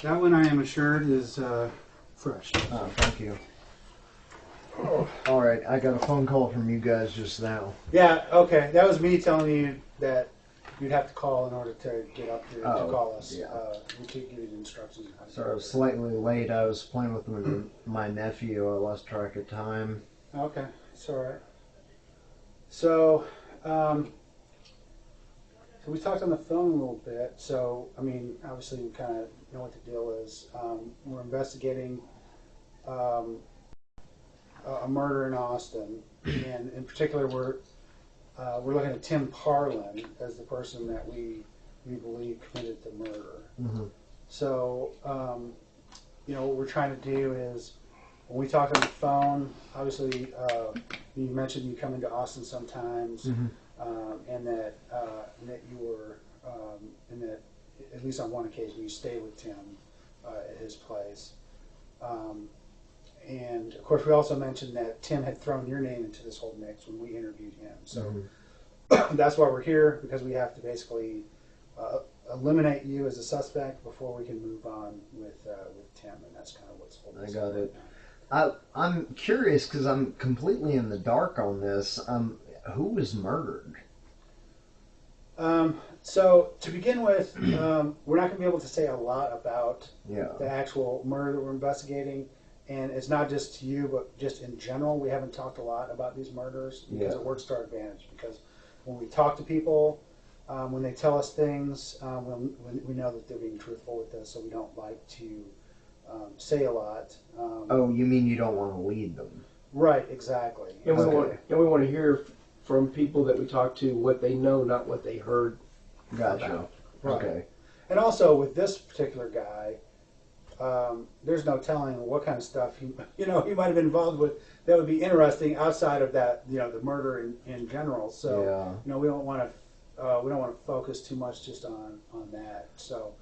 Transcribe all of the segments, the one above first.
That one I am assured is fresh. Oh, thank you. All right, I got a phone call from you guys just now. Yeah, okay. That was me telling you that you'd have to call in order to get up here to call us. Yeah. We could give you the instructions. Sorry, I was slightly late. I was playing with my nephew. I lost track of time. Okay, it's all right. So, so we talked on the phone a little bit. So, I mean, obviously we kind of know what the deal is. We're investigating a murder in Austin, and in particular, we're looking at Tim Parlin as the person that we believe committed the murder. Mm-hmm. So, what we're trying to do is, when we talk on the phone, obviously, you mentioned you come into Austin sometimes, Mm-hmm. and that you were, and that at least on one occasion you stayed with Tim at his place. And of course, we also mentioned that Tim had thrown your name into this whole mix when we interviewed him. So that's why we're here, because we have to basically eliminate you as a suspect before we can move on with Tim, and that's kind of what's holding us up. I got it. I'm curious because I'm completely in the dark on this. Who was murdered? So to begin with, we're not going to be able to say a lot about the actual murder that we're investigating. And it's not just to you, but just in general, we haven't talked a lot about these murders because it works to our advantage. Because when we talk to people, when they tell us things, when we know that they're being truthful with us, so we don't like to say a lot. Oh, you mean you don't want to lead them? Right, exactly. And we want to hear from people that we talk to what they know, not what they heard. Gotcha. About. Right. Okay. And also with this particular guy, there's no telling what kind of stuff he might have been involved with that would be interesting outside of that, the murder in general. So we don't want to focus too much just on that. So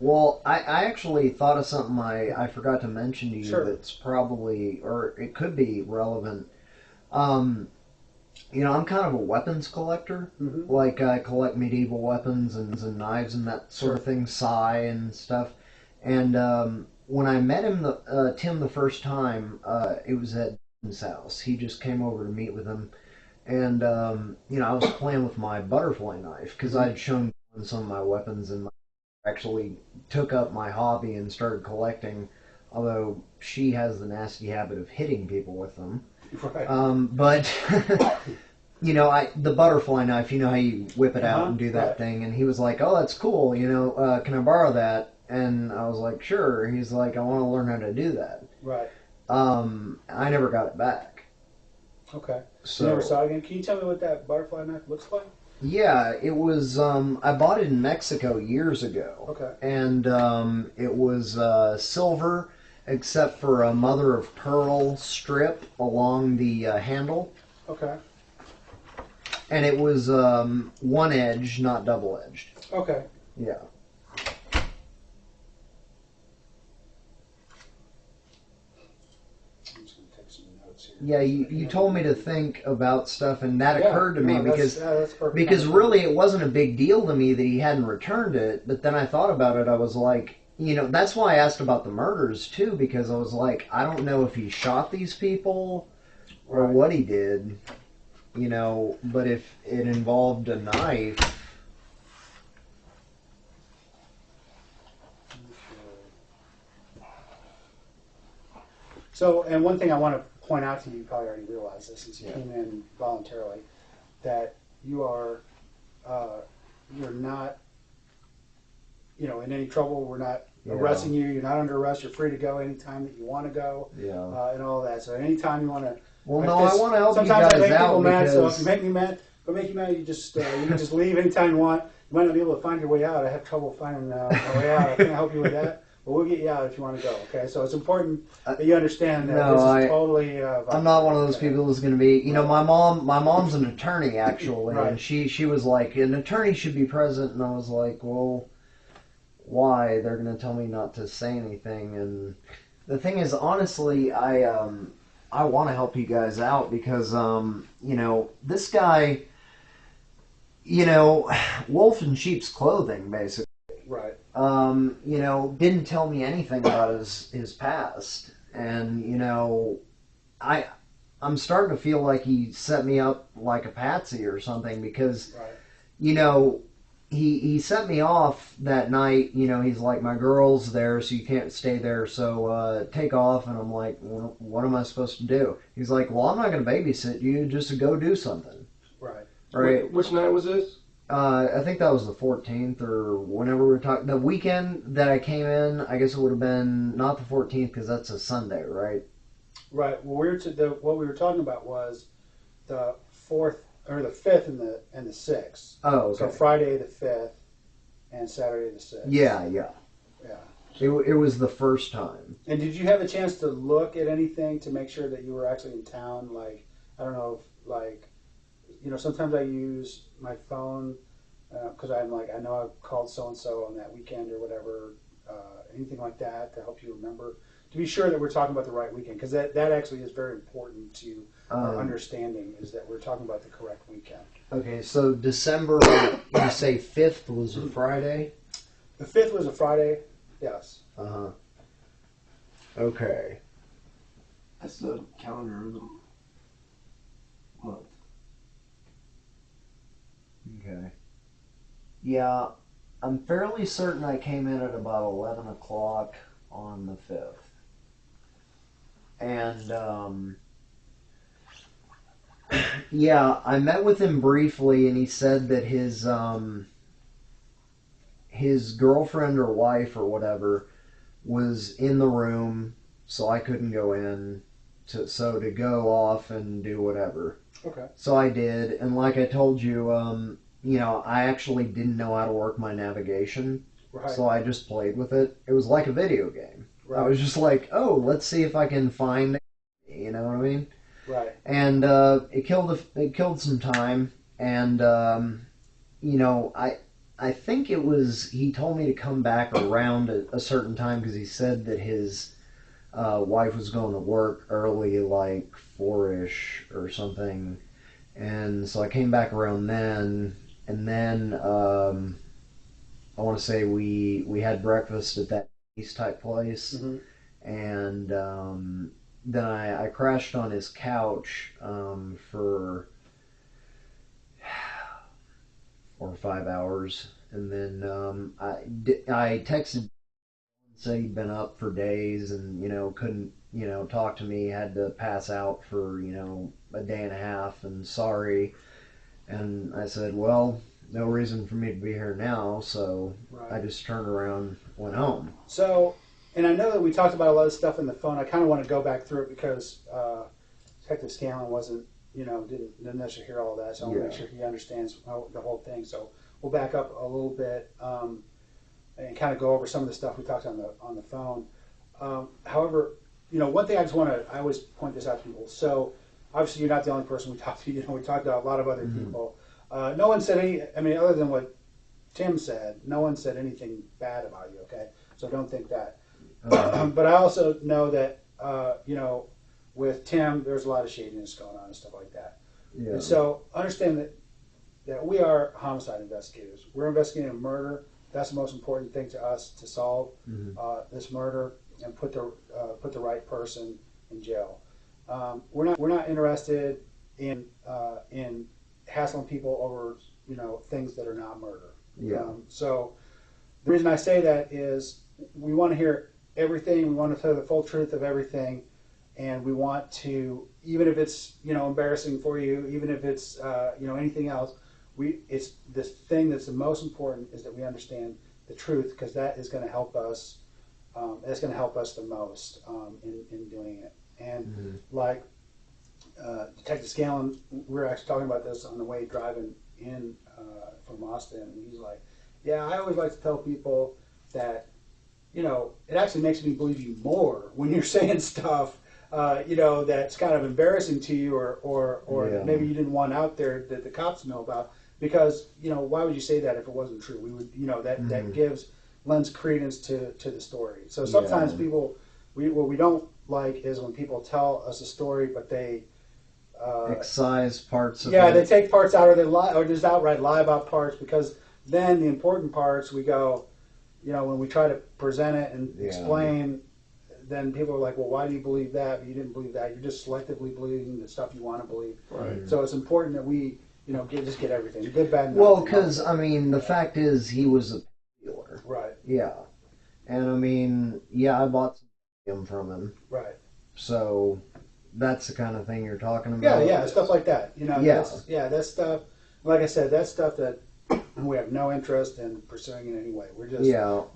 I actually thought of something I forgot to mention to you that's probably, or it could be relevant. I'm kind of a weapons collector. Mm-hmm. Like I collect medieval weapons and knives and that sort of thing, sai and stuff. And when I met him, Tim, the first time, it was at his house. He just came over to meet with him. And, I was playing with my butterfly knife because I had shown some of my weapons and actually took up my hobby and started collecting, although she has the nasty habit of hitting people with them. Right. But, the butterfly knife, how you whip it out and do that thing. And he was like, oh, that's cool, can I borrow that? And I was like, sure. He's like, I want to learn how to do that. Right. I never got it back. Okay. So, you never saw it again? Can you tell me what that butterfly knife looks like? Yeah, it was, I bought it in Mexico years ago. Okay. And it was silver, except for a mother of pearl strip along the handle. Okay. And it was one edge, not double-edged. Okay. Yeah. Yeah, you told me to think about stuff, and that occurred to me because really it wasn't a big deal to me that he hadn't returned it. But then I thought about it. I was like, that's why I asked about the murders too, because I was like, I don't know if he shot these people or what he did, but if it involved a knife. So, and one thing I want to point out to you, you probably already realized this since you came in voluntarily, that you are, you're not, in any trouble. We're not arresting you. You're not under arrest. You're free to go anytime that you want to go. Yeah. And all that. So anytime you want to. Well, no, I want to help you guys sometimes I make out people mad. because... So if you make me mad, you just leave anytime you want. You might not be able to find your way out. I have trouble finding my way out. I can't help you with that. But we'll get you out if you want to go, okay? So it's important that you understand that this is totally... I'm not one of those people who's going to be... my mom's an attorney, actually, and she was like, an attorney should be present, and I was like, well, why? They're going to tell me not to say anything, and the thing is, honestly, I want to help you guys out because, this guy, wolf in sheep's clothing, basically. Right. you know, didn't tell me anything about his past. And, you know, I'm starting to feel like he set me up like a patsy or something because, right. you know, he set me off that night. You know, he's like, my girl's there, so you can't stay there, so take off. And I'm like, well, what am I supposed to do? He's like, well, I'm not going to babysit you, just to go do something. Right. Right. Which night was this? I think that was the 14th or whenever we were talking. The weekend that I came in, I guess it would have been not the 14th because that's a Sunday, right? Right. Well, what we were talking about was the 4th or the 5th and the 6th. Oh, okay. So Friday the 5th and Saturday the 6th. Yeah. Yeah. It was the first time. And did you have a chance to look at anything to make sure that you were actually in town? Like, I don't know, like, you know, sometimes I use my phone because I'm like, I know I've called so-and-so on that weekend or whatever, anything like that to help you remember. To be sure that we're talking about the right weekend, because that actually is very important to our understanding, is that we're talking about the correct weekend. Okay, so December, you say 5th was a Friday? The 5th was a Friday, yes. Uh-huh. Okay. That's the calendar of the month. Okay. Yeah, I'm fairly certain I came in at about 11 o'clock on the 5th. And, yeah, I met with him briefly, and he said that his girlfriend or wife or whatever was in the room, so I couldn't go in, to go off and do whatever. Okay. So I did, and like I told you, you know, I actually didn't know how to work my navigation, Right. so I just played with it. It was like a video game. Right. I was just like, oh, let's see if I can find it, you know what I mean? Right. And it killed some time, and you know, I think it was, he told me to come back around a certain time because he said that his wife was going to work early, like 4-ish or something, and so I came back around then, and then I want to say we had breakfast at that East type place, Mm-hmm. and then I crashed on his couch for 4 or 5 hours, and then I texted and said he'd been up for days and, you know, couldn't, you know, talk to me, had to pass out for, you know, a day and a half, and sorry. And I said, well, no reason for me to be here now, so Right. I just turned around, went home. So, and I know that we talked about a lot of stuff in the phone. I kind of want to go back through it because Detective Scanlon wasn't, you know, didn't necessarily hear all that, so I want to make sure he understands the whole thing. So we'll back up a little bit and kind of go over some of the stuff we talked on the phone. However, you know, one thing I always point this out to people. So obviously you're not the only person we talked to. You know, we talked to a lot of other people. No one said any. I mean, other than what Tim said, no one said anything bad about you. Okay, so don't think that. But I also know that you know, with Tim, there's a lot of shadiness going on and stuff like that. Yeah. And so understand that we are homicide investigators. We're investigating a murder. That's the most important thing to us to solve this murder and put the right person in jail. We're not interested in hassling people over, you know, things that are not murder. Yeah. So the reason I say that is we want to hear everything. We want to tell the full truth of everything, and we want to, even if it's, you know, embarrassing for you, even if it's you know, anything else. It's this thing that's the most important is that we understand the truth, because that is going to help us. That's going to help us the most in doing it. And like Detective Scanlon, we were actually talking about this on the way driving in from Austin, and he's like, "Yeah, I always like to tell people that, you know, it actually makes me believe you more when you're saying stuff." You know, that's kind of embarrassing to you, or that maybe you didn't want out there that the cops know about, because, you know, why would you say that if it wasn't true? We would, you know, that lends credence to the story. So sometimes people, what we don't like is when people tell us a story, but they excise parts of it. Yeah, they take parts out, or they lie, or just outright lie about parts, because then the important parts we go, when we try to present it and explain, then people are like, well, why do you believe that? But you didn't believe that. You're just selectively believing the stuff you want to believe. Right. So it's important that we, just get everything. Good, bad, and well, because, the fact is he was a dealer. Right. Yeah. And, I bought some from him. Right. So that's the kind of thing you're talking about? Yeah, stuff like that. That's stuff, like I said, that's stuff that we have no interest in pursuing in any way. We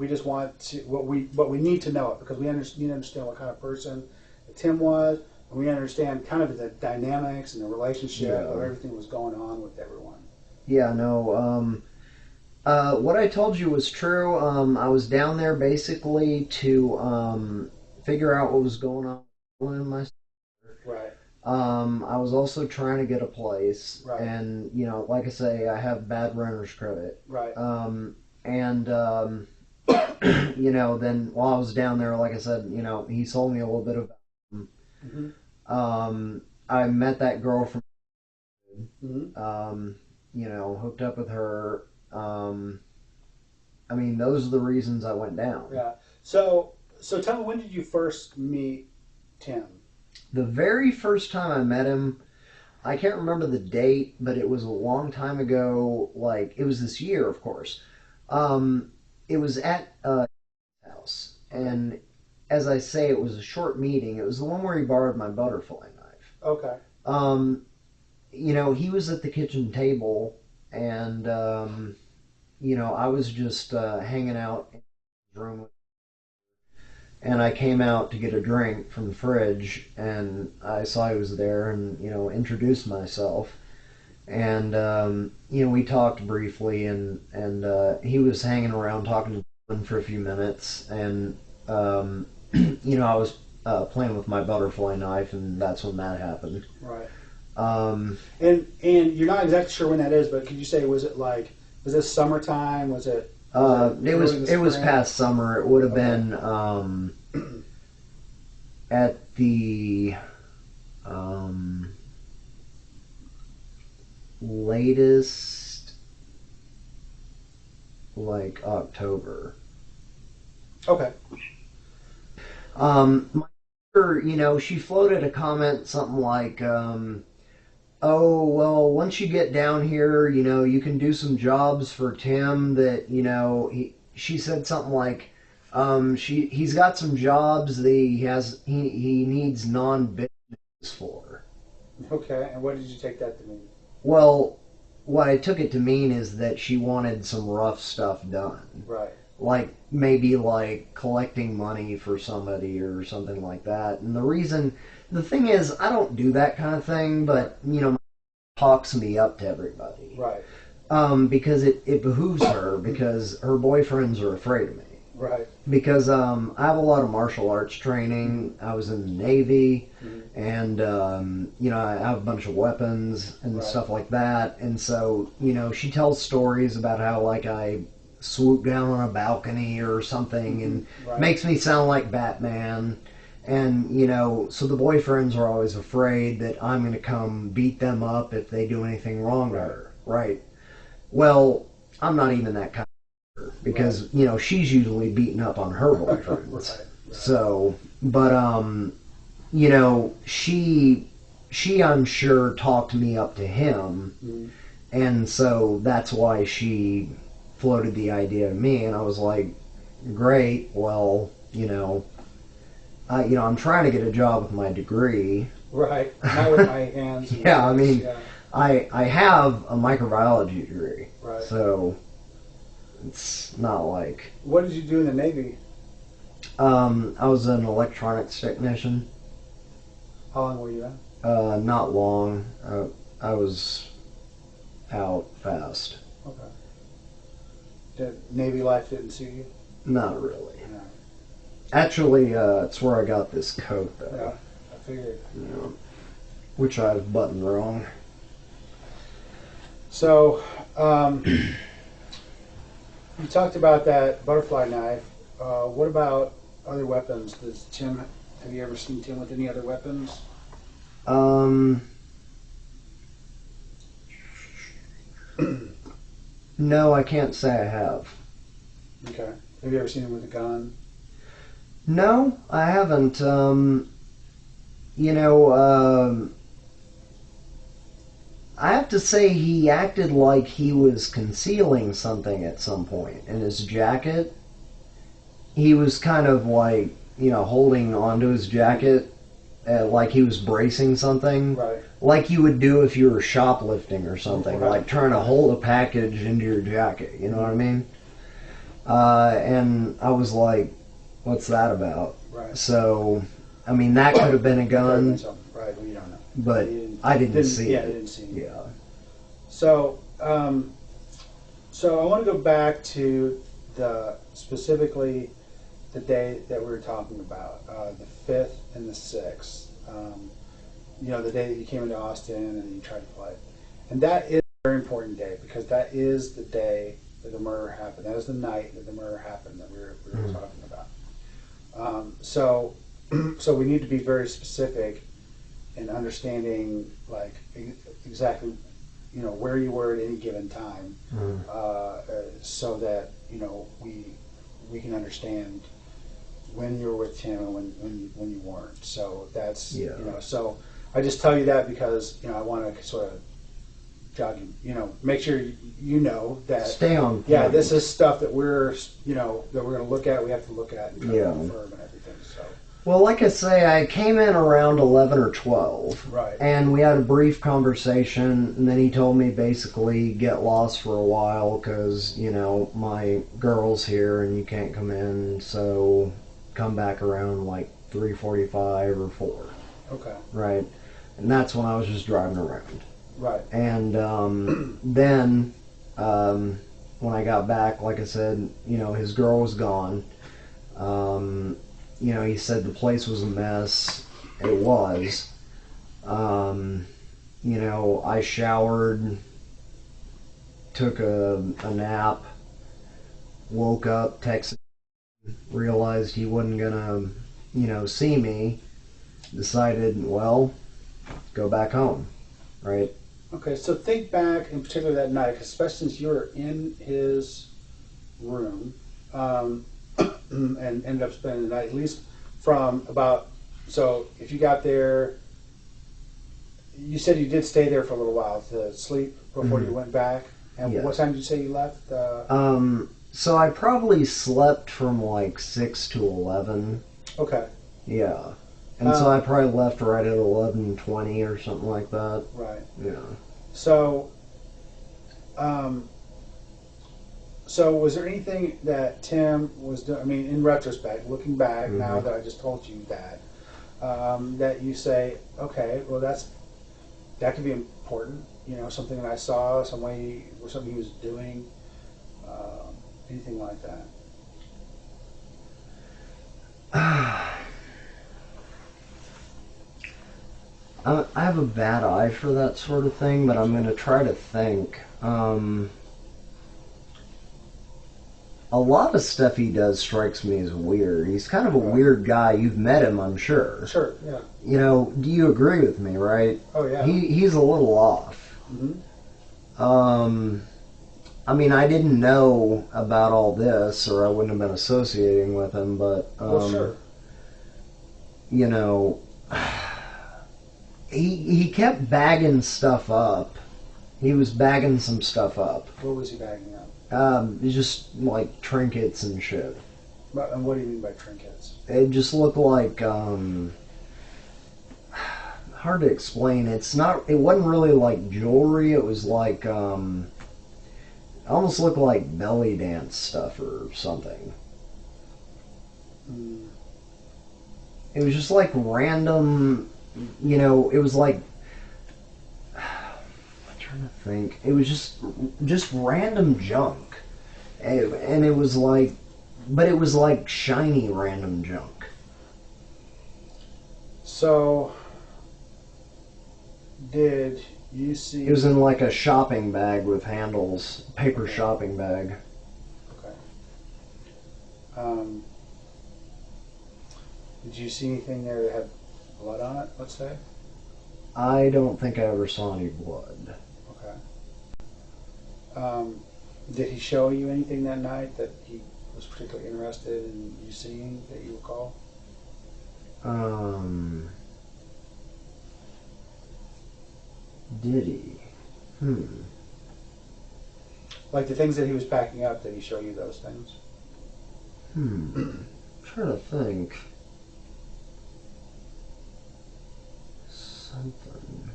just want to, what we need to know it, because we need to understand what kind of person Tim was, and we understand kind of the dynamics and the relationship of everything that was going on with everyone. Yeah, no, what I told you was true. I was down there basically to figure out what was going on in my sister. Right. I was also trying to get a place, right. And like I say, I have bad renter's credit, right? Then while I was down there, like I said, he sold me a little bit of. Mm-hmm. I met that girl from. Mm-hmm. Hooked up with her. Those are the reasons I went down. Yeah. So tell me, when did you first meet Tim? The very first time I met him, I can't remember the date, but it was a long time ago. Like, it was this year, of course. It was at house, and as I say, it was a short meeting. It was the one where he borrowed my butterfly knife. Okay. He was at the kitchen table, and I was just hanging out in his room. And I came out to get a drink from the fridge, and I saw he was there, and introduced myself, and we talked briefly, and he was hanging around talking to him for a few minutes, and I was playing with my butterfly knife, and that's when that happened. Right. And you're not exactly sure when that is, but could you say, was this summertime? Was it? It was past summer. It would have been at the latest, like October. Okay. My sister, she floated a comment, something like, oh, well, once you get down here, you can do some jobs for Tim that, she said something like, he's got some jobs that he needs non-business for. Okay, and what did you take that to mean? Well, what I took it to mean is that she wanted some rough stuff done. Right. Like, maybe like collecting money for somebody or something like that. And the thing is, I don't do that kind of thing, but, talks me up to everybody. Right. Because it behooves her, because her boyfriends are afraid of me. Right. Because I have a lot of martial arts training. I was in the Navy, and, I have a bunch of weapons and stuff like that. And so, she tells stories about how, like, I swoop down on a balcony or something and makes me sound like Batman. And, so the boyfriends are always afraid that I'm going to come beat them up if they do anything wrong to her. Right. Well, I'm not even that kind of her, because, she's usually beating up on her boyfriends. Right. So, but, she, I'm sure, talked me up to him. And so that's why she floated the idea to me. And I was like, great, well, I'm trying to get a job with my degree. Right. Not with my hands. Yeah, I have a microbiology degree. Right. So it's not like. What did you do in the Navy? I was an electronics technician. How long were you in? Not long. I was out fast. Okay. The Navy life didn't suit you? Not really. No. Actually, it's where I got this coat, though. Yeah, I figured. Which I've buttoned wrong. So, you talked about that butterfly knife. What about other weapons? Have you ever seen Tim with any other weapons? No, I can't say I have. Okay. Have you ever seen him with a gun? No, I haven't. You know, I have to say he acted like he was concealing something at some point in his jacket. He was kind of like, you know, holding onto his jacket like he was bracing something. Right. Like you would do if you were shoplifting or something, Right. like trying to hold a package into your jacket, you know what I mean? And I was like, what's that about? Right. So, I mean, that could have been a gun. Right, well, you don't know. But I didn't see it. it. I didn't see it. Yeah. So, so I want to go back to specifically the day that we were talking about, the 5th and the 6th. You know, the day that you came into Austin and you tried to play. And that is a very important day because that is the day that the murder happened. That is the night that the murder happened that we were talking about. So we need to be very specific in understanding, like, exactly, you know, where you were at any given time, so that, you know, we can understand when you were with Tim and when you weren't. So that's, you know, so I just tell you that because, you know, I want to sort of jog you, you know, make sure you know that. Stay on point. Yeah, this is stuff that we're, you know, that we're going to look at, we have to look at and try to confirm and everything, so. Well, like I say, I came in around 11 or 12. Right. And we had a brief conversation, and then he told me basically get lost for a while because, you know, my girl's here and you can't come in, so come back around like 3:45 or 4. Okay. Right. And that's when I was just driving around. Right. And then when I got back, like I said, you know, his girl was gone. You know, he said the place was a mess. It was. You know, I showered, took a nap, woke up, texted, realized he wasn't gonna, you know, see me. Decided, well, go back home, right? Okay, so think back, in particular that night, especially since you were in his room, and ended up spending the night, at least from about, so if you got there, you said you did stay there for a little while to sleep before you went back. And Yes. what time did you say you left? So I probably slept from like 6 to 11. Okay. Yeah. And so I probably left right at 11:20 or something like that. Right. Yeah. So, so was there anything that Tim was doing? I mean, in retrospect, looking back now that I just told you that, that you say, okay, well that could be important. You know, something that I saw, some way, or something he was doing, anything like that. I have a bad eye for that sort of thing, but I'm going to try to think. A lot of stuff he does strikes me as weird. He's kind of a weird guy. You've met him, I'm sure. Sure, yeah. You know, do you agree with me, right? Oh, yeah. He's a little off. Mm-hmm. I mean, I didn't know about all this, or I wouldn't have been associating with him, but, Well, sure. You know, he kept bagging stuff up. He was bagging some stuff up. What was he bagging up? Just like trinkets and shit. And what do you mean by trinkets? It just looked like, hard to explain. It wasn't really like jewelry. It was like, almost looked like belly dance stuff or something. Mm. It was just like random, you know, it was like, I'm trying to think. It was just random junk. And it was like, but it was like shiny random junk. So, did you see... It was in like a shopping bag with handles, paper shopping bag. Okay. Did you see anything there that had blood on it, let's say? I don't think I ever saw any blood. Okay. Did he show you anything that night that he was particularly interested in you seeing that you recall? Did he? Like the things that he was packing up, did he show you those things? I'm trying to think. Something.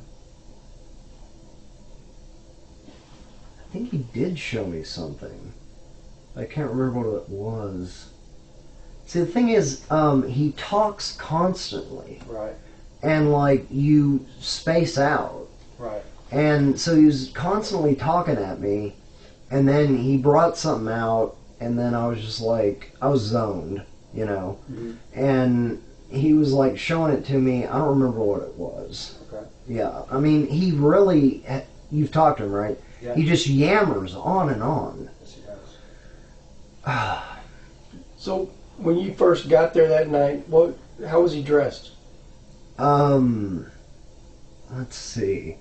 I think he did show me something. I can't remember what it was. See, the thing is, he talks constantly. Right. And, like, you space out. Right. And so he was constantly talking at me, and then he brought something out, and then I was just like, I was zoned, you know. Mm-hmm. And he was, like, showing it to me. I don't remember what it was. Okay. Yeah. I mean, he really, you've talked to him, right? Yeah. He just yammers on and on. Yes, he does. So, when you first got there that night, how was he dressed? Let's see.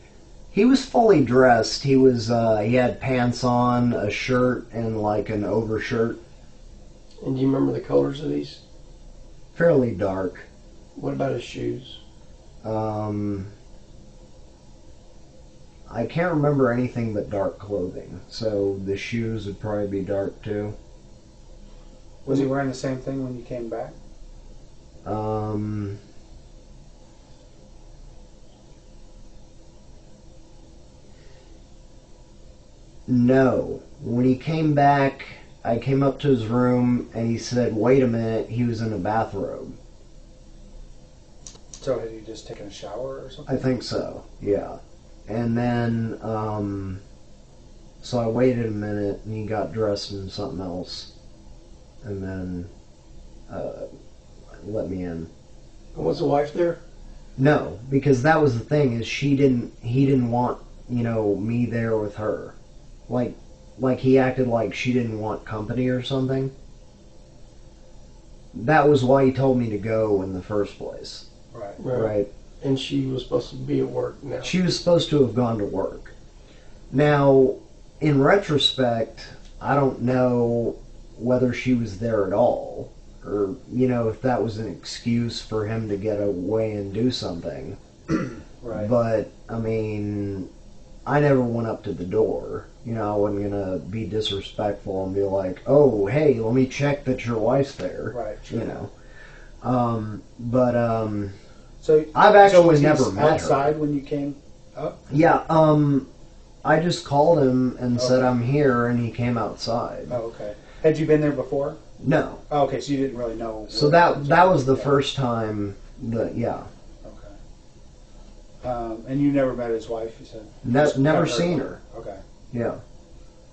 He was fully dressed. He was, he had pants on, a shirt, and like an overshirt. And do you remember the colors of these? Fairly dark. What about his shoes? I can't remember anything but dark clothing, so the shoes would probably be dark too. Was he wearing the same thing when you came back? No. When he came back, I came up to his room and he said, wait a minute, he was in a bathrobe. So had you just taken a shower or something? I think so, yeah. And then, so I waited a minute and he got dressed in something else. And then, let me in. Was the wife there? No, because that was the thing, is he didn't want, you know, me there with her. Like he acted like she didn't want company or something. That was why he told me to go in the first place. Right. And she was supposed to be at work now. She was supposed to have gone to work. Now, in retrospect, I don't know whether she was there at all, or, you know, if that was an excuse for him to get away and do something. Right. But, I mean, I never went up to the door. You know, I wasn't going to be disrespectful and be like, oh, hey, let me check that your wife's there. Right, true. You know. So I've actually so never met outside her. when you came up? Yeah, I just called him and said I'm here, and he came outside. Oh, okay. Had you been there before? No. Oh, okay, so you didn't really know. So that was the first time that, yeah. Okay. And you never met his wife, you said? Never seen her. Okay. Yeah.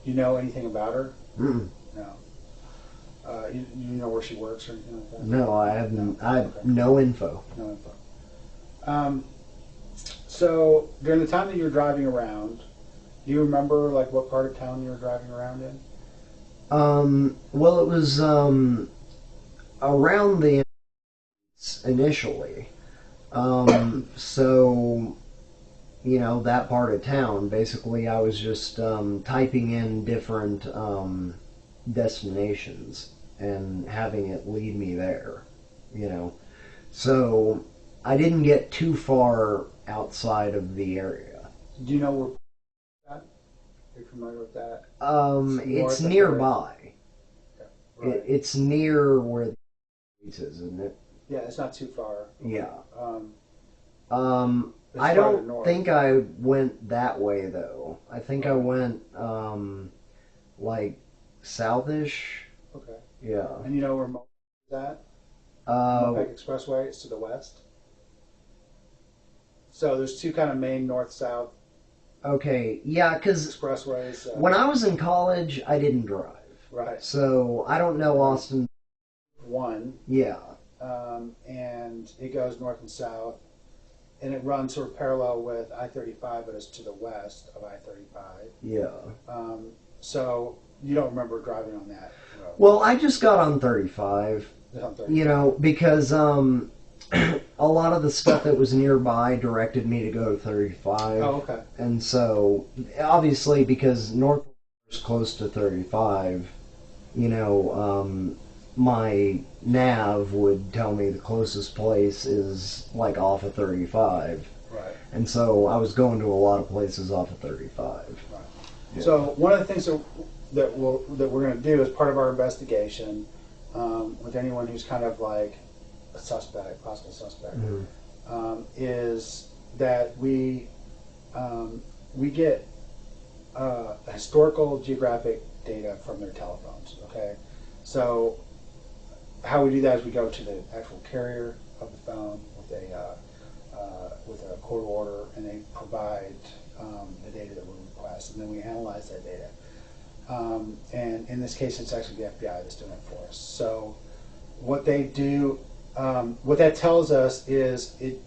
Do you know anything about her? Mm-mm. No. You know where she works or anything like that? No, I have no info. No info. So during the time that you were driving around, do you remember like what part of town you were driving around in? Well, it was around the initially. So, you know, that part of town. Basically, I was just typing in different destinations and having it lead me there. You know, so I didn't get too far outside of the area. Do you know where that? Are you familiar with that? It's nearby. Yeah, right. It's near where the is, isn't it? Yeah, it's not too far. Yeah. It's I farther don't north. think I went that way though. I think I went like southish. Okay. Yeah. And you know where Mopac is at? Mopac Expressway. It's to the west. So there's two kind of main north-south Okay. Yeah, because expressways. when I was in college, I didn't drive. Right. So I don't know Austin. One. Yeah. And it goes north and south, and it runs sort of parallel with I-35, but it's to the west of I-35. Yeah. So you don't remember driving on that road? Well, I just got on 35. On 35. You know, because a lot of the stuff that was nearby directed me to go to 35. Oh, okay. And so, obviously, because North is close to 35, my nav would tell me the closest place is like off of 35. Right. And so I was going to a lot of places off of 35. Right. Yeah. So one of the things that we're going to do as part of our investigation with anyone who's kind of like a suspect, possible suspect, is that we get historical geographic data from their telephones. Okay, so how we do that is we go to the actual carrier of the phone with a court order, and they provide the data that we request, and then we analyze that data. And in this case, it's actually the FBI that's doing it for us. So what they do, what that tells us is and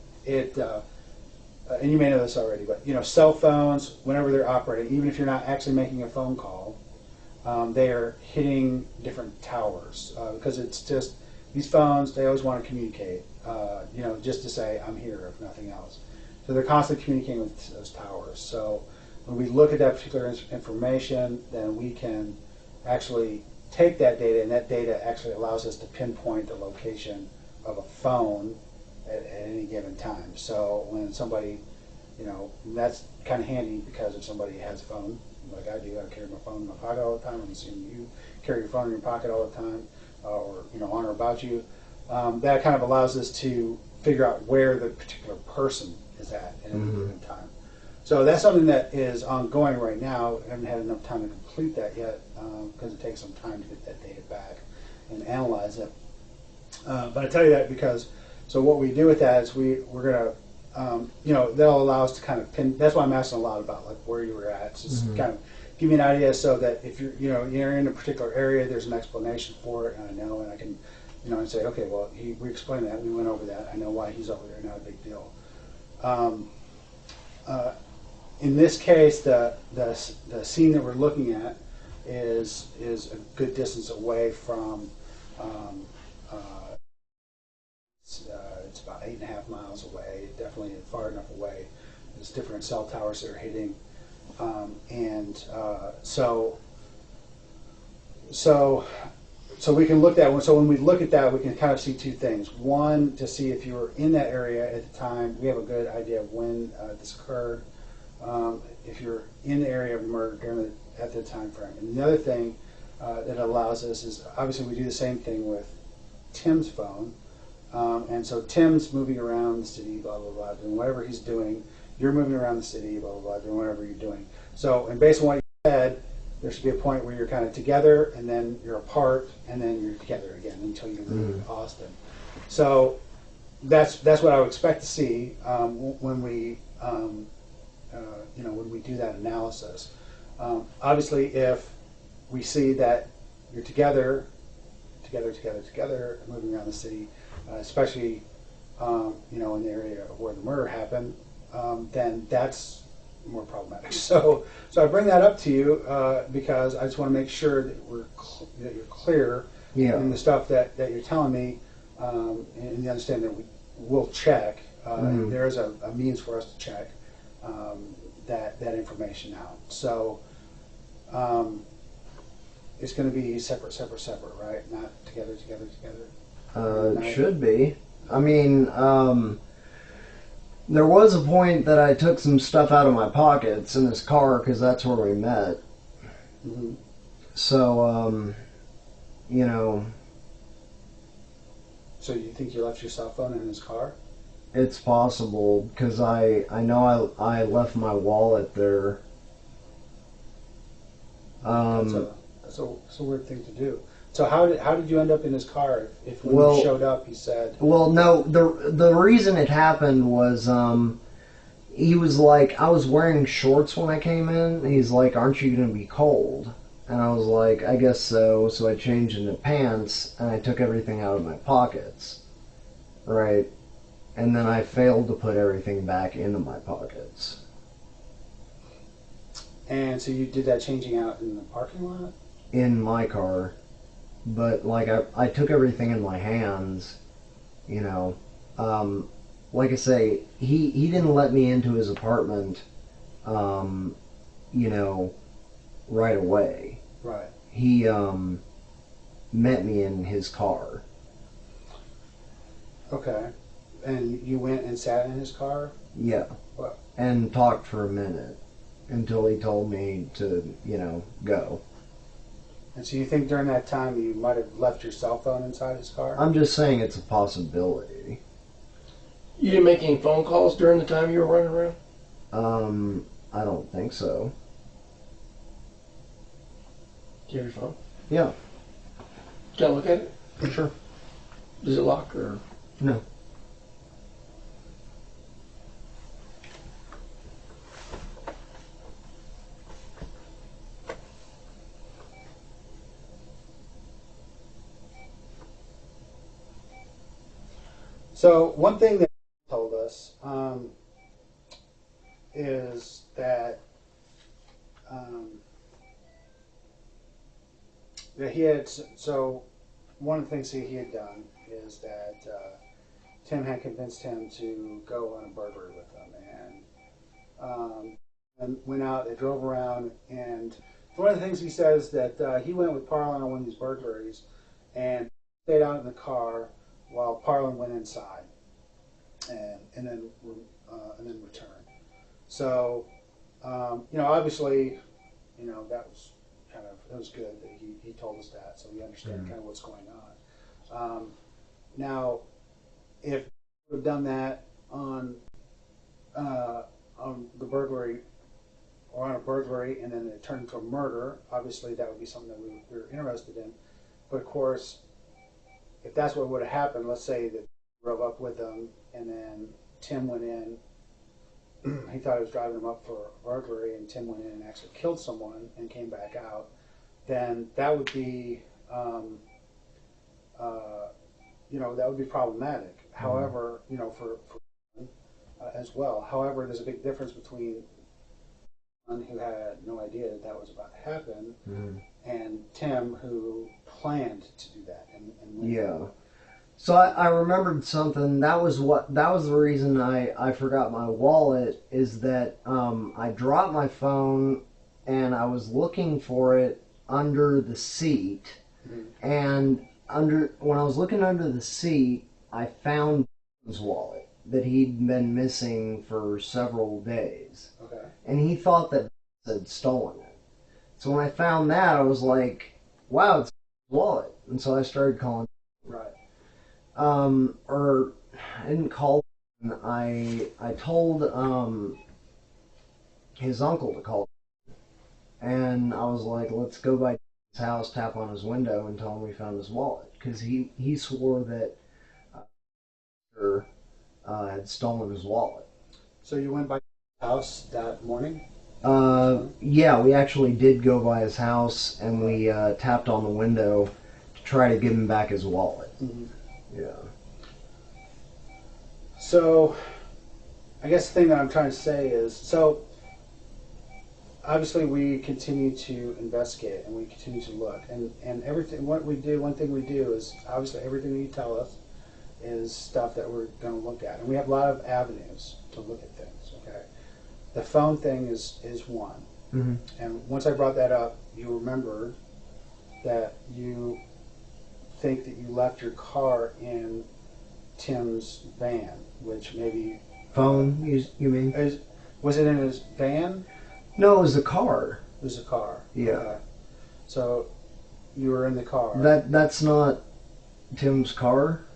you may know this already, but cell phones, whenever they're operating, even if you're not actually making a phone call, they are hitting different towers because it's just these phones. They always want to communicate, just to say I'm here, if nothing else. So they're constantly communicating with those towers. So when we look at that particular information, then we can actually take that data, and that data actually allows us to pinpoint the location of a phone at any given time. So when somebody, that's kind of handy because if somebody has a phone, like I do, I carry my phone in my pocket all the time. I'm assuming you carry your phone in your pocket all the time, or on or about you. That kind of allows us to figure out where the particular person is at any given time. So that's something that is ongoing right now. I haven't had enough time to complete that yet because it takes some time to get that data back and analyze it. But I tell you that because, so what we do with that is we're going to, they'll allow us to kind of pin, that's why I'm asking a lot about like where you were at. It's just kind of give me an idea so that if you're in a particular area, there's an explanation for it, and I know, and I can, and say, okay, well, we explained that, we went over that, I know why he's over there, not a big deal. In this case, the scene that we're looking at is a good distance away from. It's about 8.5 miles away. Definitely far enough away. There's different cell towers that are hitting, so we can look at that. So when we look at that, we can kind of see two things. One, to see if you were in that area at the time. We have a good idea of when this occurred. If you're in the area of murder at the time frame. And the other thing that allows us is obviously we do the same thing with Tim's phone. And so Tim's moving around the city, blah, blah, blah, doing whatever he's doing. You're moving around the city, blah, blah, blah, doing whatever you're doing. So, and based on what you said, there should be a point where you're kind of together, and then you're apart, and then you're together again until you leave Austin. So that's what I would expect to see when we when we do that analysis. Obviously, if we see that you're together, moving around the city, especially in the area where the murder happened, then that's more problematic. So I bring that up to you because I just want to make sure that that you're clear in the stuff that you're telling me, and you understand that we'll check. And there is a means for us to check that information out. So it's going to be separate, right? Not together. It should be. I mean, there was a point that I took some stuff out of my pockets in his car because that's where we met. So, So you think you left your cell phone in his car? It's possible because I know I left my wallet there. That's a weird thing to do. So how did you end up in his car? If when you showed up, he said. Well, no. The reason it happened was he was like, I was wearing shorts when I came in. He's like, "Aren't you going to be cold?" And I was like, "I guess so." So I changed into pants and I took everything out of my pockets, right? And then I failed to put everything back into my pockets. And so you did that changing out in the parking lot? In my car. But, like, I took everything in my hands, like I say, he didn't let me into his apartment, right away. Right. He met me in his car. Okay. And you went and sat in his car? Yeah. What? And talked for a minute until he told me to, go. And so you think during that time you might have left your cell phone inside his car? I'm just saying it's a possibility. You didn't make any phone calls during the time you were running around? I don't think so. Do you have your phone? Yeah. Can I look at it? Sure. Does it lock or? No. So one thing that he told us is that he had, so one of the things that he had done is that Tim had convinced him to go on a burglary with him, and went out. They drove around, and one of the things he says that he went with Parlin on one of these burglaries, and stayed out in the car while Parlin went inside, and then returned. So obviously, that was it was good that he told us that, so we understand kind of what's going on. Now, if we have done that on the burglary, or on a burglary, and then it turned into a murder, obviously that would be something that we were interested in. But of course, if that's what would have happened, let's say that we drove up with him, and then Tim went in. He thought he was driving him up for a burglary, and Tim went in and actually killed someone and came back out. Then that would be, that would be problematic. However, for as well. However, there's a big difference between one who had no idea that was about to happen, and Tim, who planned to do that. And yeah. So I remembered something. That was the reason I forgot my wallet, is that I dropped my phone and I was looking for it under the seat, and when I was looking under the seat, I found his wallet that he'd been missing for several days. Okay. And he thought that had stolen it. So when I found that, I was like, wow, it's his wallet. And so I started calling. Right. Or I didn't call him. I told his uncle to call him. And I was like, let's go by his house, tap on his window, and tell him we found his wallet. Because he swore that had stolen his wallet. So you went by his house that morning? Yeah, we actually did go by his house, and we tapped on the window to try to give him back his wallet. Yeah. So, I guess the thing that I'm trying to say is, so obviously we continue to investigate and we continue to look, and everything. What we do, one thing we do is obviously everything that you tell us is stuff that we're going to look at, and we have a lot of avenues to look at things. Okay, the phone thing is one, and once I brought that up, you remembered that you think that you left your car in Tim's van, which maybe phone. You mean? Was it in his van? No, it was a car. It was a car. Yeah. Okay. So you were in the car. That's not Tim's car.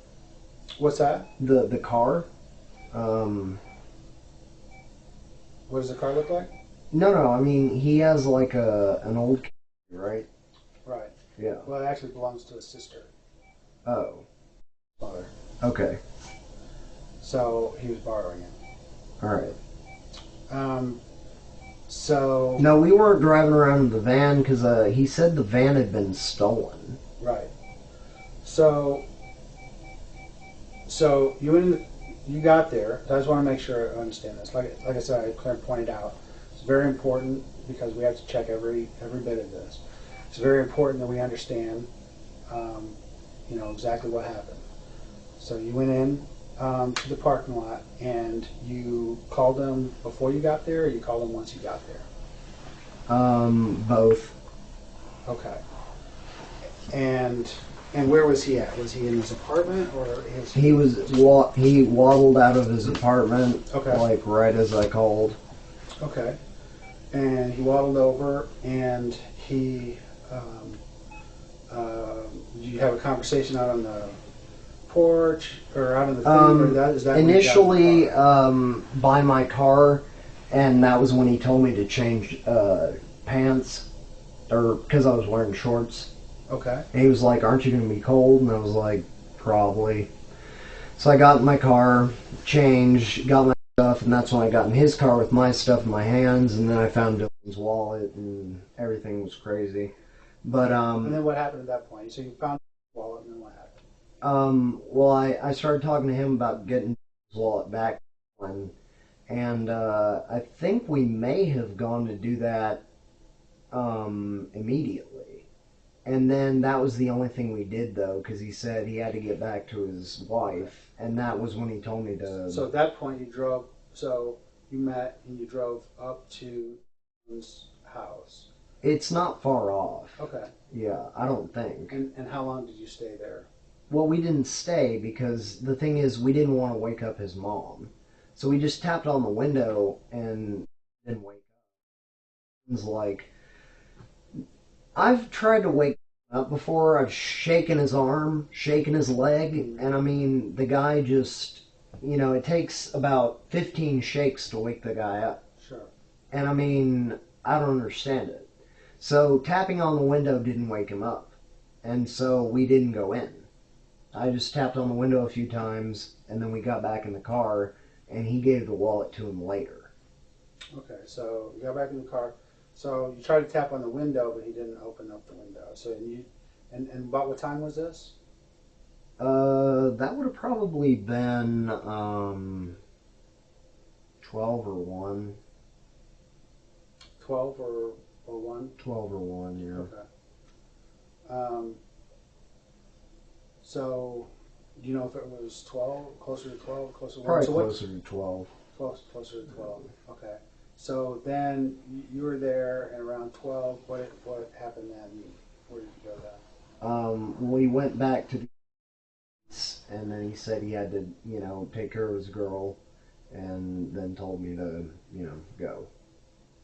What's that? The car. What does the car look like? No. I mean, he has like an old car, right? Right. Yeah. Well, it actually belongs to his sister. Oh. Father. Okay. So he was borrowing it. All right. So. No, we weren't driving around in the van because he said the van had been stolen. Right. So you got there. I just want to make sure I understand this. Like I said, Claire pointed out, it's very important because we have to check every bit of this. It's very important that we understand, exactly what happened. So you went in to the parking lot, and you called them before you got there, or you called them once you got there? Both. Okay. And And where was he at? Was he in his apartment or his? He waddled out of his apartment, okay, like right as I called. Okay, and he waddled over, and he. Did you have a conversation out on the porch or out on the thing? Or is that initially by my car, and that was when he told me to change pants, or because I was wearing shorts. Okay. And he was like, "Aren't you going to be cold?" And I was like, "Probably." So I got in my car, changed, got my stuff, and that's when I got in his car with my stuff in my hands, and then I found Dylan's wallet, and everything was crazy. But and then what happened at that point? So you found the wallet, and then what happened? Well, I started talking to him about getting his wallet back, and I think we may have gone to do that immediately. And then that was the only thing we did, though, because he said he had to get back to his wife, and that was when he told me to... So at that point you drove, so you met and you drove up to his house. It's not far off. Okay. Yeah, I don't think. And how long did you stay there? Well, we didn't stay because the thing is we didn't want to wake up his mom. So we just tapped on the window and didn't wake up. It was like... I've tried to wake up before. I've shaken his arm, shaken his leg, and I mean, the guy just, it takes about 15 shakes to wake the guy up. Sure. And I mean, I don't understand it. So tapping on the window didn't wake him up. And so we didn't go in. I just tapped on the window a few times, and then we got back in the car, and he gave the wallet to him later. Okay, so you got back in the car. So you tried to tap on the window, but he didn't open up the window. So and about what time was this? That would have probably been 12 or 1. 12 or 1? 12 or 1, yeah. Okay. So do you know if it was 12, closer to 12, closer to 1? Probably so closer to 12. Closer to 12. Okay. So then you were there, and around 12, what happened then? Where did you go then? We went back to the and then he said he had to, take care of his girl, and then told me to, go.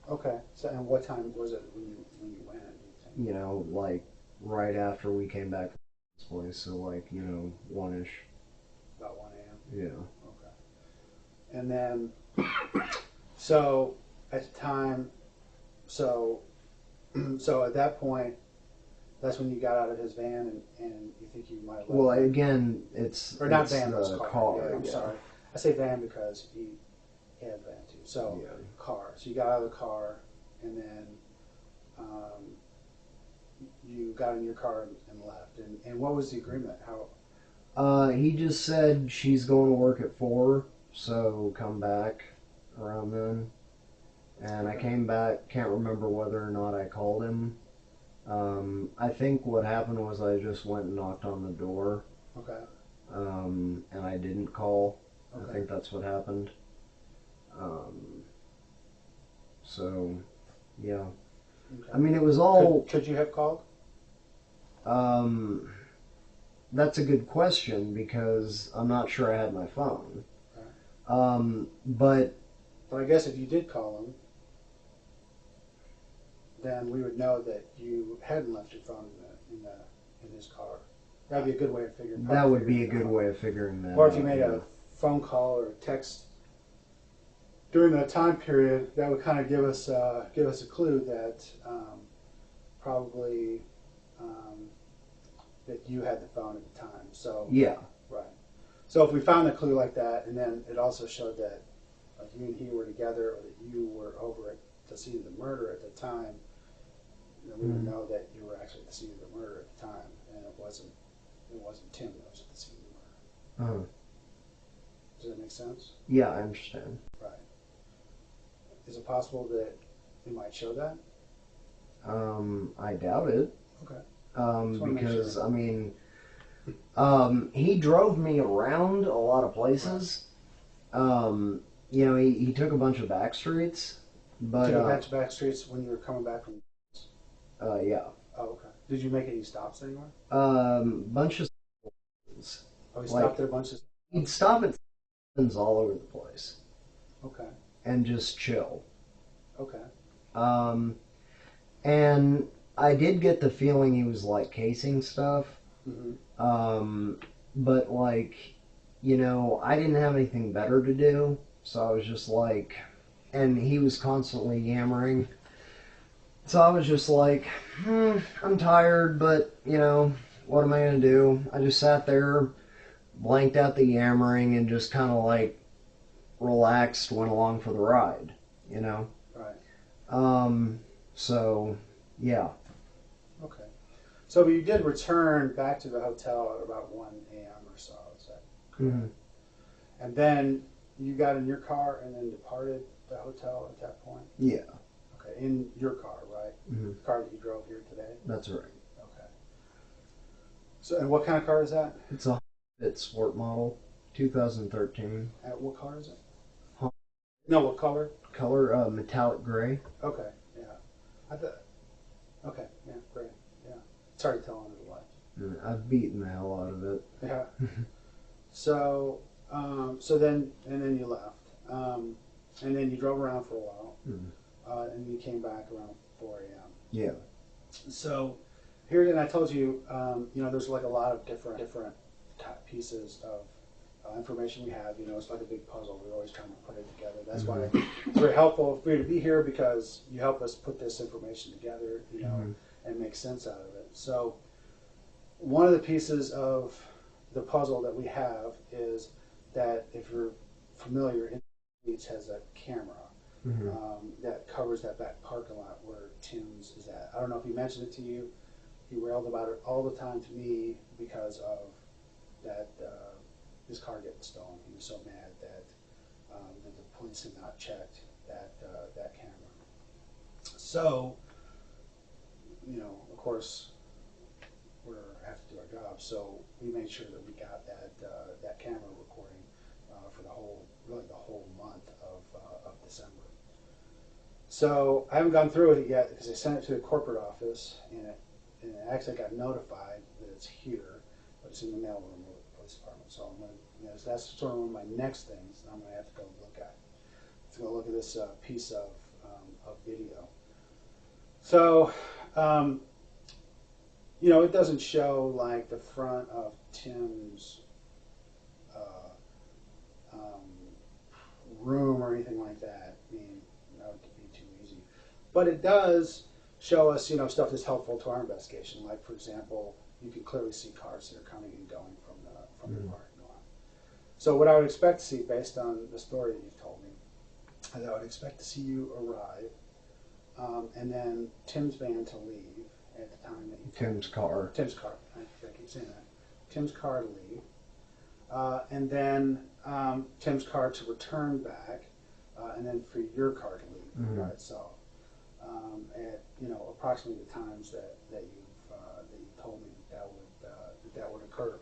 Okay. So and what time was it when you went? Like right after we came back to this place, so like 1ish. About 1 a.m. Yeah. Okay. And then so at the time, so at that point, that's when you got out of his van and you think you might have... Well, again, it's... Or not van, it was car. Yeah, I'm sorry. I say van because he had a van too. So, car. So you got out of the car, and then you got in your car and left. And what was the agreement? How? He just said she's going to work at 4, so come back around then. And I came back, can't remember whether or not I called him. I think what happened was I just went and knocked on the door. Okay. And I didn't call. Okay. I think that's what happened. So, yeah. Okay. I mean, it was all... Could you have called? That's a good question because I'm not sure I had my phone. Okay. But I guess if you did call him, then we would know that you hadn't left your phone in his car. That'd be a good way of figuring. That would be a good way of figuring that. Or if you made a phone call or a text during that time period, that would kind of give us a clue that probably that you had the phone at the time. So yeah, right. So if we found a clue like that, and then it also showed that you and he were together, or that you were over at the scene of the murder at the time, we would know that you were actually at the scene of the murder at the time, and it wasn't Tim that was at the scene of the murder. Does that make sense? Yeah, I understand. Right. Is it possible that it might show that? I doubt it. Okay. Because sure. I mean, he drove me around a lot of places. Right. He took a bunch of back streets, but took a bunch of back streets when you were coming back from. Yeah. Oh, okay. Did you make any stops anywhere? Bunch of Oh, he stopped at a bunch of. He'd stop at all over the place. Okay. And just chill. Okay. And I did get the feeling he was like casing stuff. But like, you know, I didn't have anything better to do, so I was just like, and he was constantly yammering. So I was just like, I'm tired, but, you know, what am I going to do? I just sat there, blanked out the yammering, and just kind of like relaxed, went along for the ride, you know? Right. So, yeah. Okay. So you did return back to the hotel at about 1 a.m. or so, is that correct? Mm-hmm. And then you got in your car and then departed the hotel at that point? Yeah. Okay, in your car, right? Mm-hmm. The car that you drove here today? That's right. Okay. So, and what kind of car is that? It's a Sport model, 2013. What car is it? Huh? No, what color? Color, metallic gray. Okay, yeah. Okay, yeah, great, yeah. It's hard to tell under the lights. I've beaten the hell out of it. Yeah. So then you left, and then you drove around for a while, and you came back around 4 a.m. Yeah. So here, and I told you, you know, there's like a lot of different pieces of information we have. You know, it's like a big puzzle. We're always trying to put it together. That's why it's very helpful for you to be here, because you help us put this information together, you know, and make sense out of it. So one of the pieces of the puzzle that we have is that, if you're familiar, Beach has a camera that covers that back parking lot where Tim's is at. I don't know if he mentioned it to you. He railed about it all the time to me because of that his car getting stolen. He was so mad that the police had not checked that camera. So, you know, of course, we have to do our job. So we made sure that we got that camera recording for the whole month of December. So I haven't gone through it yet because I sent it to the corporate office, and it actually got notified that it's here, but it's in the mailroom of the police department. So I'm going to, you know, that's sort of one of my next things I'm going to have to go look at. Let's go look at this piece of video. So, you know, it doesn't show like the front of Tim's room or anything like that. I mean, that would be too easy. But it does show us, you know, stuff that's helpful to our investigation. Like, for example, you can clearly see cars that are coming and going from the parking lot. So what I would expect to see, based on the story that you've told me, is I would expect to see you arrive, and then Tim's van to leave at the time that you Tim's car. Tim's car. I keep saying that. Tim's car to leave, and then Tim's car to return back, and then for your car to leave. Right. So, at, you know, approximately the times that you told me that would occur.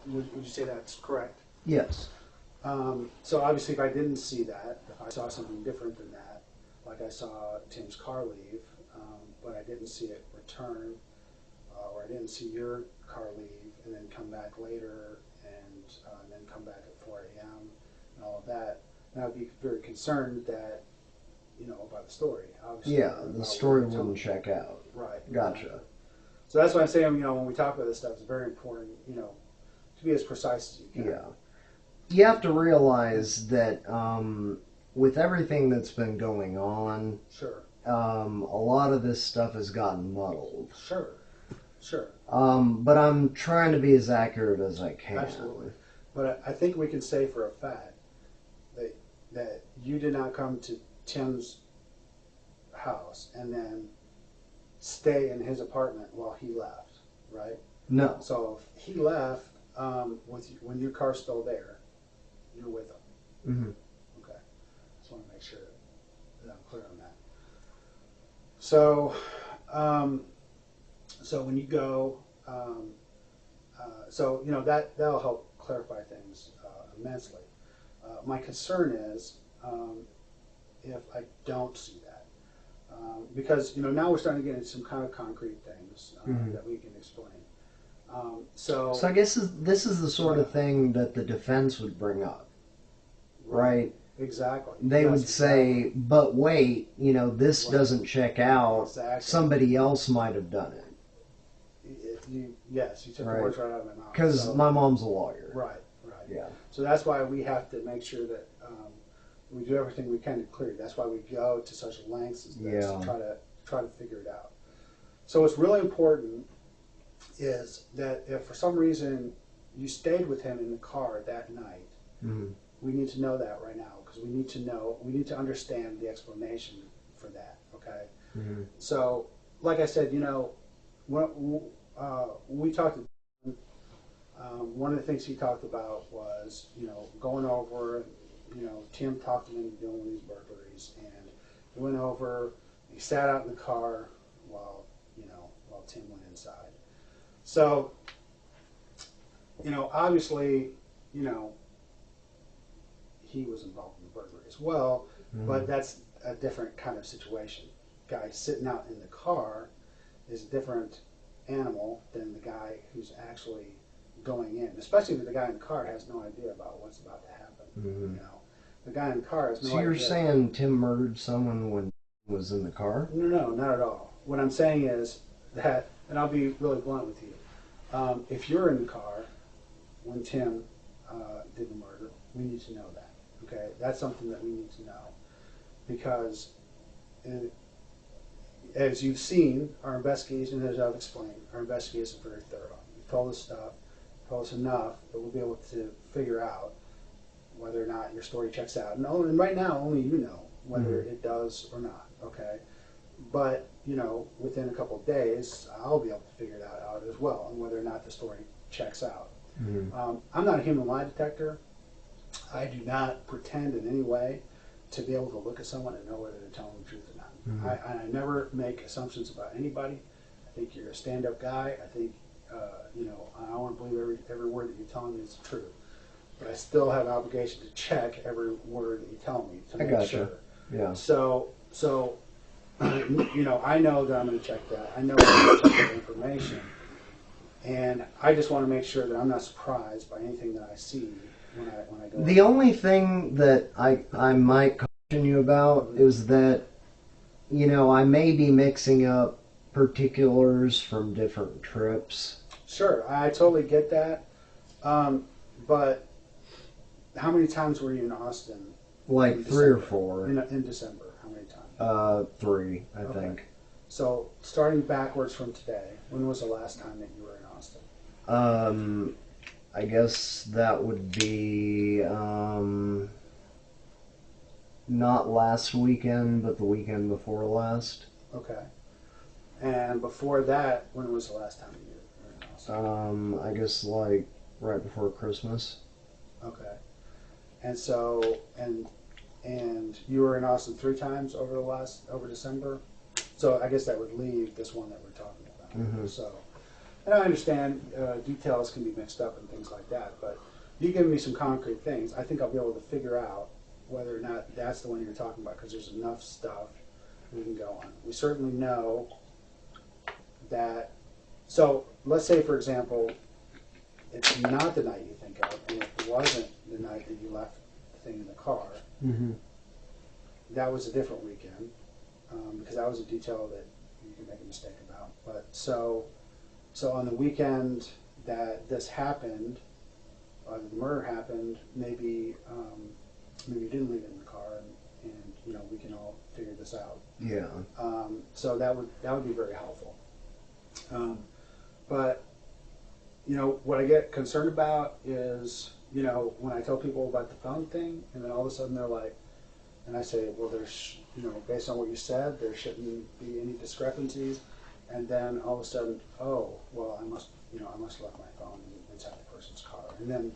Would you say that's correct? Yes. So obviously, if I didn't see that, if I saw something different than that, like I saw Tim's car leave, but I didn't see it return, or I didn't see your car leave and then come back later, and then come back at 4 a.m. and all of that, then I'd be very concerned that, you know, about the story. Obviously, yeah, the story wouldn't check out. Right. Gotcha. Right. So that's why I'm saying, you know, when we talk about this stuff, it's very important, you know, to be as precise as you can. Yeah. You have to realize that with everything that's been going on, sure, a lot of this stuff has gotten muddled. Sure. But I'm trying to be as accurate as I can. Absolutely. But I think we can say for a fact that you did not come to Tim's house and then stay in his apartment while he left, right? No. So if he left when your car's still there, you're with him. Mm-hmm. Okay. Just want to make sure that I'm clear on that. So, so when you go, so you know that'll help clarify things immensely. My concern is if I don't see that, because now we're starting to get into some kind of concrete things that we can explain. So I guess this is the sort of thing that the defense would bring up, right? Exactly. They would say, but wait, this doesn't check out. Exactly. Somebody else might have done it. Yes, you took the words right out of my mouth. Because my mom's a lawyer. Right. Yeah. So that's why we have to make sure that we do everything we can to clear it. That's why we go to such lengths as this to try to figure it out. So what's really important is that if for some reason you stayed with him in the car that night, we need to know that right now, because we need to understand the explanation for that. Okay. So, like I said, when we talked. One of the things he talked about was, going over. Tim talked him into doing these burglaries, and he went over. He sat out in the car while Tim went inside. So, obviously, he was involved in the burglary as well, but that's a different kind of situation. Guy sitting out in the car is a different animal than the guy who's actually going in, especially if the guy in the car has no idea about what's about to happen. The guy in the car has no idea. So you're saying Tim murdered someone when he was in the car? No, not at all. What I'm saying is that, and I'll be really blunt with you, if you're in the car when Tim did the murder, we need to know that. Okay, that's something that we need to know, because as you've seen, our investigation, as I've explained, our investigation is very thorough. You've told us stuff, told us enough that we'll be able to figure out whether or not your story checks out. And right now, only you know whether it does or not. Okay, but within a couple of days, I'll be able to figure that out as well, and whether or not the story checks out. I'm not a human lie detector. I do not pretend in any way to be able to look at someone and know whether they're telling the truth or not. I never make assumptions about anybody. I think you're a stand-up guy. I think, I want to believe every word that you're telling me is the truth. But I still have an obligation to check every word that you tell me to make sure. Yeah. So I know that I'm going to check that. I know I'm going to check that information. And I just want to make sure that I'm not surprised by anything that I see when I go. The only thing that I might caution you about is that, I may be mixing up particulars from different trips. Sure, I totally get that. But how many times were you in Austin? Like 3 or 4. In December, how many times? 3, I think. So, starting backwards from today, when was the last time that you were in Austin? I guess that would be not last weekend, but the weekend before last. Okay. And before that, when was the last time you were in Austin? I guess like right before Christmas. Okay. And so, and you were in Austin 3 times over December? So I guess that would leave this one that we're talking about. So, and I understand details can be mixed up and things like that, but you give me some concrete things, I think I'll be able to figure out whether or not that's the one you're talking about, because there's enough stuff we can go on. We certainly know that, so let's say, for example, it's not the night you think of, and it wasn't the night that you left the thing in the car. That was a different weekend, because that was a detail that you can make a mistake about. But so on the weekend that this happened, the murder happened, maybe you didn't leave it in the car, and we can all figure this out. Yeah. So that would be very helpful. But what I get concerned about is when I tell people about the phone thing, and then all of a sudden they're like, and I say, well, there's based on what you said, there shouldn't be any discrepancies, and then all of a sudden, oh, well, I must left my phone inside the person's car, and then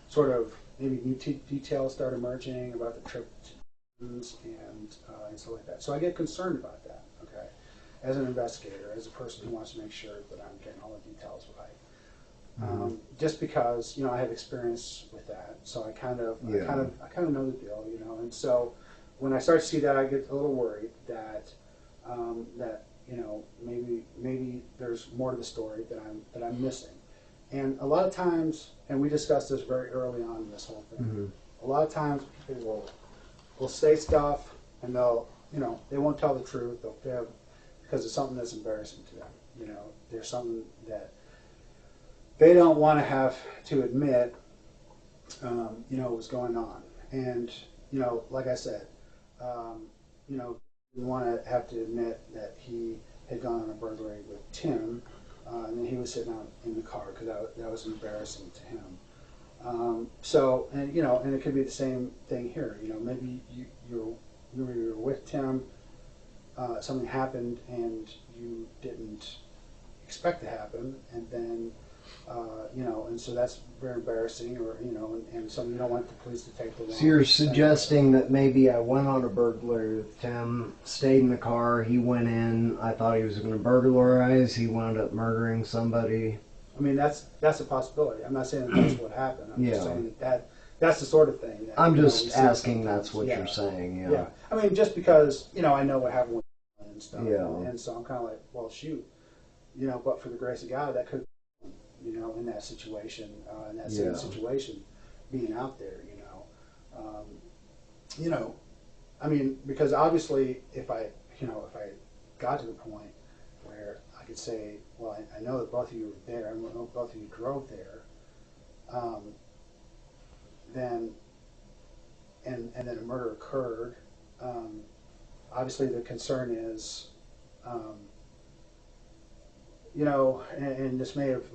sort of maybe new details start emerging about the trip and stuff like that. So I get concerned about that. Okay, as an investigator, as a person who wants to make sure that I'm getting all the details right. Just because I have experience with that, so I kind of know the deal, and so when I start to see that, I get a little worried that that maybe there's more to the story that I'm missing. And a lot of times, and we discussed this very early on in this whole thing. A lot of times people will say stuff and they won't tell the truth. They'll fib because it's something that's embarrassing to them. There's something that they don't want to have to admit, was going on. And, like I said, didn't want to have to admit that he had gone on a burglary with Tim, and then he was sitting out in the car because that was embarrassing to him. And it could be the same thing here. Maybe you were with Tim, something happened and you didn't expect to happen, and then and so that's very embarrassing, or and so you don't want the police to take the. So you're suggesting that maybe I went on a burglary with Tim, stayed in the car, he went in, I thought he was going to burglarize, he wound up murdering somebody. I mean, that's a possibility. I'm not saying that's what happened. I'm just saying that's the sort of thing. That, I'm just asking. That's what you're saying. Yeah. Yeah. I mean, just because I know what happened with and stuff, and so I'm kind of like, well, shoot, but for the grace of God, that could. In that situation, in that same situation, being out there, I mean, because obviously, if I got to the point where I could say, well, I know that both of you were there, I know both of you drove there, then a murder occurred. Obviously, the concern is, and this may have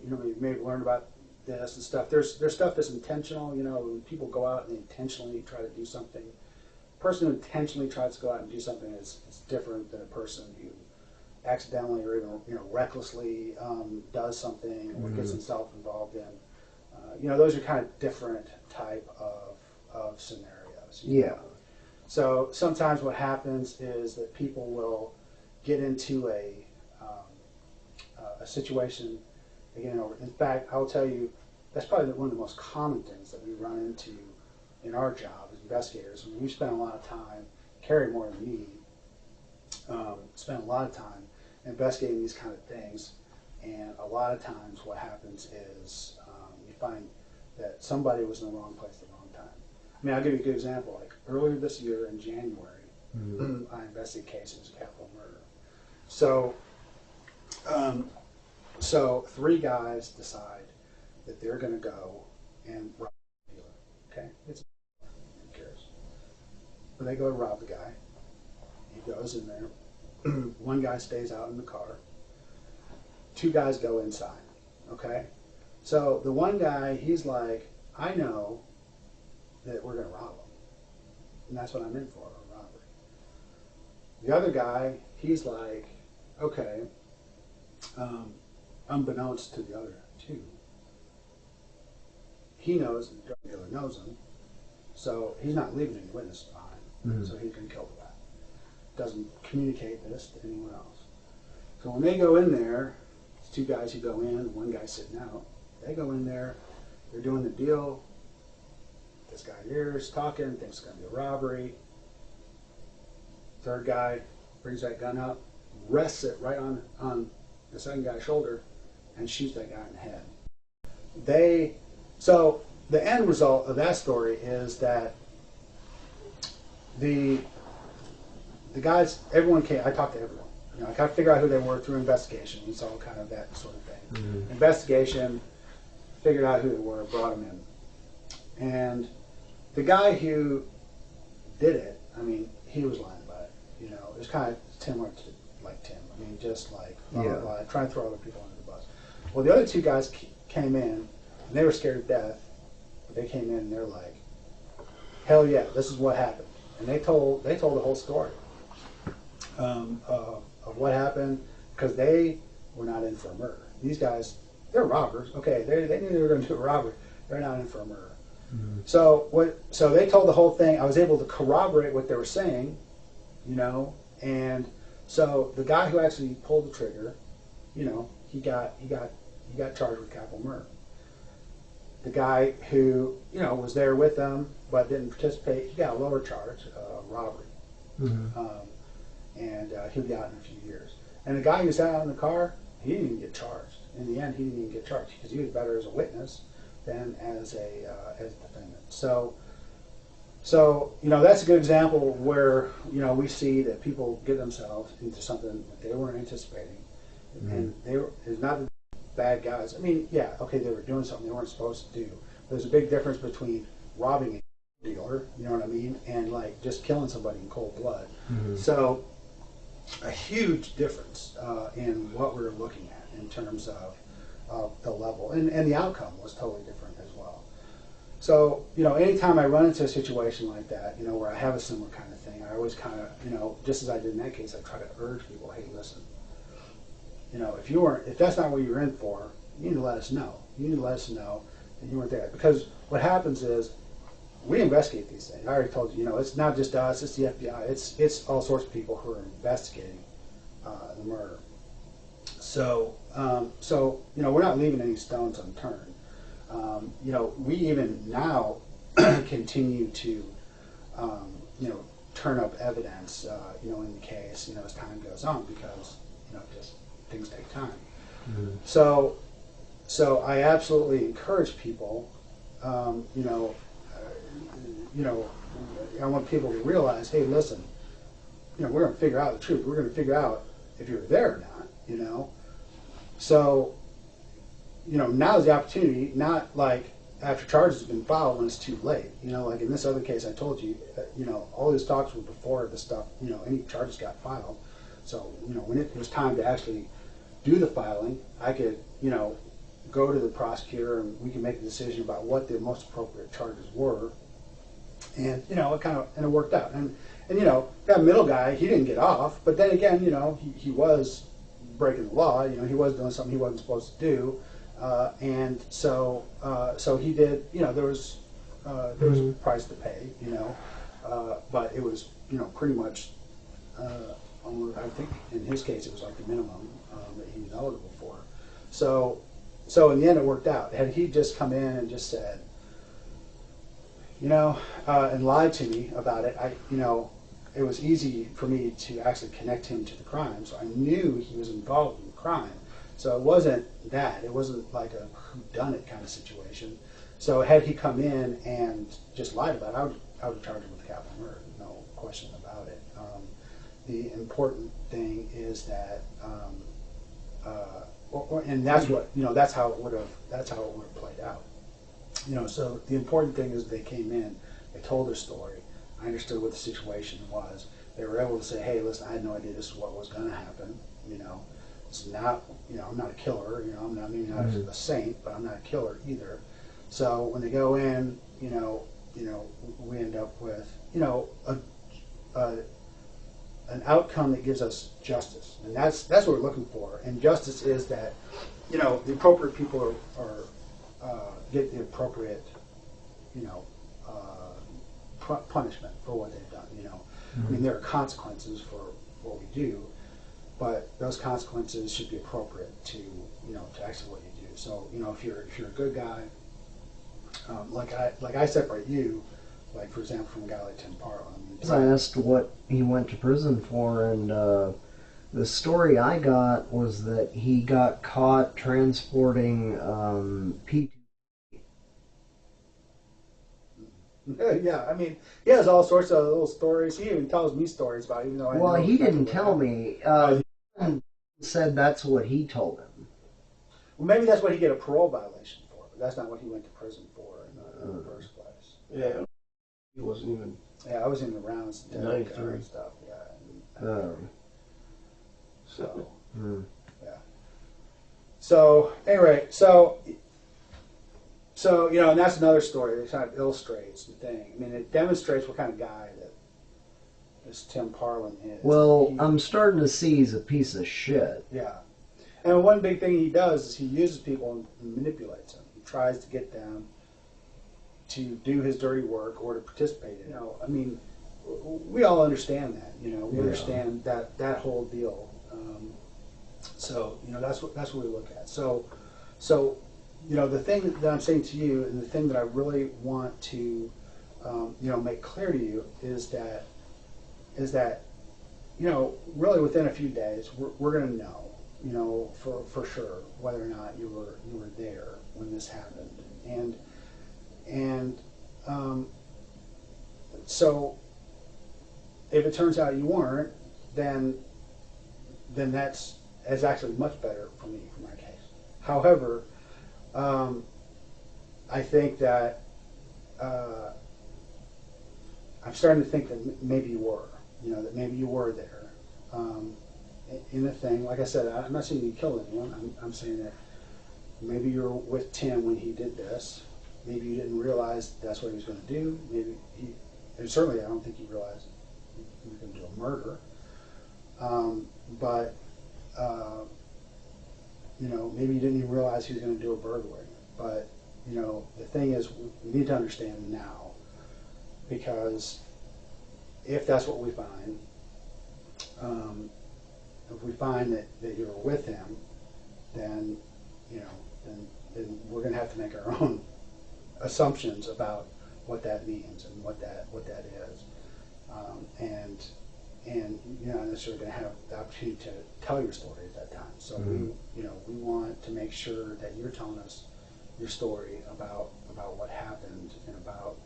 you may have learned about this and stuff. There's stuff that's intentional. When people go out and they intentionally try to do something. A person who intentionally tries to go out and do something is different than a person who accidentally or even recklessly does something or gets himself involved in. Those are kind of different type of scenarios. So sometimes what happens is that people will get into a situation. Again, in fact, I'll tell you, that's probably one of the most common things that we run into in our job as investigators. I mean, we spend a lot of time, Carrie more than me, spend a lot of time investigating these kind of things. And a lot of times what happens is you find that somebody was in the wrong place at the wrong time. I mean, I'll give you a good example. Like earlier this year in January, I investigated a case. It was a capital murder. So 3 guys decide that they're going to go and rob the dealer. Okay? Who cares? But they go to rob the guy. He goes in there. 1 guy stays out in the car. 2 guys go inside. Okay? So the 1 guy, he's like, I know that we're going to rob him. And that's what I'm in for, a robbery. The other guy, he's like, okay, unbeknownst to the other 2, he knows the drug dealer knows him, so he's not leaving any witnesses behind, so he can kill the guy. Doesn't communicate this to anyone else. So when they go in there, it's 2 guys who go in, 1 guy sitting out. They go in there, they're doing the deal. This guy here is talking, thinks it's going to be a robbery. 3rd guy brings that gun up, rests it right on the 2nd guy's shoulder, and shoots that guy in the head. So the end result of that story is that the guys, everyone came. I talked to everyone. I kind of figured out who they were through investigation. It's all kind of that sort of thing. Investigation, figured out who they were, brought them in, and the guy who did it, I mean, he was lying about it. It was kind of similar to like Tim. I mean, just like trying to throw other people under the bus. Well, the other 2 guys came in, and they were scared to death. But they came in, and they're like, "Hell yeah, this is what happened." And they told the whole story of what happened, because they were not in for a murder. These guys, they're robbers. Okay, they knew they were going to do a robbery. They're not in for a murder. So they told the whole thing. I was able to corroborate what they were saying, and so the guy who actually pulled the trigger, he got charged with capital murder. The guy who was there with them but didn't participate, he got a lower charge, robbery. and he'll be out in a few years. And the guy who sat out in the car, he didn't even get charged. In the end, he didn't even get charged because he was better as a witness than as a defendant. So that's a good example where we see that people get themselves into something that they weren't anticipating, and it's not the bad guys. I mean, yeah, okay, they were doing something they weren't supposed to do. There's a big difference between robbing a dealer, you know what I mean, and like just killing somebody in cold blood. So a huge difference in what we're looking at in terms of the level, and the outcome was totally different as well. So, anytime I run into a situation like that, where I have a similar kind of thing, I always kind of, just as I did in that case, I try to urge people, hey, listen, if that's not what you're in for, you need to let us know. You need to let us know that you weren't there. Because what happens is, we investigate these things. I already told you, it's not just us, it's the FBI, it's all sorts of people who are investigating the murder. So, we're not leaving any stones unturned. We even now continue to, turn up evidence, in the case, as time goes on, because, just things take time. So I absolutely encourage people, I want people to realize, hey, listen, we're going to figure out the truth. We're going to figure out if you're there or not, So, now's the opportunity, not like after charges have been filed when it's too late. Like in this other case I told you, all these talks were before the stuff, any charges got filed. So, when it was time to actually do the filing, I could, go to the prosecutor and we can make a decision about what the most appropriate charges were. And, it worked out. And that middle guy, he didn't get off, but then again, he was breaking the law, he was doing something he wasn't supposed to do. And so he did, there was a price to pay, but it was, pretty much, I think in his case it was like the minimum that he was eligible for. So in the end it worked out. Had he just come in and just said, and lied to me about it, it was easy for me to actually connect him to the crime. So I knew he was involved in the crime. So it wasn't that. It wasn't like a whodunit kind of situation. So had he come in and just lied about it, I would charge him with capital murder, no question about it. The important thing is that, and that's what that's how it would have played out. So the important thing is they came in, they told their story. I understood what the situation was. They were able to say, hey, listen, I had no idea this is what was going to happen. It's not, I'm not a killer. I'm not maybe not a saint, but I'm not a killer either. So when they go in, we end up with, an outcome that gives us justice, and that's what we're looking for. And justice is that, the appropriate people are get the appropriate, punishment for what they've done. I mean, there are consequences for what we do, but those consequences should be appropriate to to actually what you do. So if you're a good guy, like I separate you, like for example from a guy like Tim Parle. I asked what he went to prison for, and the story I got was that he got caught transporting P2. Yeah, I mean, he has all sorts of little stories. He even tells me stories about it, even though I know he didn't tell me. He said that's what he told him. Well, maybe that's what he get a parole violation for, but that's not what he went to prison for in the first place. Yeah, he wasn't even. Yeah, I was in the rounds in 93 and stuff. Yeah. So. Yeah. So anyway, so and that's another story that kind of illustrates the thing. I mean, it demonstrates what kind of guy that this Tim Parlin is. Well, I'm starting to see he's a piece of shit. Yeah. And one big thing he does is he uses people and manipulates them. He tries to get them to do his dirty work or to participate in it. I mean, we all understand that. We understand that whole deal. So that's what we look at. So the thing that I'm saying to you, and the thing that I really want to make clear to you is that really within a few days, we're going to know, for sure whether or not you were there when this happened, and so if it turns out you weren't, then that's actually much better for me for my case. However, I think that I'm starting to think that maybe you were, that maybe you were there in the thing. Like I said, I'm not saying you killed anyone. I'm saying that maybe you were with Tim when he did this. Maybe you didn't realize that's what he was going to do. Maybe and certainly I don't think you realized he was going to do a murder. But maybe you didn't even realize he was going to do a burglary. But the thing is, we need to understand now, because if that's what we find, if we find that you were with him, then then we're going to have to make our own assumptions about what that means and what that is, and you're not necessarily going to have the opportunity to tell your story at that time. So we want to make sure that you're telling us your story about what happened and about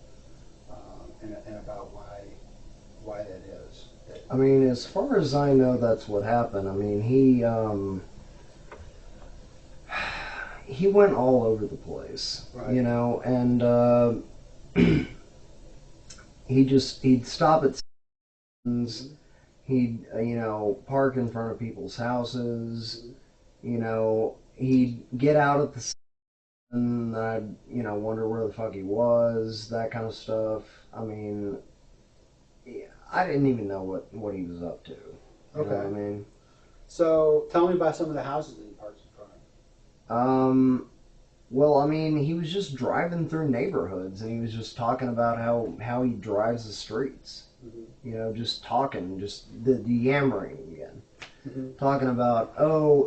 why that is. I mean, as far as I know, that's what happened. I mean, he went all over the place, right. And he'd stop at stations, he'd park in front of people's houses, he'd get out at the station, I'd wonder where the fuck he was, that kind of stuff. I mean, I didn't even know what he was up to. You know what I mean? So tell me about some of the houses that he parked in front of. Well, I mean, he was just driving through neighborhoods, and he was just talking about how he drives the streets. Mm-hmm. Just talking, just the yammering again. Mm-hmm. Talking about,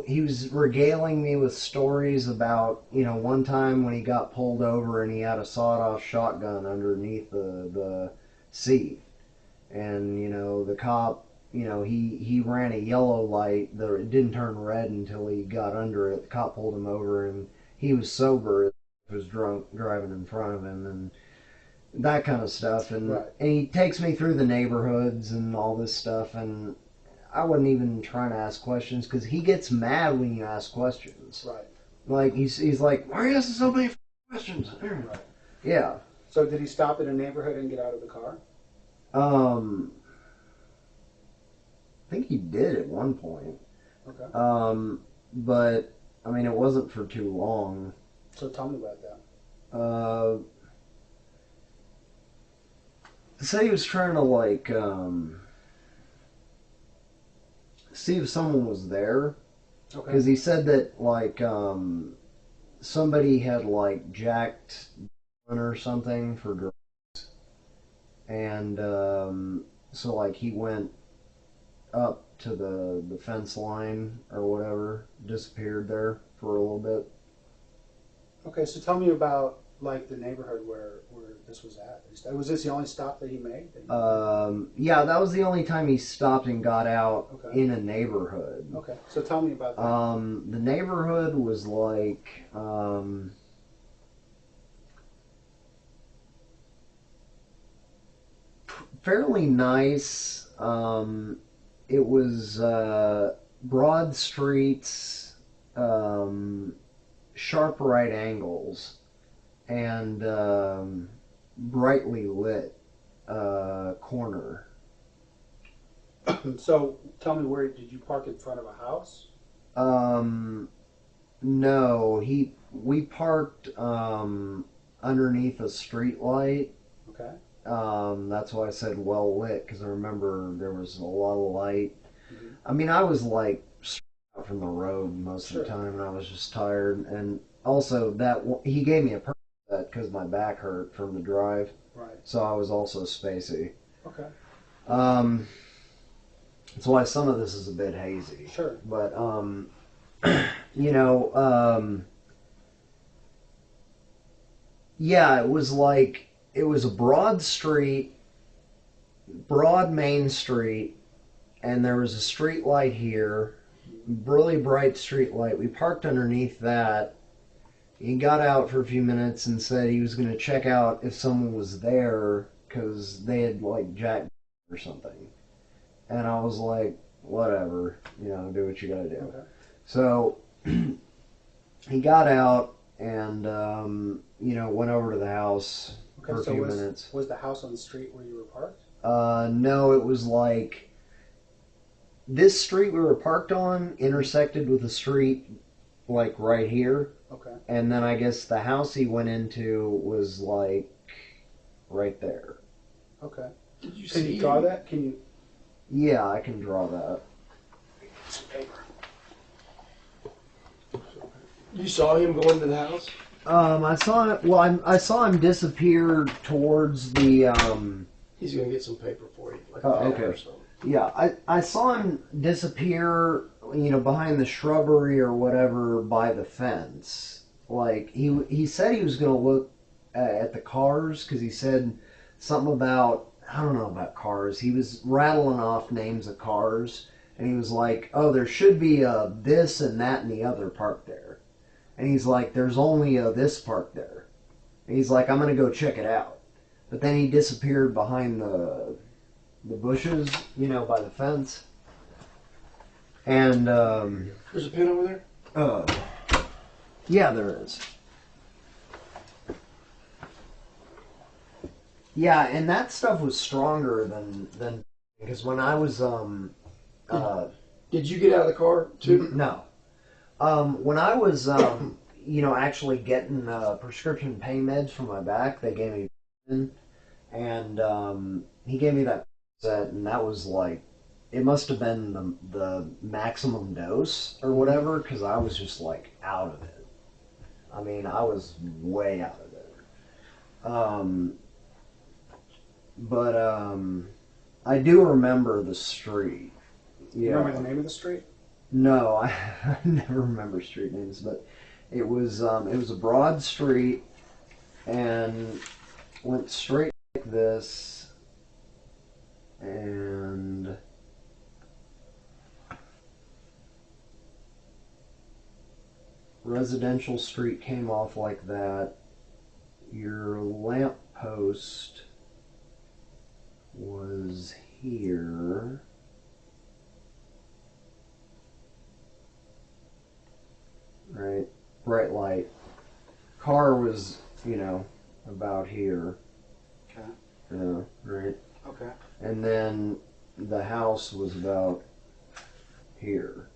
he was regaling me with stories about, one time when he got pulled over and he had a sawed-off shotgun underneath the seat. And, the cop, he ran a yellow light that it didn't turn red until he got under it. The cop pulled him over, and he was sober, was drunk driving in front of him, and that kind of stuff. And, right. And he takes me through the neighborhoods and all this stuff, and I wasn't even trying to ask questions, because he gets mad when you ask questions. Right. Like, he's like, why are you asking so many questions? Right. Yeah. So did he stop at a neighborhood and get out of the car? I think he did at one point. Okay. But, I mean, it wasn't for too long. So tell me about that. Say he was trying to, like, see if someone was there. Okay. Because he said that, like, somebody had, like, jacked or something for drugs. And, so, like, he went up to the fence line or whatever, disappeared there for a little bit. Okay, so tell me about, like, the neighborhood where this was at. Was this the only stop that he made? Yeah, that was the only time he stopped and got out in a neighborhood. Okay, so tell me about that. The neighborhood was like, fairly nice. It was broad streets, sharp right angles, and brightly lit corner. So tell me, where did you park in front of a house? No, we parked underneath a street light. Okay. That's why I said well lit, because I remember there was a lot of light. Mm-hmm. I mean, I was like straight out from the road most of the time, and I was just tired. And also that he gave me a perk because my back hurt from the drive. Right. So I was also spacey. Okay. That's why some of this is a bit hazy. Sure. But yeah, it was like, it was a broad street, broad main street, and there was a street light here, really bright street light. We parked underneath that. He got out for a few minutes and said he was going to check out if someone was there because they had like jacked or something. And I was like, whatever, do what you got to do. Okay. So he got out and, went over to the house for a few minutes. Was the house on the street where you were parked? No, it was like this street we were parked on intersected with a street like right here. Okay. And then I guess the house he went into was like right there. Okay. Can you draw that? Can you? Yeah, I can draw that. Some paper. You saw him go into the house? I saw it. Well, I saw him disappear towards the. He's gonna get some paper for you. Like okay. Or something. Yeah, I saw him disappear. Behind the shrubbery or whatever by the fence. Like he said he was gonna look at the cars because he said something about, I don't know about cars. He was rattling off names of cars and he was like, oh, there should be a this and that and the other parked there. And he's like, there's only a this parked there. And he's like, I'm going to go check it out. But then he disappeared behind the bushes, by the fence. And, there's a pen over there? Yeah, there is. Yeah, and that stuff was stronger than because when I was did you get out of the car too? No. When I was actually getting prescription pain meds for my back, they gave me and he gave me that set, and that was like, it must have been the maximum dose or whatever, because I was just like out of it. I mean, I was way out of it. But I do remember the street. You remember the name of the street? No, I never remember street names, but it was a broad street and went straight like this, and residential street came off like that. Your lamp post was here. Right? Bright light. Car was, about here. Okay. Yeah, right? Okay. And then the house was about here.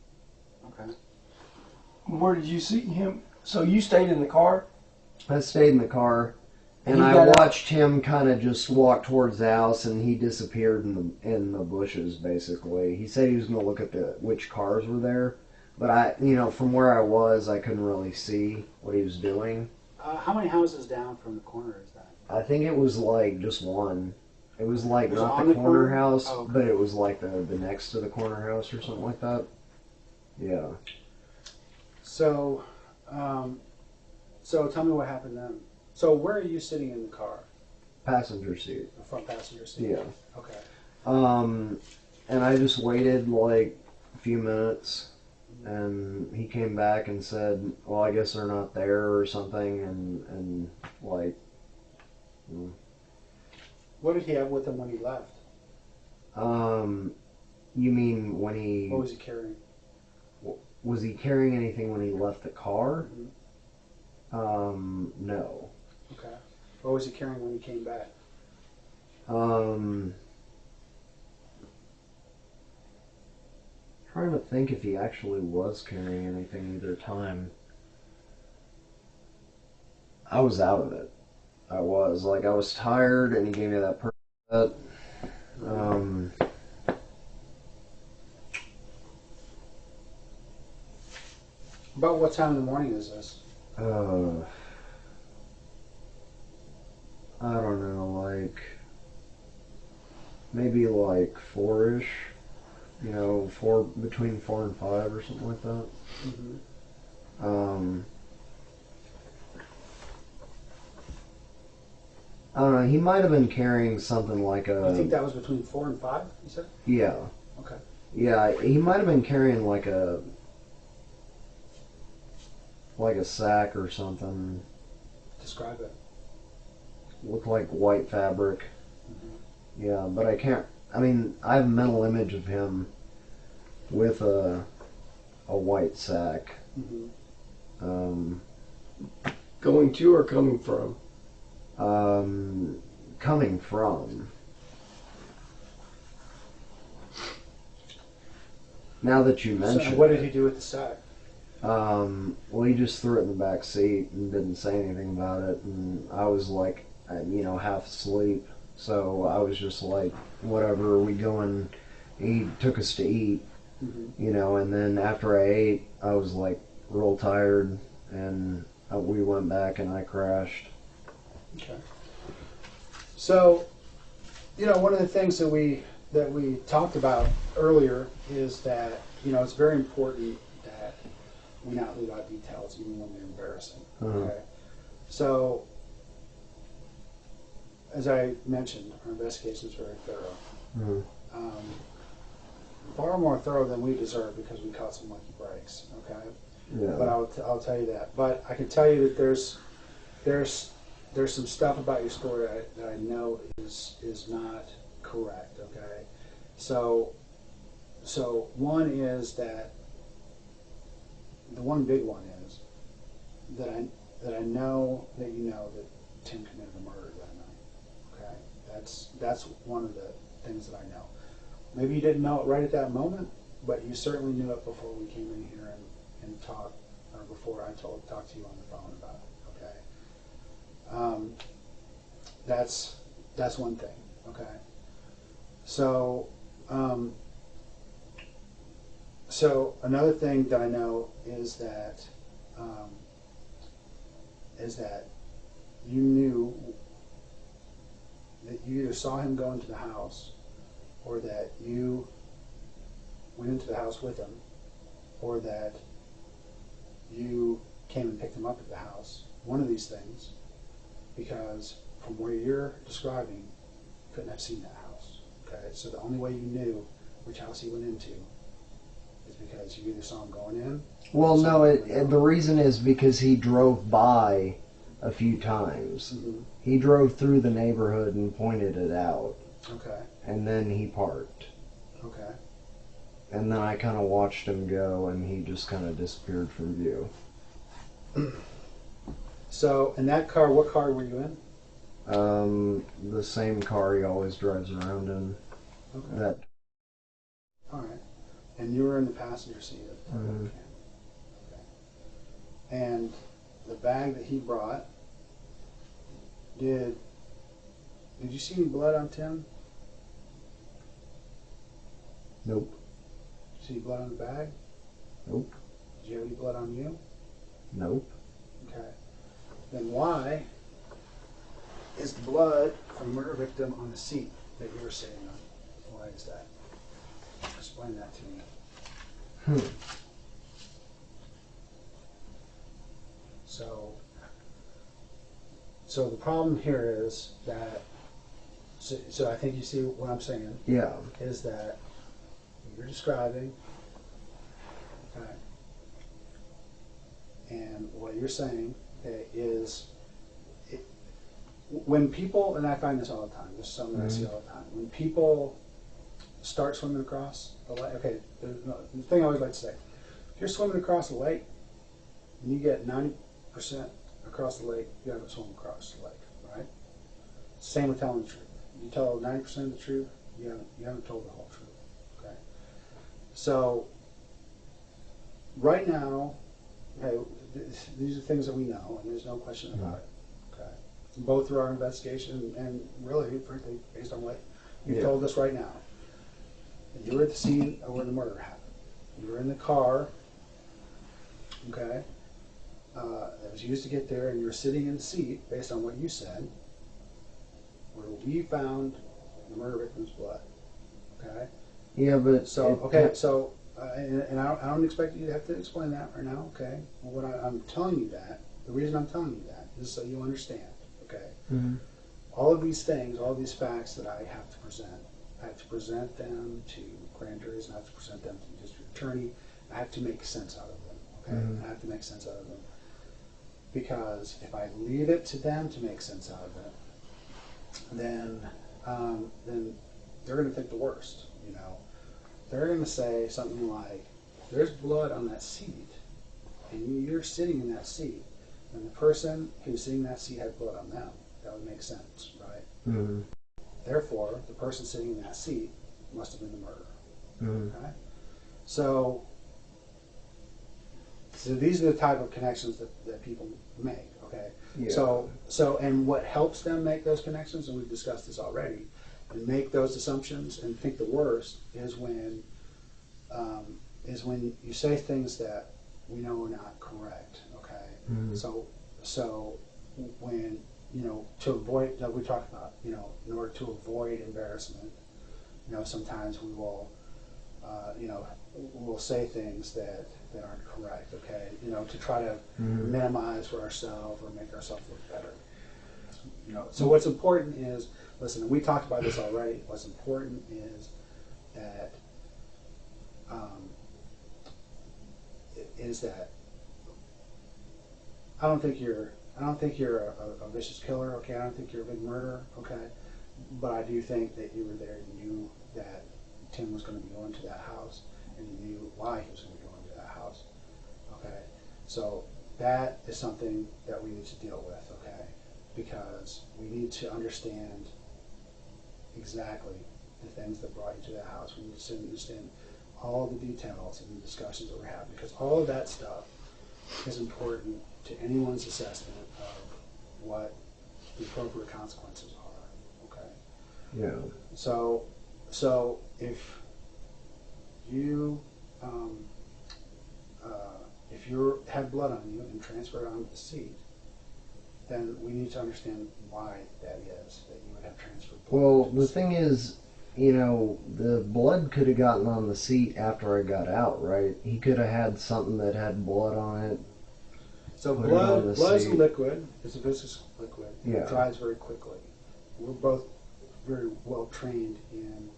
Okay. Where did you see him? So you stayed in the car? I stayed in the car, and I watched him kind of just walk towards the house, and he disappeared in the bushes, basically. He said he was going to look at which cars were there, but from where I was, I couldn't really see what he was doing. How many houses down from the corner is that? I think it was like just one. It was like not the corner house, okay, but it was like the next to the corner house or something like that. Yeah. So, so tell me what happened then. So where are you sitting in the car? Passenger seat. The front passenger seat. Yeah. Okay. And I just waited like a few minutes, and he came back and said, "Well, I guess they're not there or something," and like. What did he have with him when he left? You mean when he? What was he carrying? Was he carrying anything when he left the car? Mm-hmm. No. Okay. What was he carrying when he came back? Trying to think if he actually was carrying anything either time. I was out of it. I was tired, and he gave me that set. About what time in the morning is this? I don't know, like maybe like 4-ish, between 4 and 5 or something like that. Mm-hmm. I don't know, he might have been carrying something like a... You think that was between 4 and 5, you said? Yeah. Okay. Yeah, he might have been carrying like a sack or something. Describe it. Looked like white fabric. Mm-hmm. Yeah, but I can't. I mean, I have a mental image of him with a white sack. Mm-hmm. Going to or coming from? Coming from. Now that you mention So what did he do with the sack? Well, he just threw it in the back seat and didn't say anything about it. And I was like, half asleep. So I was just like, whatever, are we going? He took us to eat, and then after I ate, I was like real tired, and we went back and I crashed. Okay. So, one of the things that we talked about earlier is that, it's very important that we not leave out details even when they're embarrassing. Okay. So, as I mentioned, our investigation is very thorough. Far more thorough than we deserve because we caught some lucky breaks. Okay. Yeah. But I'll tell you that. But I can tell you that there's some stuff about your story that I know is not correct. Okay. So one is that the one big one is that I know that that Tim committed a murder that night. Okay. That's one of the things that I know. Maybe you didn't know it right at that moment, but you certainly knew it before we came in here and talked, or before I talked to you on the phone about it. Okay. That's one thing. Okay. So another thing that I know is that you knew that you either saw him go into the house, or that you went into the house with him, or that you came and picked him up at the house. One of these things, because from where you're describing, you couldn't have seen that house. Okay, so the only way you knew which house he went into is because you either saw him going in. Well, no, the reason is because he drove by a few times. Mm-hmm. He drove through the neighborhood and pointed it out. Okay. And then he parked. Okay. And then I kind of watched him go, and he just kind of disappeared from view. So, in that car, what car were you in? The same car he always drives around in. Okay. All right. And you were in the passenger seat of the car. Mm-hmm. Okay. And the bag that he brought, did you see any blood on Tim? Nope. Did you see blood on the bag? Nope. Did you have any blood on you? Nope. Okay. Then why is the blood from murder victim on the seat that you were sitting on? Why is that? Explain that to me. So the problem here is that, so I think you see what I'm saying. Yeah. Is that you're describing, okay, and what you're saying is, when people, and I find this all the time, this is something I see all the time, when people start swimming across the lake, okay, the thing I always like to say, if you're swimming across the lake and you get 90% across the lake, you haven't swum across the lake, right? Same with telling the truth. You tell 90% of the truth, you haven't told the whole truth. Okay. So right now, okay, these are things that we know, and there's no question about it. Okay. Both through our investigation and really, frankly, based on what you've told us right now. You were at the scene of where the murder happened. You were in the car, okay, that was used to get there, and you were sitting in the seat, based on what you said, where we found the murder victim's blood. Okay. Yeah, but and I don't expect you to have to explain that right now. Okay. Well, I'm telling you that, the reason I'm telling you that is so you understand. Okay. Mm-hmm. All of these things, all of these facts that I have to present, I have to present them to grand juries, and I have to present them to the district attorney. I have to make sense out of them. Okay, I have to make sense out of them, because if I leave it to them to make sense out of it, then they're going to think the worst. You know, they're going to say something like, "There's blood on that seat, and you're sitting in that seat, and the person who's sitting in that seat had blood on them." That would make sense, right? Mm-hmm. Therefore, the person sitting in that seat must have been the murderer. Mm-hmm. Okay, so these are the type of connections that people make. Okay, Yeah. So and what helps them make those connections, and we've discussed this already, and make those assumptions and think the worst is when you say things that we know are not correct. Okay, Mm-hmm. So when, you know, to avoid, like we talked about, you know, in order to avoid embarrassment, you know, sometimes we will, you know, we'll say things that aren't correct, okay, you know, to try to minimize for ourselves or make ourselves look better. You know, so what's important is, listen, we talked about this already, what's important is that, I don't think you're a vicious killer, okay? I don't think you're a big murderer, okay? But I do think that you were there, you knew that Tim was going to be going to that house, and you knew why he was going to be going to that house, okay? So that is something that we need to deal with, okay? Because we need to understand exactly the things that brought you to that house. We need to understand all the details and the discussions that we're having, because all of that stuff is important to anyone's assessment of what the appropriate consequences are. Okay. Yeah. So if you have blood on you and transfer it onto the seat, then we need to understand why that is that you would have transferred blood. Well, the thing is, you know, the blood could have gotten on the seat after I got out, right? He could have had something that had blood on it. So blood's a liquid. It's a viscous liquid. Yeah. It dries very quickly. We're both very well trained in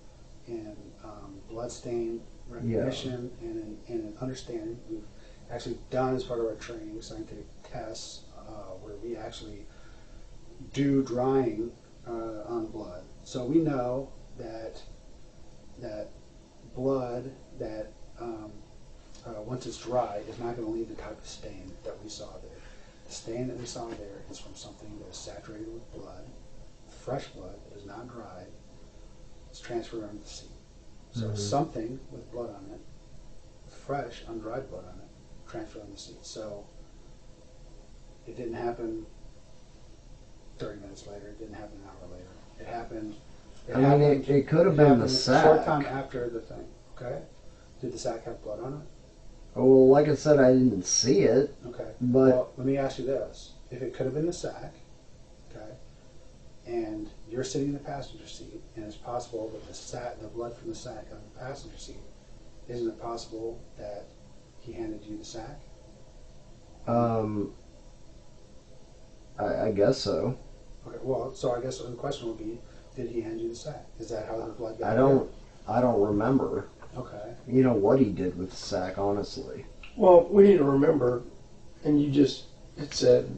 blood stain recognition and in understanding. We've actually done, as part of our training, scientific tests where we actually do drying on blood. So we know that blood that once it's dry, is not going to leave the type of stain that we saw there. The stain that we saw there is from something that is saturated with blood, fresh blood that is not dried. It's transferred onto the seat. So something with blood on it, fresh, undried blood on it, transferred on the seat. So it didn't happen 30 minutes later. It didn't happen an hour later. It happened. It could have been the sack. A short time after the thing. Okay. Did the sack have blood on it? Well, like I said, I didn't see it. Okay. But well, let me ask you this: if it could have been the sack, okay, and you're sitting in the passenger seat, and it's possible that the blood from the sack on the passenger seat, isn't it possible that he handed you the sack? I guess so. Okay. Well, so I guess the question would be, did he hand you the sack? Is that how the blood got I don't remember. Okay. You know what he did with the sack, honestly. Well, we need to remember, and it said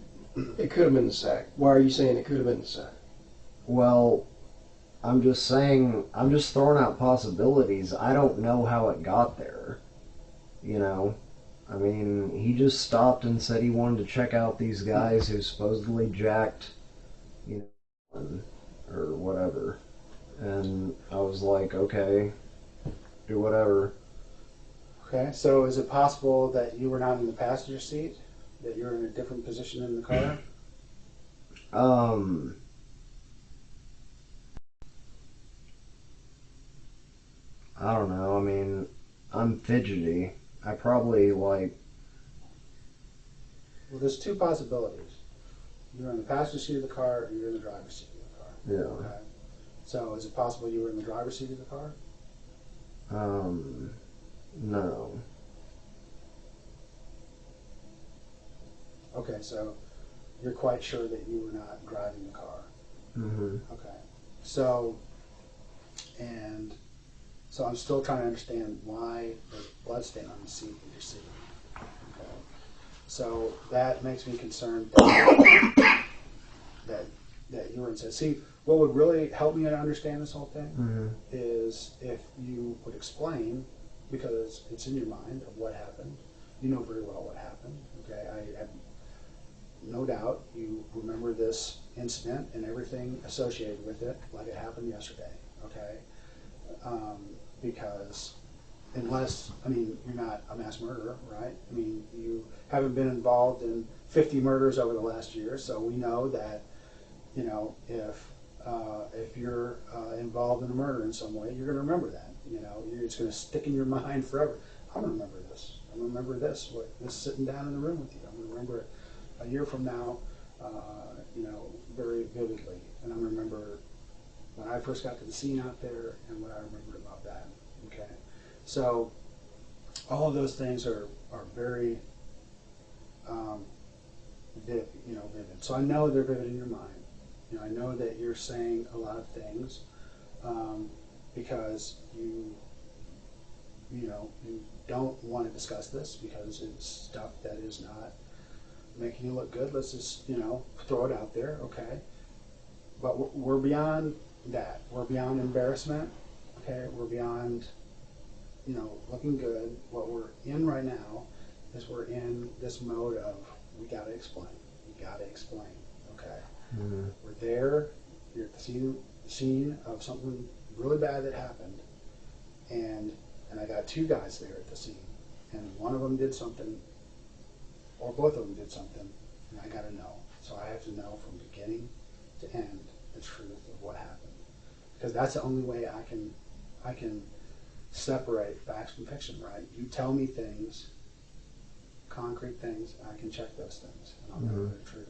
it could have been the sack. Why are you saying it could have been the sack? Well, I'm just throwing out possibilities. I don't know how it got there. You know? I mean, he just stopped and said he wanted to check out these guys who supposedly jacked, you know, or whatever. And I was like, okay, do whatever. Okay, so is it possible that you were not in the passenger seat? That you're in a different position in the car? I don't know. I mean, I'm fidgety. I probably, like... Well, there's two possibilities. You're in the passenger seat of the car, or you're in the driver's seat of the car. Yeah. Okay. So is it possible you were in the driver's seat of the car? No. Okay, so you're quite sure that you were not driving the car. Mm-hmm. Okay. So And so I'm still trying to understand why there's blood stain on the seat that you're sitting. Okay. So that makes me concerned that you were inside. See, what would really help me to understand this whole thing is if you would explain, because it's in your mind of what happened. You know very well what happened. Okay, I have no doubt you remember this incident and everything associated with it like it happened yesterday. Okay, because unless, I mean, you're not a mass murderer, right? I mean, you haven't been involved in 50 murders over the last year, so we know that, you know, if you're involved in a murder in some way, you're going to remember that. You know, it's going to stick in your mind forever. I'm going to remember this. I'm going to remember this sitting down in the room with you. I'm going to remember it a year from now, you know, very vividly. And I'm going to remember when I first got to the scene out there and what I remember about that. Okay, so all of those things are very vivid. So I know they're vivid in your mind. You know, I know that you're saying a lot of things because you don't want to discuss this because it's stuff that is not making you look good. Let's just, you know, throw it out there, okay? But we're beyond that. We're beyond embarrassment, okay? We're beyond, you know, looking good. What we're in right now is we're in this mode of we got to explain. We got to explain, okay? Mm-hmm. We're there. You're at the scene of something really bad that happened, and I got two guys there at the scene, and one of them did something, or both of them did something, and I got to know. So I have to know from beginning to end the truth of what happened, because that's the only way I can separate facts from fiction. Right? You tell me things, concrete things, I can check those things, and I'll know they're true.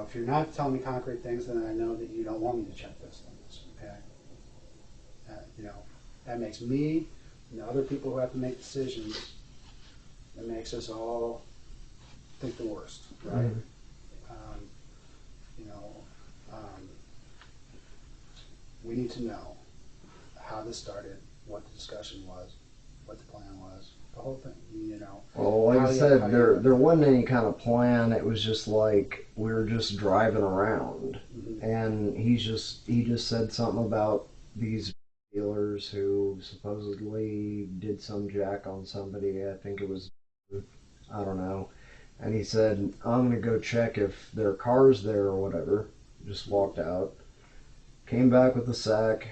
If you're not telling me concrete things, then I know that you don't want me to check those things. Okay? You know, that makes me and the other people who have to make decisions. It makes us all think the worst, right? You know, we need to know how this started, what the discussion was, what the plan was, the whole thing. You know. Well, like I said, there wasn't any kind of plan. It was just like we were just driving around, and he just said something about these dealers who supposedly did some jack on somebody. I think it was, I don't know. And he said, I'm going to go check if their car's there or whatever. Just walked out. Came back with the sack.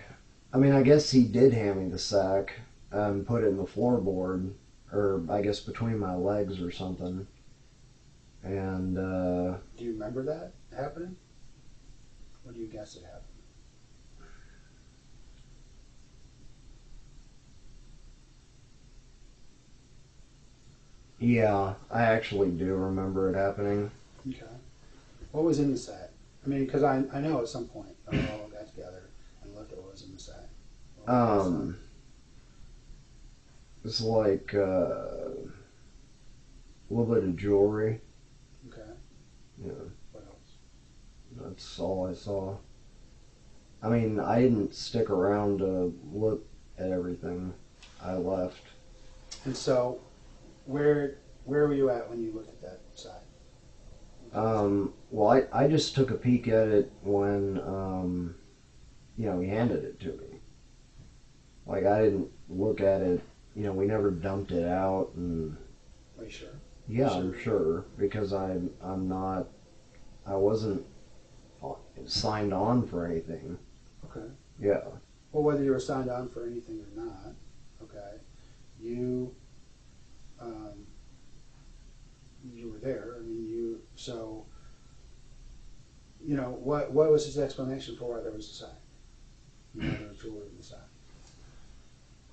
I mean, I guess he did hand me the sack and put it in the floorboard, or I guess between my legs or something. And, do you remember that happening? Or do you guess it happened? Yeah, I actually do remember it happening. Okay. What was in the sack? I mean, because I know at some point we all got together and looked at what was in the sack. It's like a little bit of jewelry. Okay. Yeah. What else? That's all I saw. I mean, I didn't stick around to look at everything. I left. And so, where were you at when you looked at that side? Well, I just took a peek at it when, you know, he handed it to me. Like, I didn't look at it, you know, we never dumped it out. And are you sure? Yeah, I'm sure, because I wasn't signed on for anything. Okay. Yeah. Well, whether you were signed on for anything or not, okay, you were there. I mean, so, you know, what was his explanation for why there was a sack? You know, there was jewelry in the sack.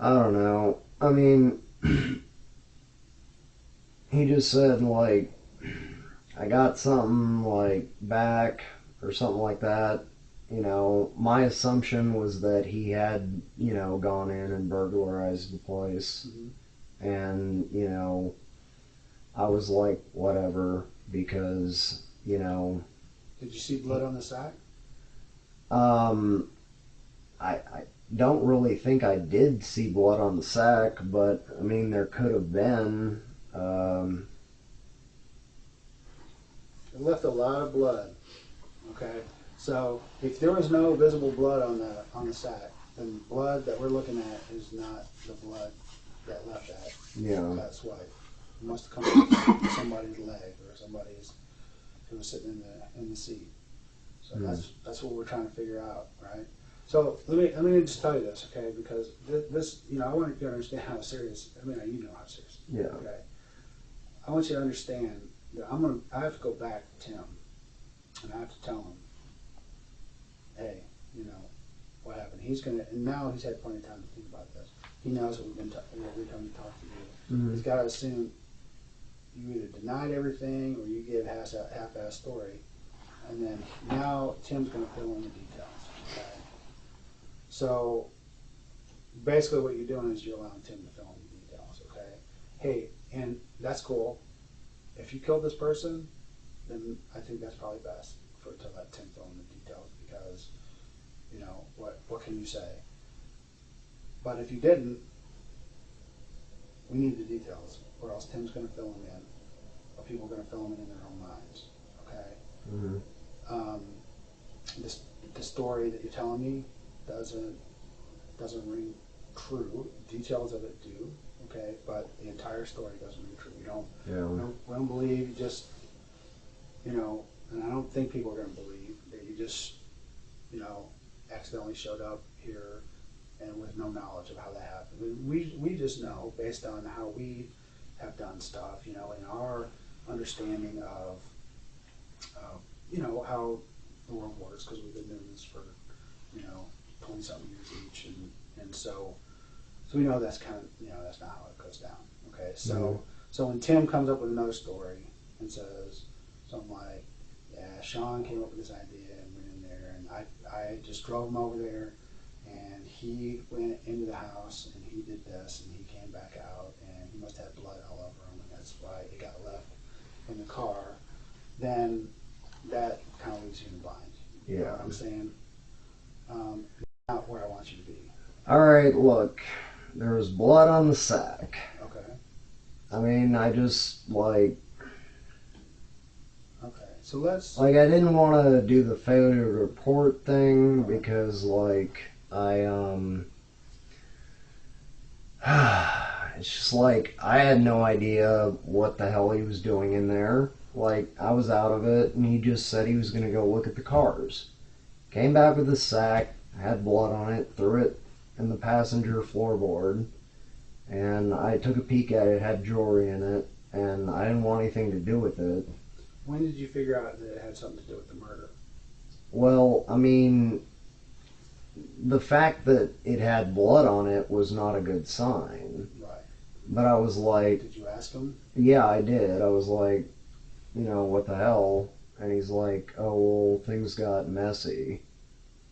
I don't know. I mean, he just said, like, I got something, like, back or something like that. You know, my assumption was that he had, you know, gone in and burglarized the place. And, you know, I was like, whatever, because, you know. Did you see blood on the sack? don't really think I did see blood on the sack, but I mean, there could have been. It left a lot of blood. Okay, so if there was no visible blood on the sack, then blood that we're looking at is not the blood that left that swipe. It must have come from somebody's leg or somebody's who was sitting in the seat. So that's what we're trying to figure out, right? So let me just tell you this, okay? Because this, I want you to understand how serious. I mean, you know how serious. Yeah. Okay. I want you to understand that I have to go back to Tim, and I have to tell him, hey, what happened. And now he's had plenty of time to think about this. He knows that we've come to talk to you. Mm-hmm. He's got to assume you either denied everything or you give half-ass story. And then now Tim's going to fill in the details. Okay? So basically what you're doing is you're allowing Tim to fill in the details. Okay? Hey, and that's cool. If you killed this person, then I think that's probably best to let Tim fill in the details because, what can you say? But if you didn't, we need the details, or else Tim's going to fill them in, or people are going to fill them in their own minds. Okay? Mm-hmm. The story that you're telling me doesn't ring true. Details of it do, okay, but the entire story doesn't ring true. We don't believe just, and I don't think people are going to believe that you just, accidentally showed up here and with no knowledge of how that happened. We just know based on how we have done stuff, in our understanding of how the world works, because we've been doing this for 20-something years each, and so we know that's kind of that's not how it goes down. Okay, so when Tim comes up with another story and says something like, yeah, Shawn came up with this idea and went in there, and I just drove him over there, and he went into the house and he did this, and he came back out, and he must have blood all over him, and that's why it got left in the car. Then that kind of leaves you in blind. You know what I'm saying? Not where I want you to be. All right, look, there was blood on the sack. Okay. I mean, I just Okay, so let's. I didn't want to do the failure to report thing because, it's just I had no idea what the hell he was doing in there. I was out of it, and he just said he was going to go look at the cars. Came back with a sack, had blood on it, threw it in the passenger floorboard, and I took a peek at it, had jewelry in it, and I didn't want anything to do with it. When did you figure out that it had something to do with the murder? Well, I mean, the fact that it had blood on it was not a good sign. Right. But I was like... Did you ask him? Yeah, I did. I was like, what the hell? And he's like, oh, well, things got messy.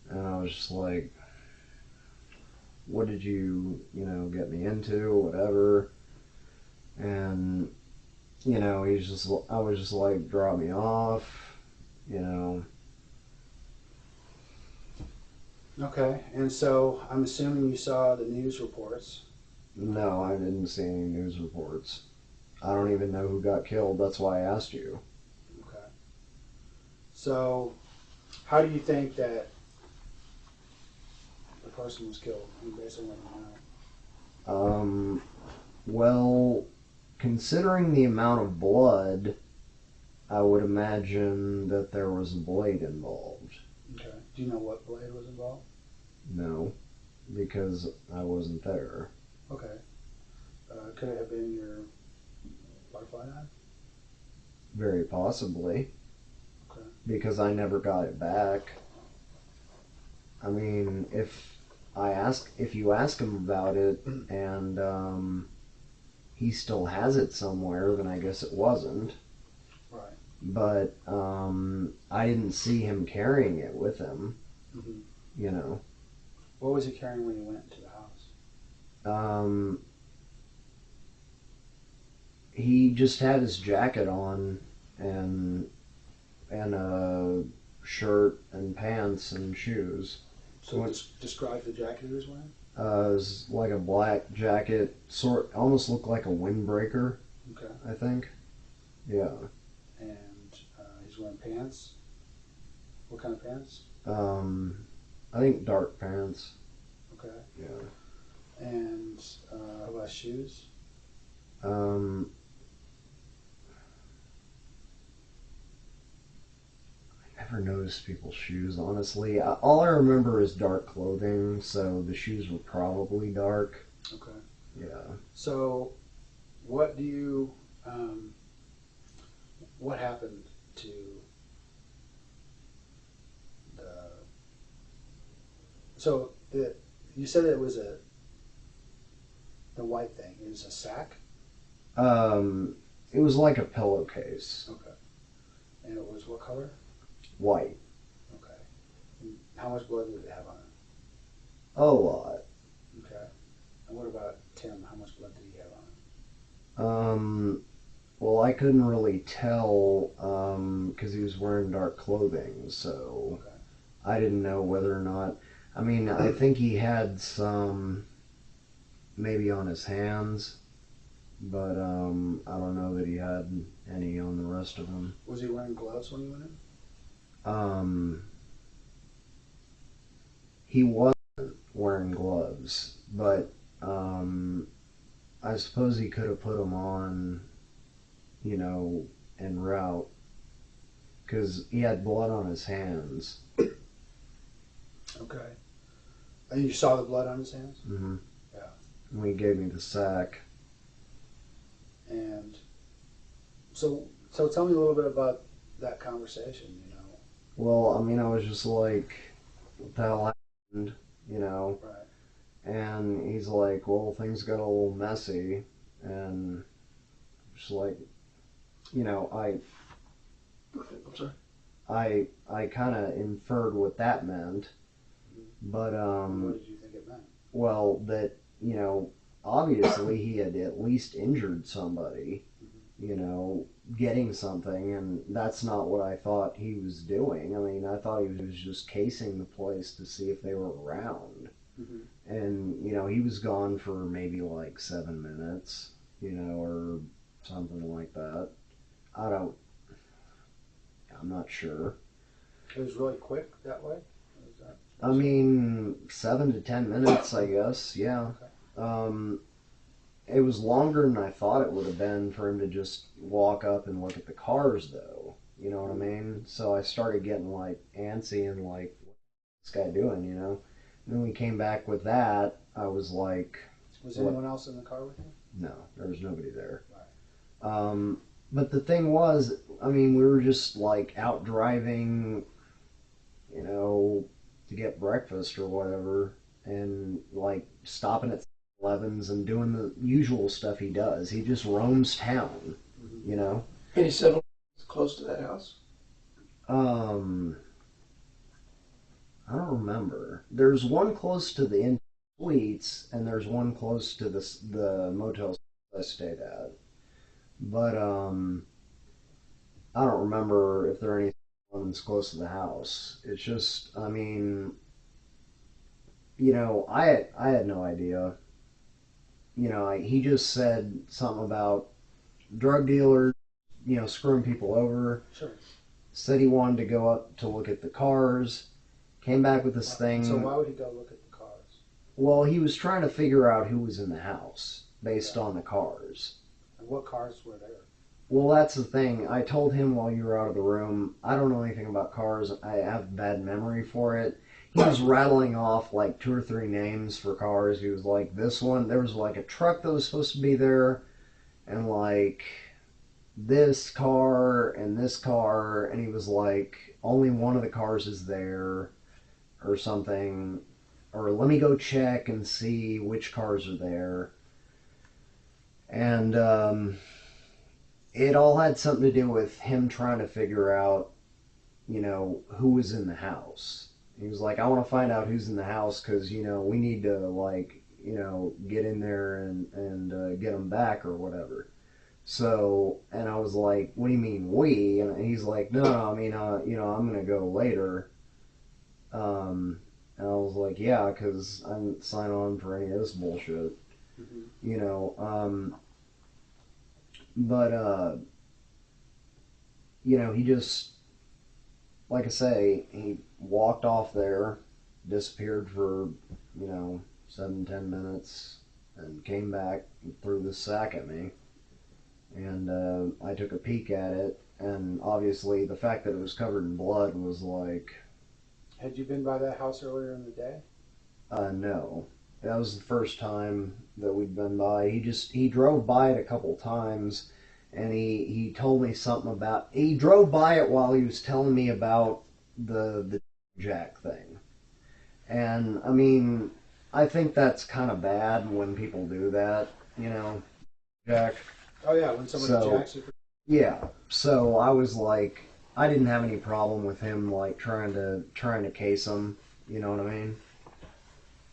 And I was just like, what did you, get me into, whatever. And, I was just like, drop me off, Okay, and so I'm assuming you saw the news reports. No, I didn't see any news reports. I don't even know who got killed. That's why I asked you. Okay. So, how do you think that the person was killed? Based on what you know. Well, considering the amount of blood, I would imagine that there was a blade involved. Okay. Do you know what blade was involved? No, because I wasn't there. Okay. Could it have been your butterfly knife? Very possibly. Okay. Because I never got it back. I mean, if you ask him about it and he still has it somewhere, then I guess it wasn't. Right. But I didn't see him carrying it with him. Mm-hmm. What was he carrying when he went into the house? He just had his jacket on and a shirt and pants and shoes. So describe the jacket he was wearing. It was like a black jacket, almost looked like a windbreaker. Okay. I think. Yeah. And he's wearing pants. What kind of pants? I think dark pants. Okay. Yeah. And how about shoes? I never noticed people's shoes, honestly. All I remember is dark clothing, so the shoes were probably dark. Okay. Yeah. So, what do you, what happened to you said it was the white thing. It was a sack? It was like a pillowcase. Okay. And it was what color? White. Okay. And how much blood did it have on it? A lot. Okay. And what about Tim? How much blood did he have on it? Well, I couldn't really tell, because he was wearing dark clothing, so Okay. I didn't know whether or not, I mean, I think he had some maybe on his hands, but I don't know that he had any on the rest of him. Was he wearing gloves when he went in? He wasn't wearing gloves, but I suppose he could have put them on, en route, because he had blood on his hands. Okay. And you saw the blood on his hands? Mm-hmm. Yeah. And he gave me the sack. And so tell me a little bit about that conversation, Well, I mean, I was just like, what the hell happened, Right. And he's like, well, things got a little messy, and just like, I'm sorry. I kind of inferred what that meant, but what did you think it meant? well, that obviously he had at least injured somebody, getting something, and that's not what I thought he was doing. I mean, I thought he was just casing the place to see if they were around. Mm-hmm. And, he was gone for maybe like 7 minutes, or something like that. I'm not sure. It was really quick that way? I mean, 7 to 10 minutes, I guess, yeah. Okay. It was longer than I thought it would have been for him to just walk up and look at the cars, though. You know what I mean? So I started getting, like, antsy and, like, what's this guy doing, And then we came back with that. I was like... Was anyone else in the car with you? No, there was nobody there. Right. But the thing was, I mean, we were just, like, out driving, to get breakfast or whatever, and, like, stopping at 7-Elevens and doing the usual stuff he does. He just roams town, Any 7-Elevens close to that house? I don't remember. There's one close to the in suites, and there's one close to the motel I stayed at. But I don't remember if there are any ones close to the house. It's just, I mean, I had no idea. He just said something about drug dealers, screwing people over. Sure. Said he wanted to go up to look at the cars. Came back with this thing. So why would he go look at the cars? Well, he was trying to figure out who was in the house based on the cars. And what cars were there? Well, that's the thing. I told him while you were out of the room, I don't know anything about cars. I have a bad memory for it. He was rattling off like 2 or 3 names for cars. He was like, this one, there was like a truck that was supposed to be there, and like this car, and and he was like, only one of the cars is there, or something, or let me go check and see which cars are there. And it all had something to do with him trying to figure out, who was in the house. He was like, I want to find out who's in the house because, we need to, like, get in there and get them back or whatever. So, and I was like, what do you mean we? And he's like, no, I mean, I'm going to go later. And I was like, yeah, because I didn't sign on for any of this bullshit. Mm-hmm. You know, but, you know, he just, like I say, he walked off there, disappeared for, 7-10 minutes, and came back and threw this sack at me. And I took a peek at it, and obviously the fact that it was covered in blood was like... Had you been by that house earlier in the day? No. That was the first time that we'd been by. He drove by it a couple times, and he told me something about... He drove by it while he was telling me about the Jack thing. And, I mean, I think that's kind of bad when people do that, Jack. Oh, yeah, when somebody jacks you. Yeah, so I was like... I didn't have any problem with him, like, trying to case him, you know what I mean?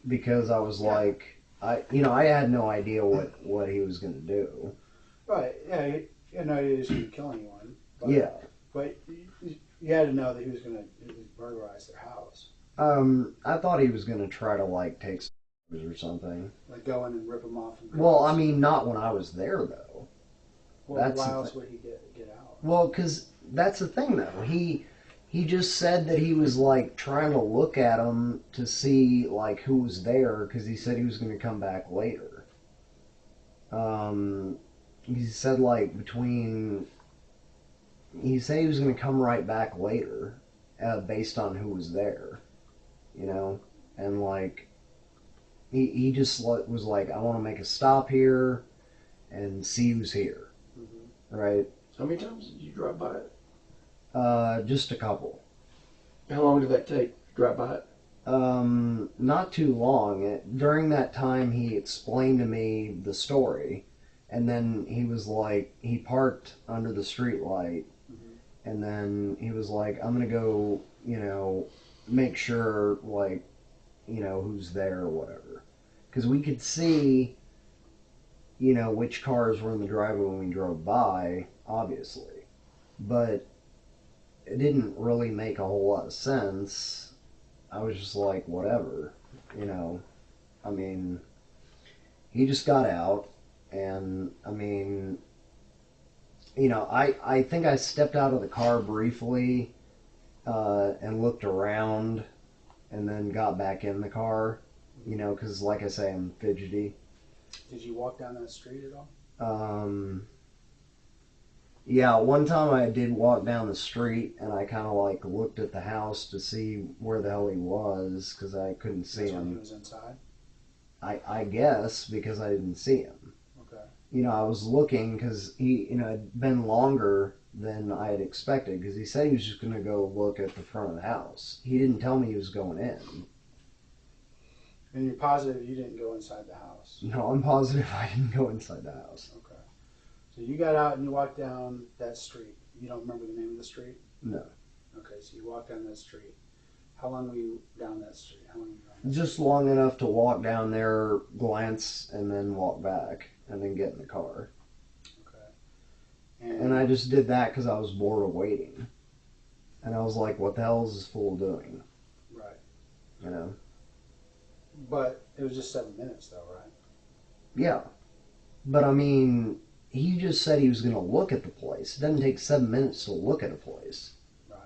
Because I was like, I had no idea what he was going to do. Right, yeah, you had no idea he was going to kill anyone. But, yeah. But you had to know that he was going to burglarize their house. I thought he was going to try to, like, take some or something. Like go in and rip them off. Well, I mean, not when I was there, though. Well, why else would he get out? Well, because that's the thing, though. He just said that he was, like, trying to look at him to see, like, who was there, because he said he was going to come back later. He said, like, he said he was going to come right back later, based on who was there, and, like, he just was like, I want to make a stop here and see who's here, right? How many times did you drive by it? Just a couple. How long did that take to drive by it? Not too long. During that time, he explained to me the story, and then he was like, he parked under the street light, and then he was like, I'm gonna go, make sure, like, who's there or whatever. Because we could see, which cars were in the driveway when we drove by, obviously. But it didn't really make a whole lot of sense. I was just like, whatever, I mean, he just got out, and, I mean, I think I stepped out of the car briefly, and looked around, and then got back in the car, because, like I say, I'm fidgety. Did you walk down that street at all? Yeah, one time I did walk down the street, and I kind of, like, looked at the house to see where the hell he was, because I couldn't see him. When he was inside? I guess, because I didn't see him. Okay. I was looking, because he, it had been longer than I had expected, because he said he was just going to go look at the front of the house. He didn't tell me he was going in. And you're positive you didn't go inside the house? No, I'm positive I didn't go inside the house. Okay. So you got out and you walked down that street. You don't remember the name of the street? No. Okay, so you walked down that street. How long were you down that street? Just long enough to walk down there, glance, and then walk back, and then get in the car. Okay. And I just did that because I was bored of waiting. And I was like, what the hell is this fool doing? Right. But it was just 7 minutes, though, right? Yeah. But, I mean, he just said he was going to look at the place. It doesn't take 7 minutes to look at a place. Right.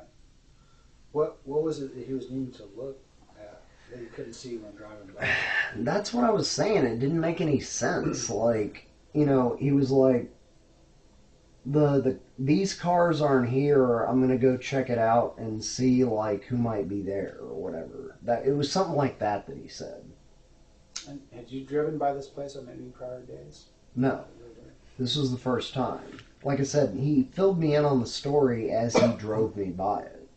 What was it that he was needing to look at that you couldn't see when driving by? That's what I was saying. It didn't make any sense. Like, he was like, these cars aren't here. I'm going to go check it out and see, like, who might be there or whatever. It was something like that he said. And had you driven by this place on any prior days? No. This was the first time. Like I said, he filled me in on the story as he drove me by it.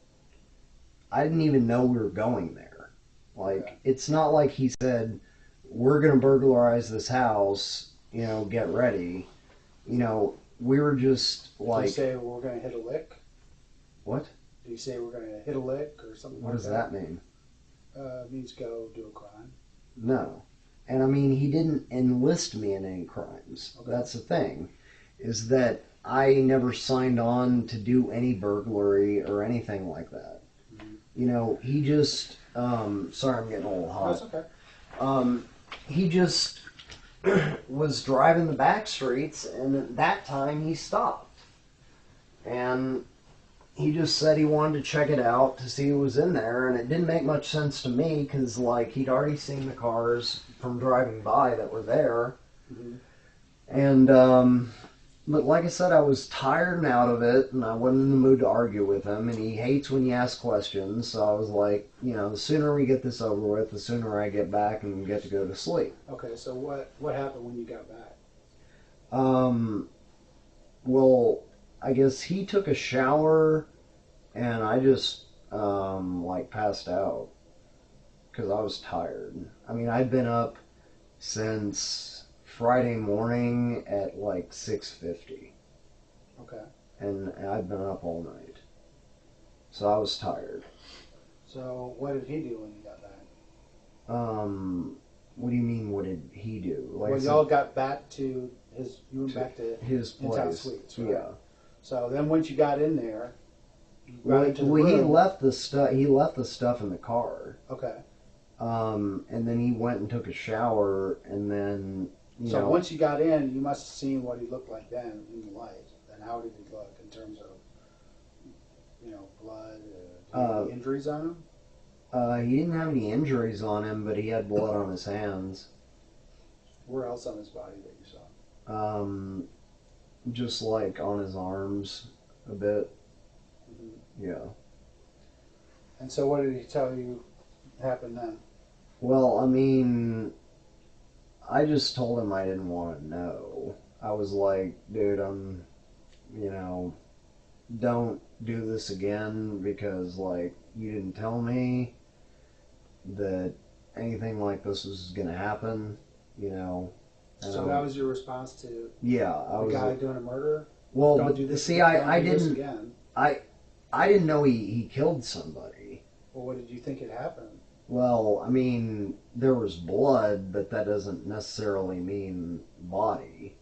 I didn't even know we were going there. Like, It's not like he said, we're going to burglarize this house, get ready. We were just like... Did he say we're going to hit a lick? What? Did he say we're going to hit a lick or something like that? What does that mean? It means go do a crime. No. And I mean, he didn't enlist me in any crimes. Okay. That's the thing, is that I never signed on to do any burglary or anything like that. Mm-hmm. He just Sorry, I'm getting a little hot. That's okay. He just was driving the back streets, and at that time he stopped. And he just said he wanted to check it out to see who was in there, and it didn't make much sense to me because, like, he'd already seen the cars from driving by that were there. Mm-hmm. And, but like I said, I was tired and out of it, and I wasn't in the mood to argue with him, and he hates when you ask questions, so I was like, you know, the sooner we get this over with, the sooner I get back and get to go to sleep. Okay, so what happened when you got back? Well, I guess he took a shower, and I just, like, passed out, because I was tired. I mean, I'd been up since Friday morning at like 6:50. Okay. And I'd been up all night. So I was tired. So what did he do when you got back? What do you mean, what did he do? Like, well, y'all got back to you went back to his place. In-town suites, right? Yeah. So then once you got in there, he left the stuff in the car. Okay. And then he went and took a shower, and then So once you got in, you must have seen what he looked like then in the light. And how did he look in terms of, blood? Any injuries on him? He didn't have any injuries on him, but he had blood on his hands. Where else on his body that you saw? Just like on his arms a bit. Mm-hmm. Yeah. And so what did he tell you happened then? Well, I mean, I just told him I didn't want to know. I was like, dude, don't do this again because, like, you didn't tell me that anything like this was going to happen, So that was your response to the guy doing a murder? Well, don't but do this, see, I didn't, I didn't know he killed somebody. Well, what did you think had happened? Well, I mean, there was blood, but that doesn't necessarily mean body.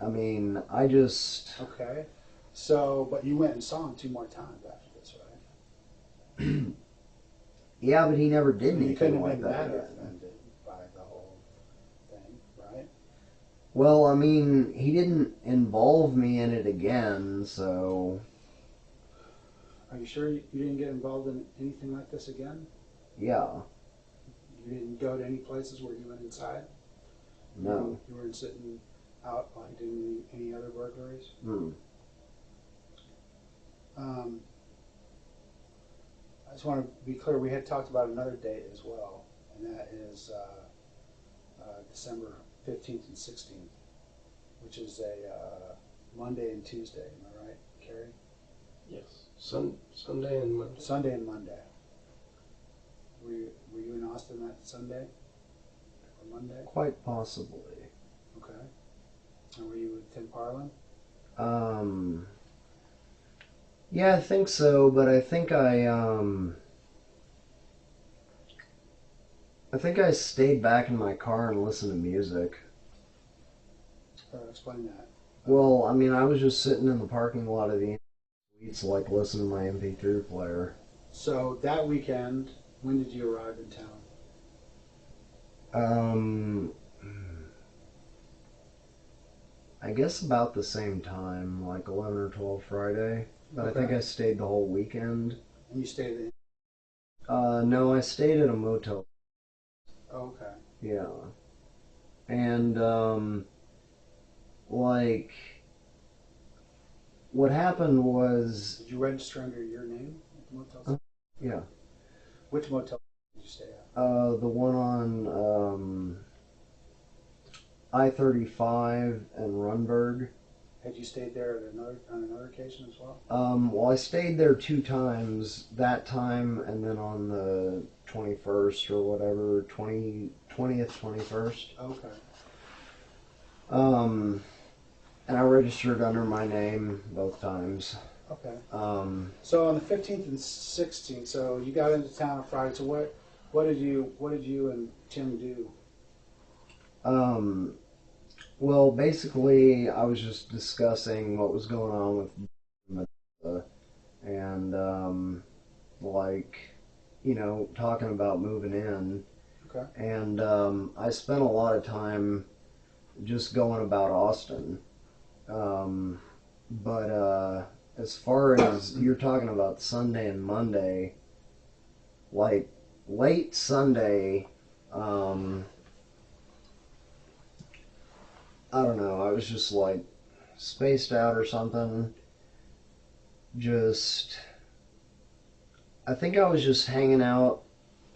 I mean, I just... Okay. So, but you went and saw him 2 more times after this, right? Yeah, but he never did anything like that. You couldn't have been that offended by the whole thing, right? Well, I mean, he didn't involve me in it again, so... Are you sure you didn't get involved in anything like this again? Yeah. You didn't go to any places where you went inside? No. You weren't sitting out like doing any other burglaries? I just want to be clear, we had talked about another date as well, and that is December 15th and 16th, which is a Monday and Tuesday. Am I right, Carrie? Yes. Sunday and Monday. Sunday and Monday. Were you in Austin that Sunday or Monday? Quite possibly. Okay. And were you with Tim Parlin? Yeah, I think so, but I think I stayed back in my car and listened to music. Explain that. Well, I mean, I was just sitting in the parking lot of the suites, like, listening to my MP3 player. So, that weekend, when did you arrive in town? I guess about the same time, like 11 or 12 Friday. But Okay. I think I stayed the whole weekend. And you stayed in? No, I stayed at a motel. Okay. Yeah. And, like, what happened was... Did you register under your name at the motel? Yeah. Which motel did you stay at? The one on, I-35 and Runberg. Had you stayed there on another occasion as well? Well, I stayed there 2 times. That time, and then on the 21st or whatever, 20th, 21st. Okay. And I registered under my name both times. Okay. So on the 15th and 16th, so you got into town on Friday. So what did you and Tim do? Well, basically, I was just discussing what was going on with Melissa, and like, talking about moving in. Okay. And I spent a lot of time just going about Austin. But as far as you're talking about Sunday and Monday, like late Sunday, I don't know, I was just like spaced out or something. I think I was just hanging out,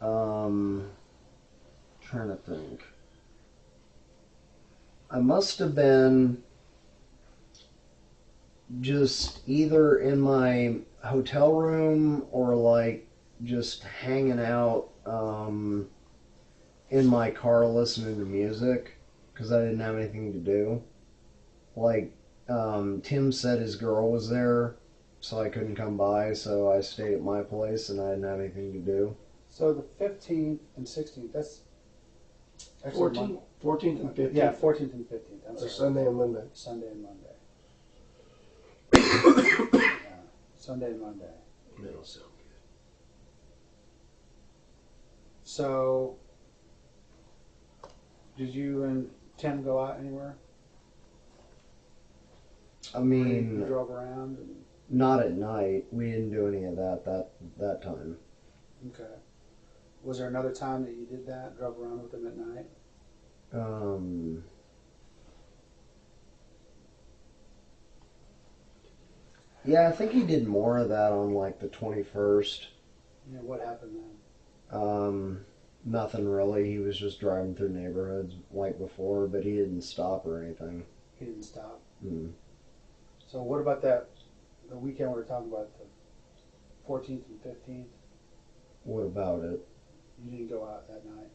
trying to think. I must have been just either in my hotel room or like just hanging out in my car listening to music because I didn't have anything to do. Like, Tim said his girl was there, so I couldn't come by, so I stayed at my place and I didn't have anything to do. So the 15th and 16th, that's actually 14th and 15th. Yeah, 14th and 15th. I'm sorry. Sunday and Monday. Sunday and Monday. Yeah, Sunday and Monday. That'll sound good. So, did you and Tim go out anywhere? I mean, you drove around? And... Not at night. We didn't do any of that time. Okay. Was there another time that you did that? Drove around with him at night? Yeah, I think he did more of that on like the 21st. Yeah, what happened then? Nothing really. He was just driving through neighborhoods like before, but he didn't stop or anything. He didn't stop? Mm. So what about the weekend we were talking about, the 14th and 15th? What about it? You didn't go out that night?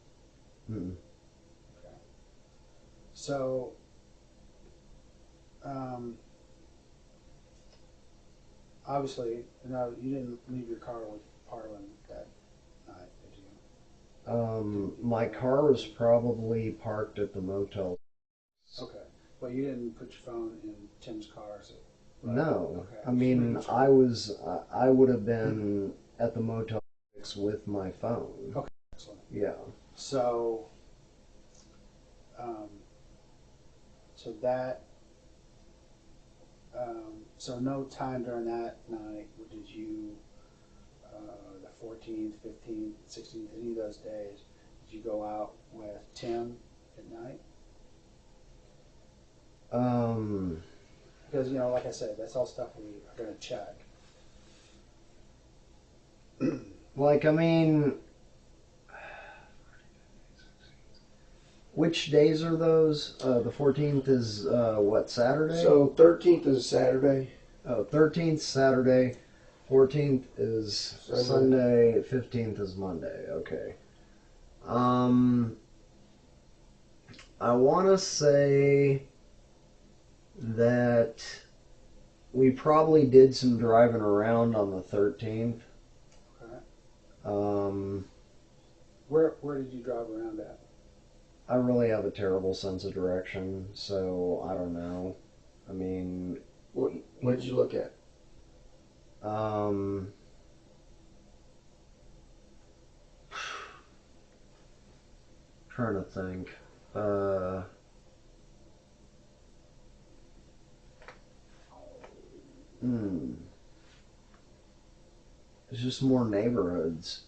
Mm. Okay. So, obviously, no, you didn't leave your car with Parlin that night, did you? My car was probably parked at the motel. Okay. But you didn't put your phone in Tim's car, so... Right? No. Okay. I mean, I would have been at the Motel 6 with my phone. Okay, excellent. Yeah. So, so no time during that night did you, the 14th, 15th, 16th, any of those days, did you go out with Tim at night? Because, like I said, that's all stuff we are going to check. Like, I mean, which days are those? The 14th is, what, Saturday? So 13th is Saturday. Oh, 13th Saturday, 14th is Sunday, 15th is Monday. Okay. I want to say that we probably did some driving around on the 13th. Okay. Where did you drive around at? I really have a terrible sense of direction, so I don't know. I mean... What did you look at? Trying to think. It's just more neighborhoods.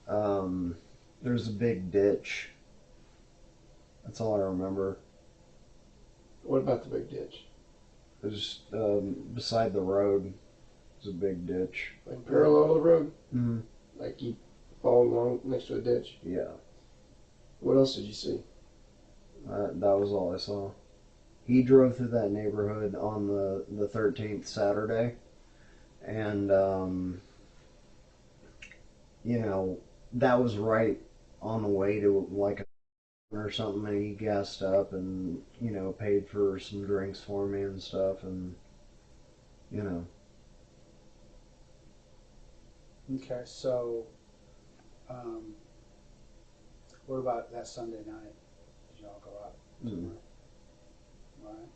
There's a big ditch. That's all I remember. What about the big ditch? It was beside the road. There's a big ditch. Like parallel to the road? Mm-hmm. Like you fall along next to a ditch? Yeah. What else did you see? That was all I saw. He drove through that neighborhood on the 13th Saturday. And, that was right on the way to like a or something, and he gassed up and, paid for some drinks for me and stuff, and, Okay, so, what about that Sunday night? Did y'all go out somewhere? Right.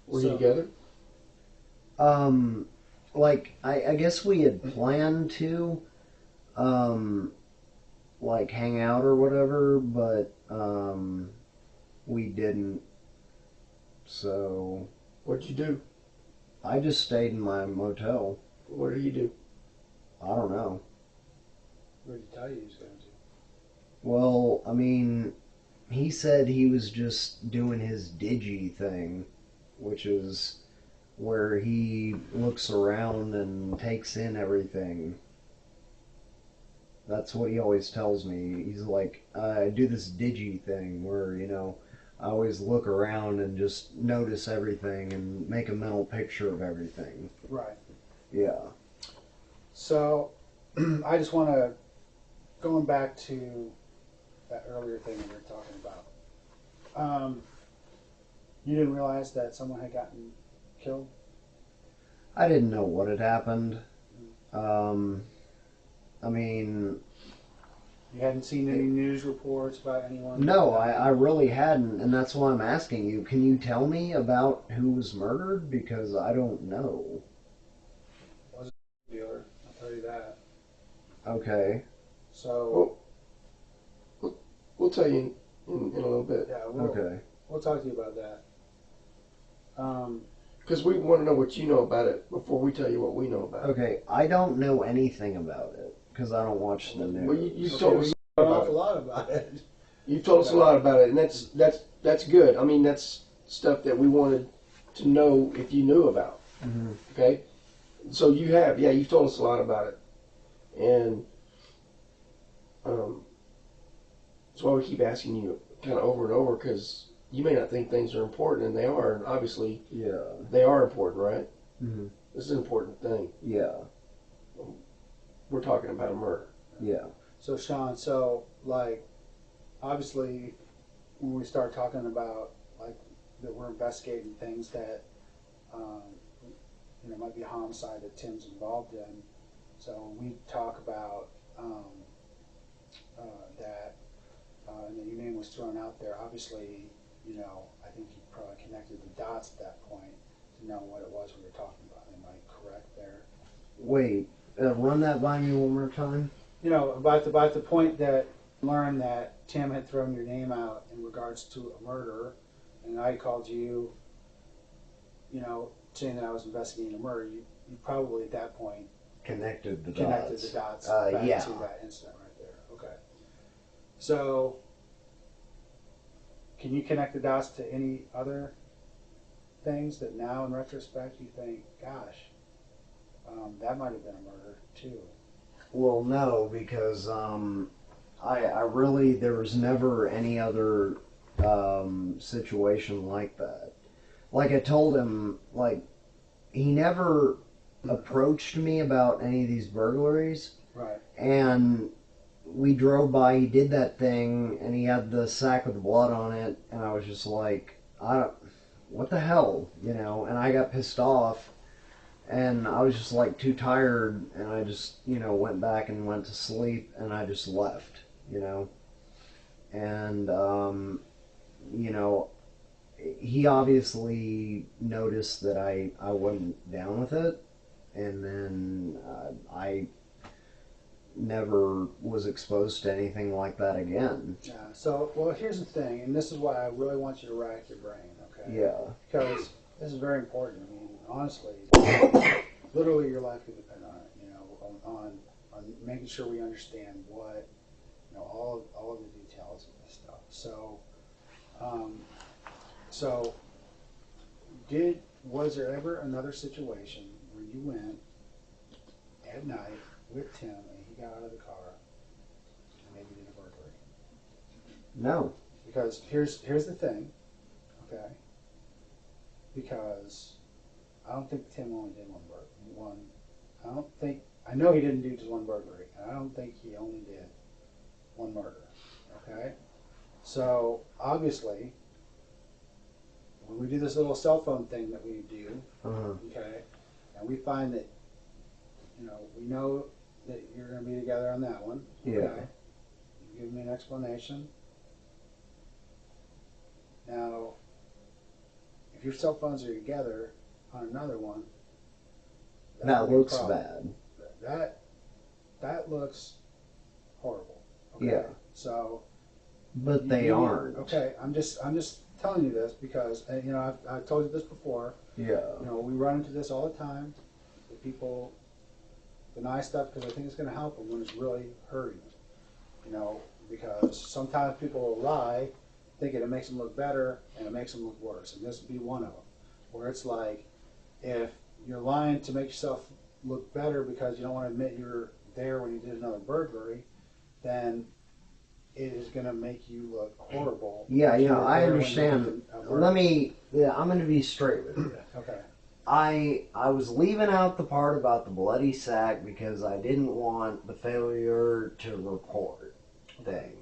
Were you together? like, I guess we had planned to, like, hang out or whatever, but, we didn't. So. What'd you do? I just stayed in my motel. What did he do? I don't know. Where did he tell you he was going to? Well, I mean, he said he was just doing his digi thing, which is where he looks around and takes in everything. That's what he always tells me. He's like, I do this digi thing where, I always look around and just notice everything and make a mental picture of everything. Right. Yeah. So, I just want to, going back to that earlier thing we were talking about. You didn't realize that someone had gotten killed? I didn't know what had happened. I mean... You hadn't seen any news reports about anyone? No, I really hadn't, and that's why I'm asking you. Can you tell me about who was murdered? Because I don't know. It was a dealer, I'll tell you that. Okay. So... We'll tell you in a little bit. Yeah, okay. We'll talk to you about that. Because we want to know what you know about it before we tell you what we know about it. Okay, I don't know anything about it because I don't watch the news. Well, you've told us an awful lot about it. You've told us a lot about it, and that's good. I mean, that's stuff that we wanted to know if you knew about. Mm-hmm. Okay, so you've told us a lot about it, and that's why we keep asking you kind of over and over, because you may not think things are important, and they are, and obviously, they are important, right? Mm-hmm. This is an important thing. Yeah. We're talking about a murder. Yeah. So, Shawn, obviously, when we start talking about, that we're investigating things that, might be a homicide that Tim's involved in. So when we talk about that, and that your name was thrown out there, obviously, I think you probably connected the dots at that point to know what it was we were talking about. Am I correct there? Wait, run that by me one more time. About the point that you learned that Tim had thrown your name out in regards to a murder, and I called you, saying that I was investigating a murder. You probably at that point connected the dots back to that incident right there. Okay. So, can you connect the dots to any other things that now, in retrospect, you think, gosh, that might have been a murder too? Well, no, because I really, there was never any other situation like that. Like I told him, he never approached me about any of these burglaries. Right. And we drove by, he did that thing, and he had the sack with the blood on it, and I was just like, what the hell, and I got pissed off, and I was just too tired, and I just, went back and went to sleep, and I just left, and, he obviously noticed that I wasn't down with it, and then I never was exposed to anything like that again. Yeah. So, well, here's the thing, and this is why I really want you to rack your brain, okay? Yeah. Because this is very important. I mean, honestly, literally your life could depend on it, on making sure we understand what, all of the details of this stuff. So, was there ever another situation where you went at night with Tim and he got out of the car and maybe did a burglary? No. Because here's the thing, okay? Because I don't think Tim only did one. I know he didn't do just one burglary, and I don't think he only did one murder, okay? So, obviously, when we do this little cell phone thing that we do, okay, and we find that, we know that you're going to be together on that one, okay? Yeah. You give me an explanation. Now, if your cell phones are together on another one, That looks bad. That looks horrible. Okay? Yeah. So. But they aren't. Okay, I'm just telling you this because I've told you this before. Yeah. We run into this all the time. The people deny stuff because they think it's going to help them when it's really hurting them. Because sometimes people will lie, thinking it makes them look better, and it makes them look worse. And this would be one of them, where it's like, if you're lying to make yourself look better because you don't want to admit you're there when you did another burglary, then it is going to make you look horrible. Yeah, I understand. I'm going to be straight with you. Okay. I was leaving out the part about the bloody sack because I didn't want the failure to report thing.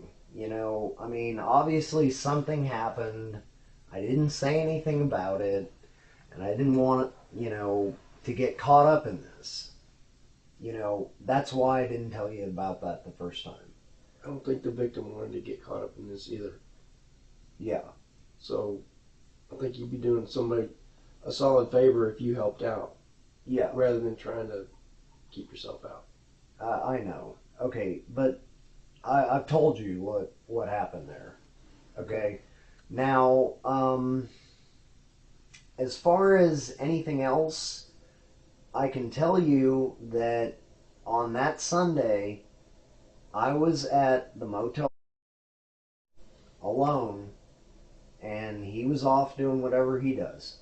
Obviously something happened. I didn't say anything about it, and I didn't want, to get caught up in this. That's why I didn't tell you about that the first time. I don't think the victim wanted to get caught up in this either. Yeah. So I think you'd be doing somebody a solid favor if you helped out. Yeah. Rather than trying to keep yourself out. I know. Okay, but I've told you what happened there. Okay. Now, as far as anything else, I can tell you that on that Sunday, I was at the motel alone, and he was off doing whatever he does.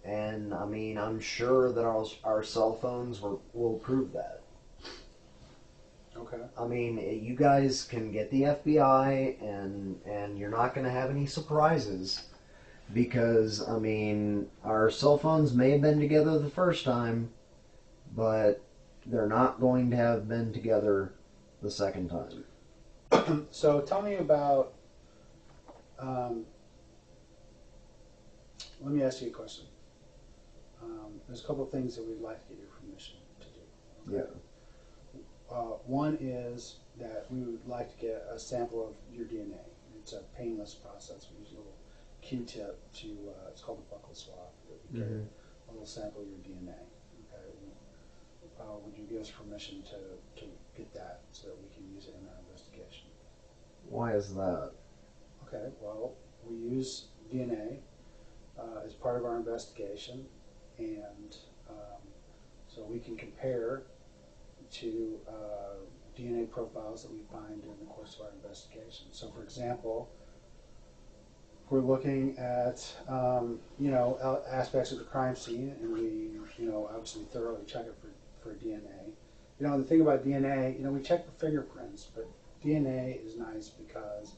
And I'm sure that our cell phones will prove that. Okay. You guys can get the FBI, and you're not going to have any surprises because, our cell phones may have been together the first time, but they're not going to have been together the second time. So tell me about, let me ask you a question. There's a couple of things that we'd like to get your permission to do. Okay? Yeah. One is that we would like to get a sample of your DNA. It's a painless process. We use a little Q-tip to, it's called a buccal swab. We get a little sample of your DNA. Okay. Would you give us permission to get that so that we can use it in our investigation? Why is that? Okay, well, we use DNA as part of our investigation, and so we can compare to DNA profiles that we find in the course of our investigation. So, for example, if we're looking at aspects of the crime scene, and we obviously thoroughly check it for DNA. The thing about DNA, we check for fingerprints, but DNA is nice because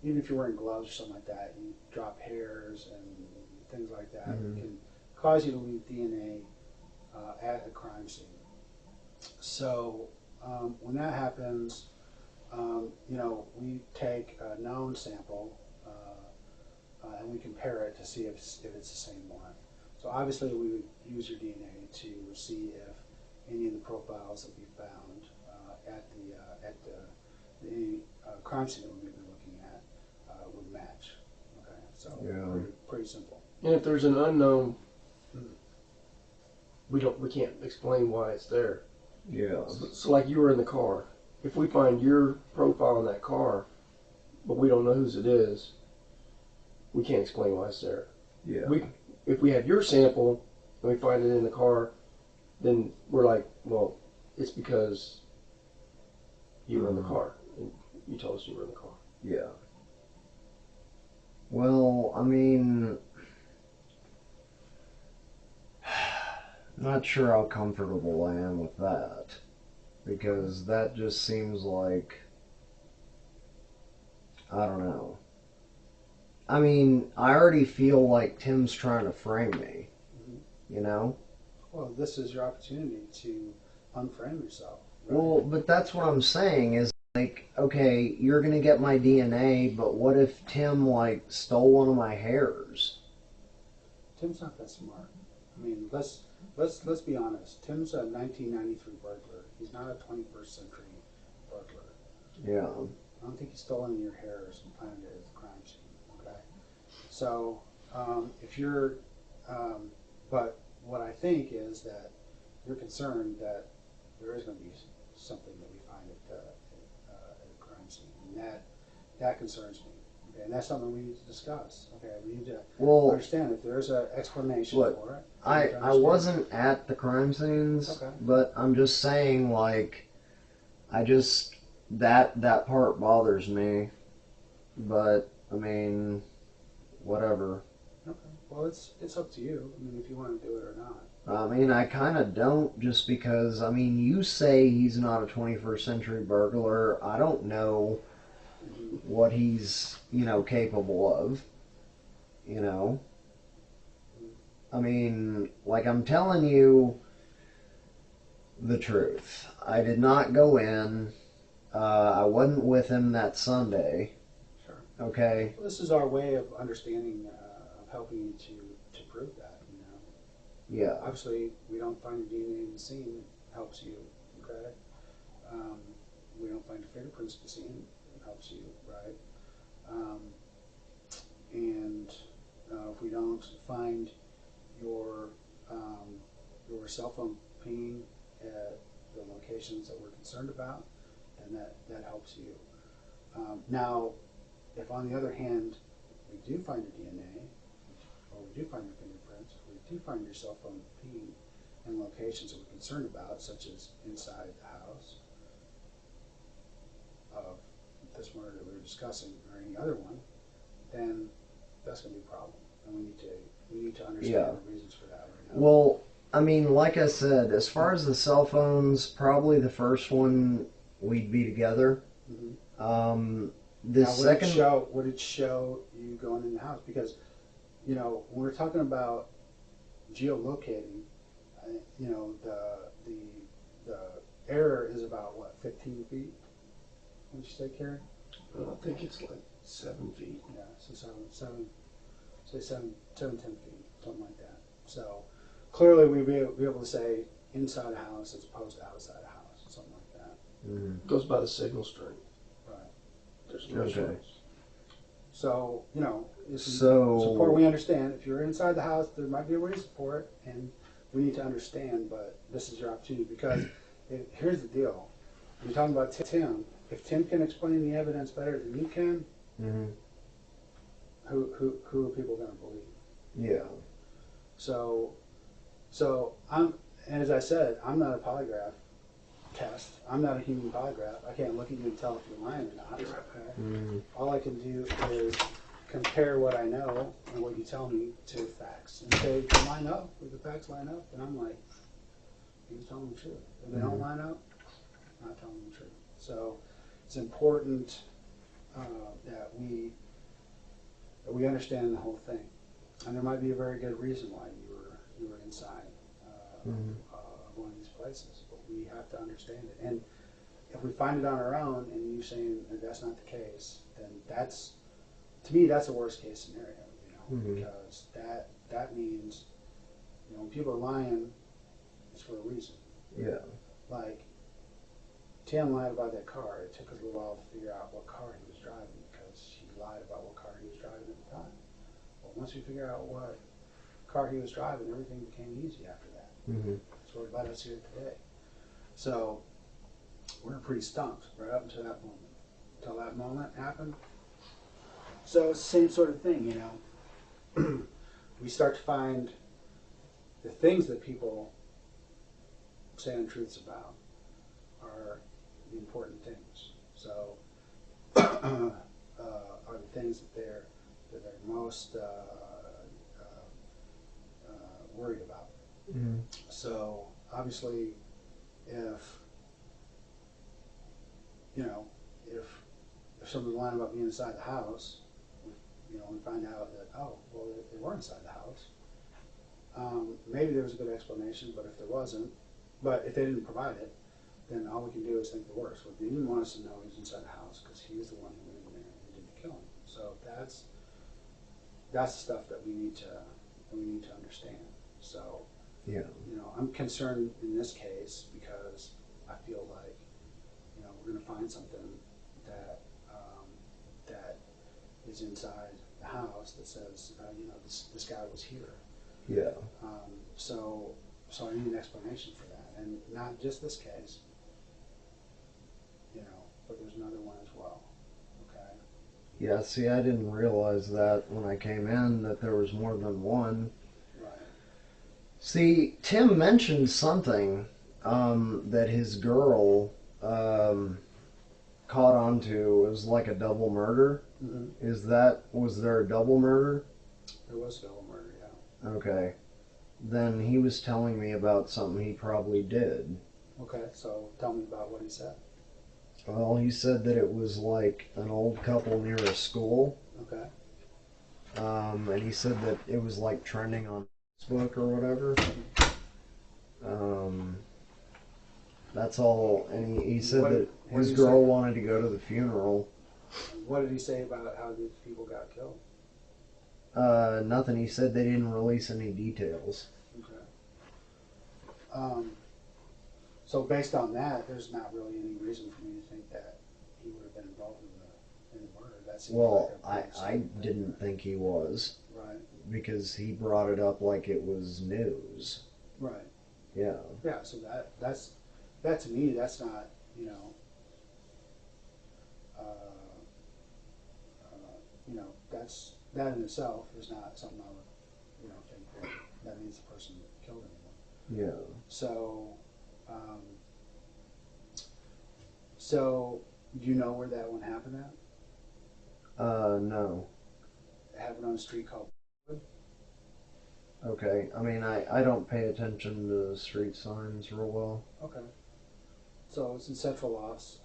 even if you're wearing gloves or something like that, you drop hairs and things like that. It can cause you to leave DNA at a crime scene. So when that happens, we take a known sample and we compare it to see if it's the same one. So obviously we would use your DNA to see if any of the profiles that we found at the crime scene that we may be looking at would match. Okay, so pretty simple. And if there's an unknown, we can't explain why it's there. Yeah. So like you were in the car. If we find your profile in that car, but we don't know whose it is, we can't explain why it's there. Yeah. If we have your sample and we find it in the car, then we're like, well, it's because you were in the car and you told us you were in the car. Yeah. Well, not sure how comfortable I am with that, because that just seems like, I don't know. I already feel like Tim's trying to frame me, Well, this is your opportunity to unframe yourself. Right? Well, but that's what I'm saying is, like, okay, you're going to get my DNA, but what if Tim, stole one of my hairs? Tim's not that smart. Let's be honest. Tim's a 1993 burglar. He's not a 21st century burglar. Yeah. I don't think he stole any of your hairs and planted it at the crime scene. Okay. So, if you're, but what I think is that you're concerned that there is going to be something that we find at a crime scene, and that concerns me. Okay, and that's something we need to discuss. Okay, we need to understand if there's an explanation for it. I wasn't at the crime scenes, but I'm just saying, like, that part bothers me. But I mean, whatever. Okay. Well, it's up to you. I mean, if you want to do it or not. I mean, I kind of don't, just because, I mean, you say he's not a 21st century burglar. I don't know what he's, capable of, I mean, like, I'm telling you the truth. I did not go in. I wasn't with him that Sunday. Sure. Okay? Well, this is our way of understanding, of helping you to prove that, Yeah. Obviously, we don't find DNA in the scene. It helps you, okay? We don't find fingerprints in the scene. It helps you, right? And if we don't find your cell phone pinging at the locations that we're concerned about, then that helps you. Now, if on the other hand we do find your DNA, or we do find your fingerprints, or we do find your cell phone pinging in locations that we're concerned about, such as inside the house of this murder that we were discussing, or any other one, then that's going to be a problem, and we need to understand the reasons for that right now. Well, I mean, like I said, as far as the cell phones, probably the first one we'd be together. Mm-hmm. Would it show you going in the house? Because when we're talking about geolocating, the error is about 15 feet. What did you say, Carrie? I think it's like 7 feet. Yeah, so 10 feet, something like that. So clearly we'd be able to say inside a house as opposed to outside a house, something like that. Mm-hmm. It goes by the signal strength. Right. There's measurements. So, it's important we understand. If you're inside the house, there might be a reason for it, and we need to understand, but this is your opportunity, because here's the deal. You're talking about Tim. If Tim can explain the evidence better than you can, mm-hmm. who are people going to believe? Yeah. So as I said, I'm not a polygraph test. I'm not a human polygraph. I can't look at you and tell if you're lying or not. Okay? Mm-hmm. All I can do is compare what I know and what you tell me to facts. And say, if they line up, if the facts line up, then I'm like, he's telling the truth. If they don't line up, I'm not telling the truth. So it's important that we understand the whole thing. And there might be a very good reason why you were inside one of these places, but we have to understand it. And if we find it on our own, and you saying that that's not the case, then to me that's a worst case scenario. Because that means when people are lying, it's for a reason. Yeah. Like Tim lied about that car. It took us a little while to figure out what car he was driving, because he lied about what car he was driving at the time. But once we figured out what car he was driving, everything became easy after that. Mm-hmm. That's what led us here today. So we're pretty stumped right up until that moment. Until that moment happened. So it's the same sort of thing, We start to find the things that people say untruths about are the important things. So are the things that they're most worried about. Mm-hmm. So obviously, if someone's lying about being inside the house, and find out that they were inside the house, maybe there was a good explanation. But if they didn't provide it, then all we can do is think the worst. Well, they didn't want us to know he was inside the house because he was the one who went in there and did the killing. So that's the stuff that we need to understand. So I'm concerned in this case because I feel like we're going to find something that that is inside the house that says this guy was here, Yeah. So I need an explanation for that, and not just this case, but there's another one as well. Okay. Yeah, see, I didn't realize that when I came in that there was more than one. Right. See, Tim mentioned something that his girl caught on to. It was like a double murder. Mm-hmm. Was there a double murder? There was double murder, yeah. Okay. Then he was telling me about something he probably did. Okay, so tell me about what he said. Well, he said that it was like an old couple near a school. Okay. And he said that it was like trending on Facebook or whatever. That's all. And he said that his girl wanted to go to the funeral. What did he say about how these people got killed? Nothing. He said they didn't release any details. Okay. So based on that, there's not really any reason for me to think that he would have been involved in the murder. That seems I didn't think he was. Right. Because he brought it up like it was news. Right. Yeah. Yeah. So that to me, that's not that in itself is not something I would think that means the person killed anyone. Yeah. So do you know where that one happened at? No. It happened on a street called Wood. Okay. I mean, I don't pay attention to street signs real well. Okay. So it's in central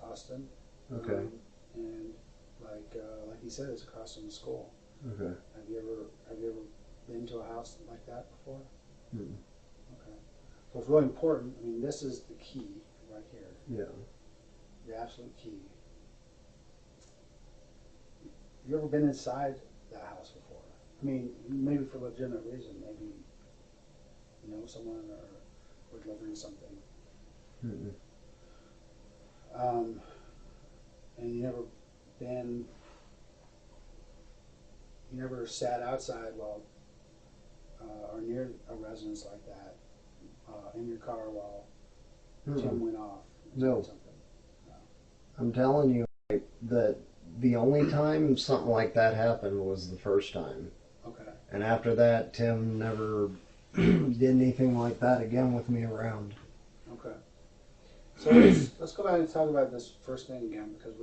Austin. Okay. And like he said, it's across from the school. Okay. Have you ever been to a house like that before? Mm-mm. Okay. So it's really important. I mean, this is the key right here. Yeah. The absolute key. Have you ever been inside that house before? I mean, maybe for a legitimate reason. Maybe you know someone or delivering something. Mm-mm. And you never sat outside while or near a residence like that in your car while Tim went off. No. Something. No. I'm telling you that the only time something like that happened was the first time. Okay. And after that, Tim never did anything like that again with me around. Okay. So let's go back and talk about this first thing again, because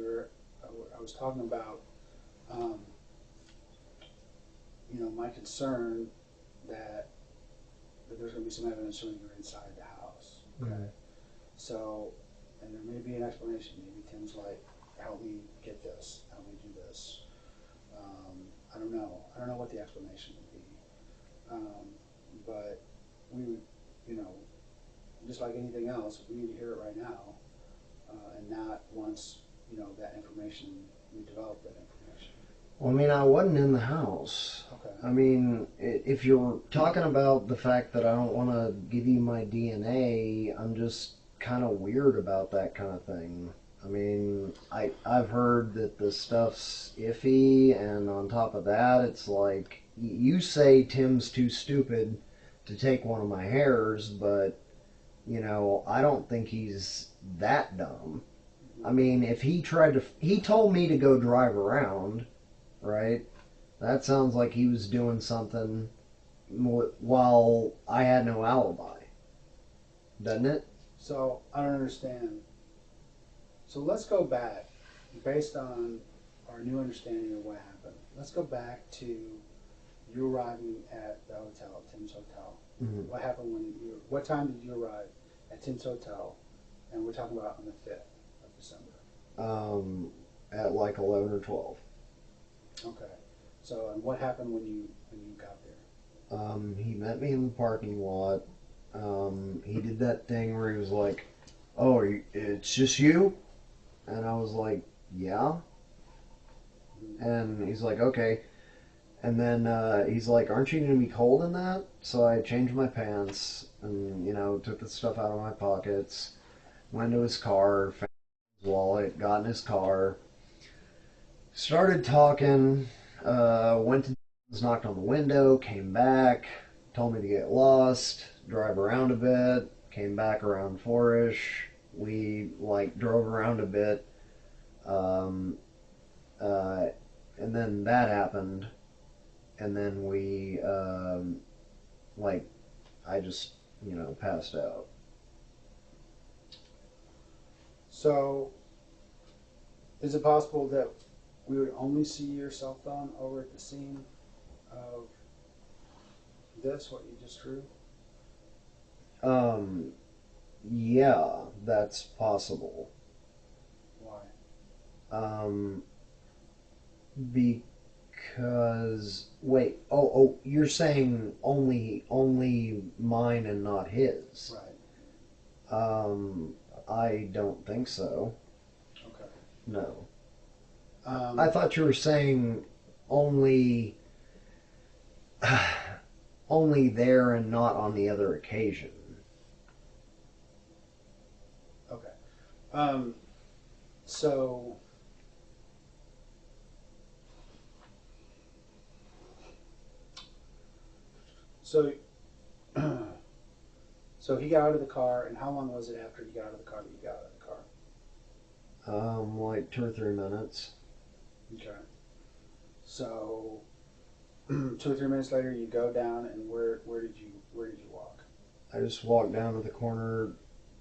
I was talking about my concern that there's going to be some evidence showing you're inside the house. Okay. Mm-hmm. So, and there may be an explanation. Maybe Tim's like, help me get this, help me do this. I don't know. I don't know what the explanation would be. But we would, just like anything else, we need to hear it right now, and not once, that information, we develop that information. Well, I mean, I wasn't in the house. Okay. I mean, if you're talking about the fact that I don't want to give you my DNA, I'm just kind of weird about that kind of thing. I mean, I've heard that the stuff's iffy, and on top of that, it's like, you say Tim's too stupid to take one of my hairs, but, I don't think he's that dumb. I mean, if he told me to go drive around, right? That sounds like he was doing something while I had no alibi. Doesn't it? So, I don't understand. So let's go back, based on our new understanding of what happened. Let's go back to you arriving at the hotel, Tim's Hotel. Mm-hmm. What happened what time did you arrive at Tim's Hotel? And we're talking about on the 5th of December. At like 11 or 12. Okay. So, and what happened when you got there? He met me in the parking lot. He did that thing where he was like, "Oh, it's just you?" And I was like, "Yeah." And he's like, "Okay." And then he's like, "Aren't you going to be cold in that?" So I changed my pants and, took the stuff out of my pockets, went to his car, found his wallet, got in his car, started talking, went to knocked on the window, came back, told me to get lost, drive around a bit, came back around 4-ish. We drove around a bit, and then that happened, and then we I just passed out. So, is it possible that we would only see your cell phone over at the scene of this, what you just drew? Yeah, that's possible. Why? Because you're saying only mine and not his. Right. I don't think so. Okay. No. I thought you were saying only there and not on the other occasion. Okay. So so he got out of the car, and how long was it after he got out of the car that you got out of the car? Like 2 or 3 minutes. Okay. So 2 or 3 minutes later, you go down, and where did you walk? I just walked down to the corner,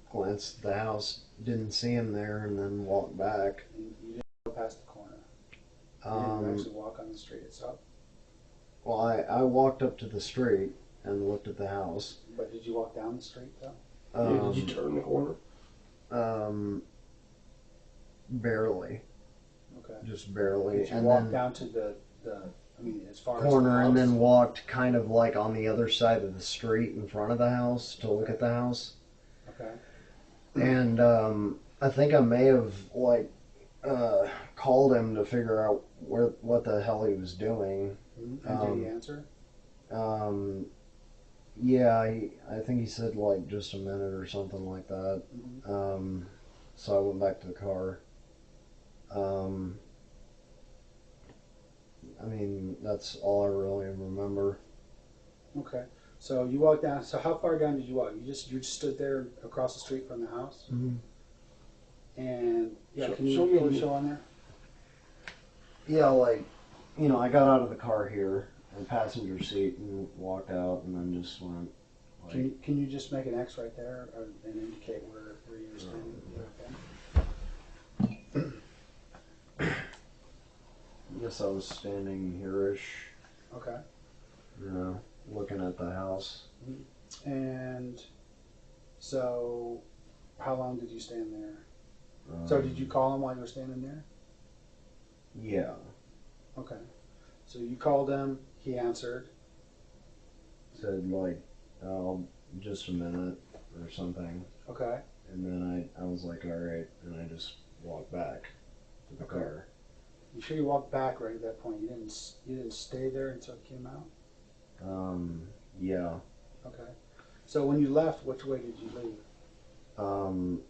glanced at the house, didn't see him there, and then walked back. And you didn't go past the corner. You didn't actually walk on the street itself. Well, I walked up to the street and looked at the house. But did you walk down the street though? Did you turn the corner? Barely. Okay. Just barely. Did you walk down to the as far corner as the and then walked kind of on the other side of the street in front of the house to look at the house. Okay. And I think I may have called him to figure out what the hell he was doing. Mm-hmm. And did he answer? Yeah, I think he said just a minute or something like that. Mm-hmm. So I went back to the car. That's all I really remember. Okay. So you walked down. So how far down did you walk? You just stood there across the street from the house. Mm-hmm. And yeah, can show you show on there? Yeah, I got out of the car here in the passenger seat and walked out, and then just went. Can you just make an X right there and indicate where you were standing? Okay. I guess I was standing here-ish. Okay. Looking at the house. And so, how long did you stand there? So did you call him while you were standing there? Yeah. Okay. So you called him, he answered. Said just a minute or something. Okay. And then I was like, all right, and I just walked back to the car. You sure you walked back right at that point? You didn't stay there until it came out? Yeah. Okay. So when you left, which way did you leave?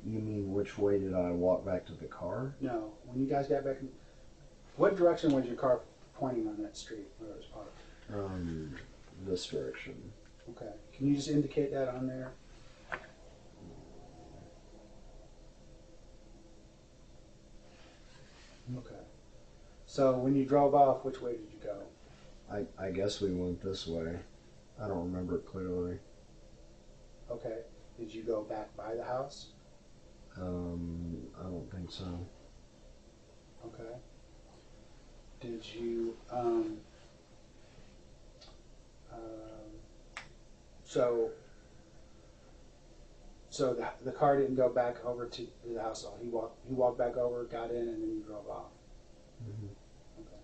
You mean which way did I walk back to the car? No. When you guys got back, what direction was your car pointing on that street where it was parked? This direction. Okay. Can you just indicate that on there? Okay. So when you drove off, which way did you go? I guess we went this way. I don't remember it clearly. Okay. Did you go back by the house? I don't think so. Okay. Did you, so the car didn't go back over to the house. He walked back over, got in, and then you drove off. Mm-hmm. Okay.